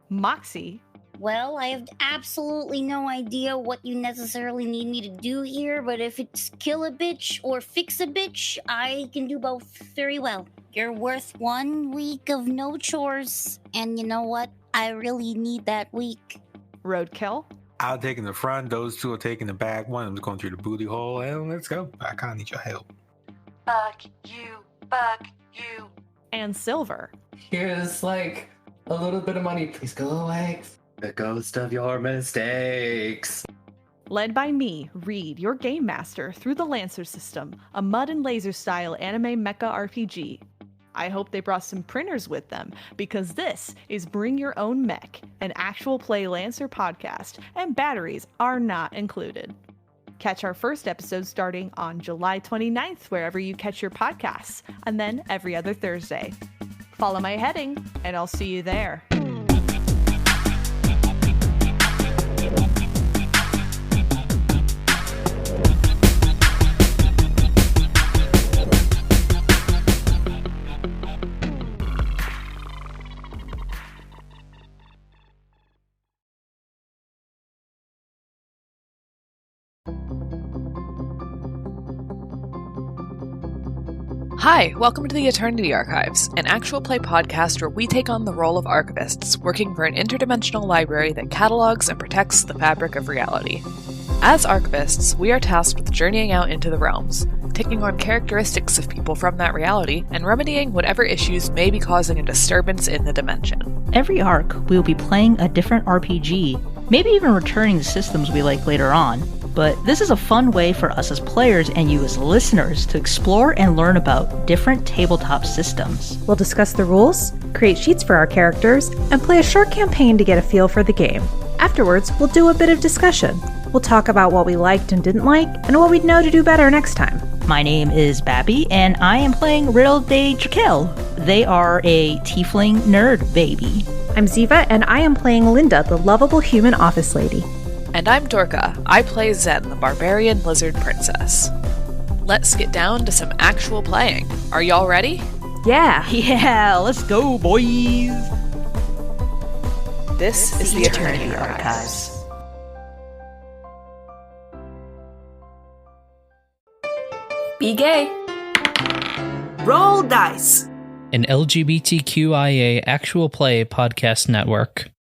Moxie. Well, I have absolutely no idea what you necessarily need me to do here, but if it's kill a bitch or fix a bitch, I can do both very well. You're worth 1 week of no chores, and you know what? I really need that week. Roadkill. I'll take in the front, those 2 are taking the back. One of them's going through the booty hole, and let's go. I kind of need your help. Fuck you. And Silver. Here's like a little bit of money. Please go away. The ghost of your mistakes. Led by me, Reed, your game master, through the Lancer system, a mud and laser style anime mecha RPG. I hope they brought some printers with them, because this is Bring Your Own Mech, an actual play Lancer podcast, and batteries are not included. Catch our first episode starting on July 29th, wherever you catch your podcasts, and then every other Thursday. Follow my heading, and I'll see you there. Hi, welcome to the Eternity Archives, an actual play podcast where we take on the role of archivists, working for an interdimensional library that catalogs and protects the fabric of reality. As archivists, we are tasked with journeying out into the realms, taking on characteristics of people from that reality, and remedying whatever issues may be causing a disturbance in the dimension. Every arc, we'll be playing a different RPG, maybe even returning to systems we like later on. But this is a fun way for us as players and you as listeners to explore and learn about different tabletop systems. We'll discuss the rules, create sheets for our characters, and play a short campaign to get a feel for the game. Afterwards, we'll do a bit of discussion. We'll talk about what we liked and didn't like, and what we'd know to do better next time. My name is Babby, and I am playing Riddle de Jaquel. They are a tiefling nerd baby. I'm Ziva, and I am playing Linda, the lovable human office lady. And I'm Dorka. I play Zen, the barbarian lizard princess. Let's get down to some actual playing. Are y'all ready? Yeah. Yeah, let's go, boys. This is the Eternity Archives. Be gay. Roll dice. An LGBTQIA actual play podcast network.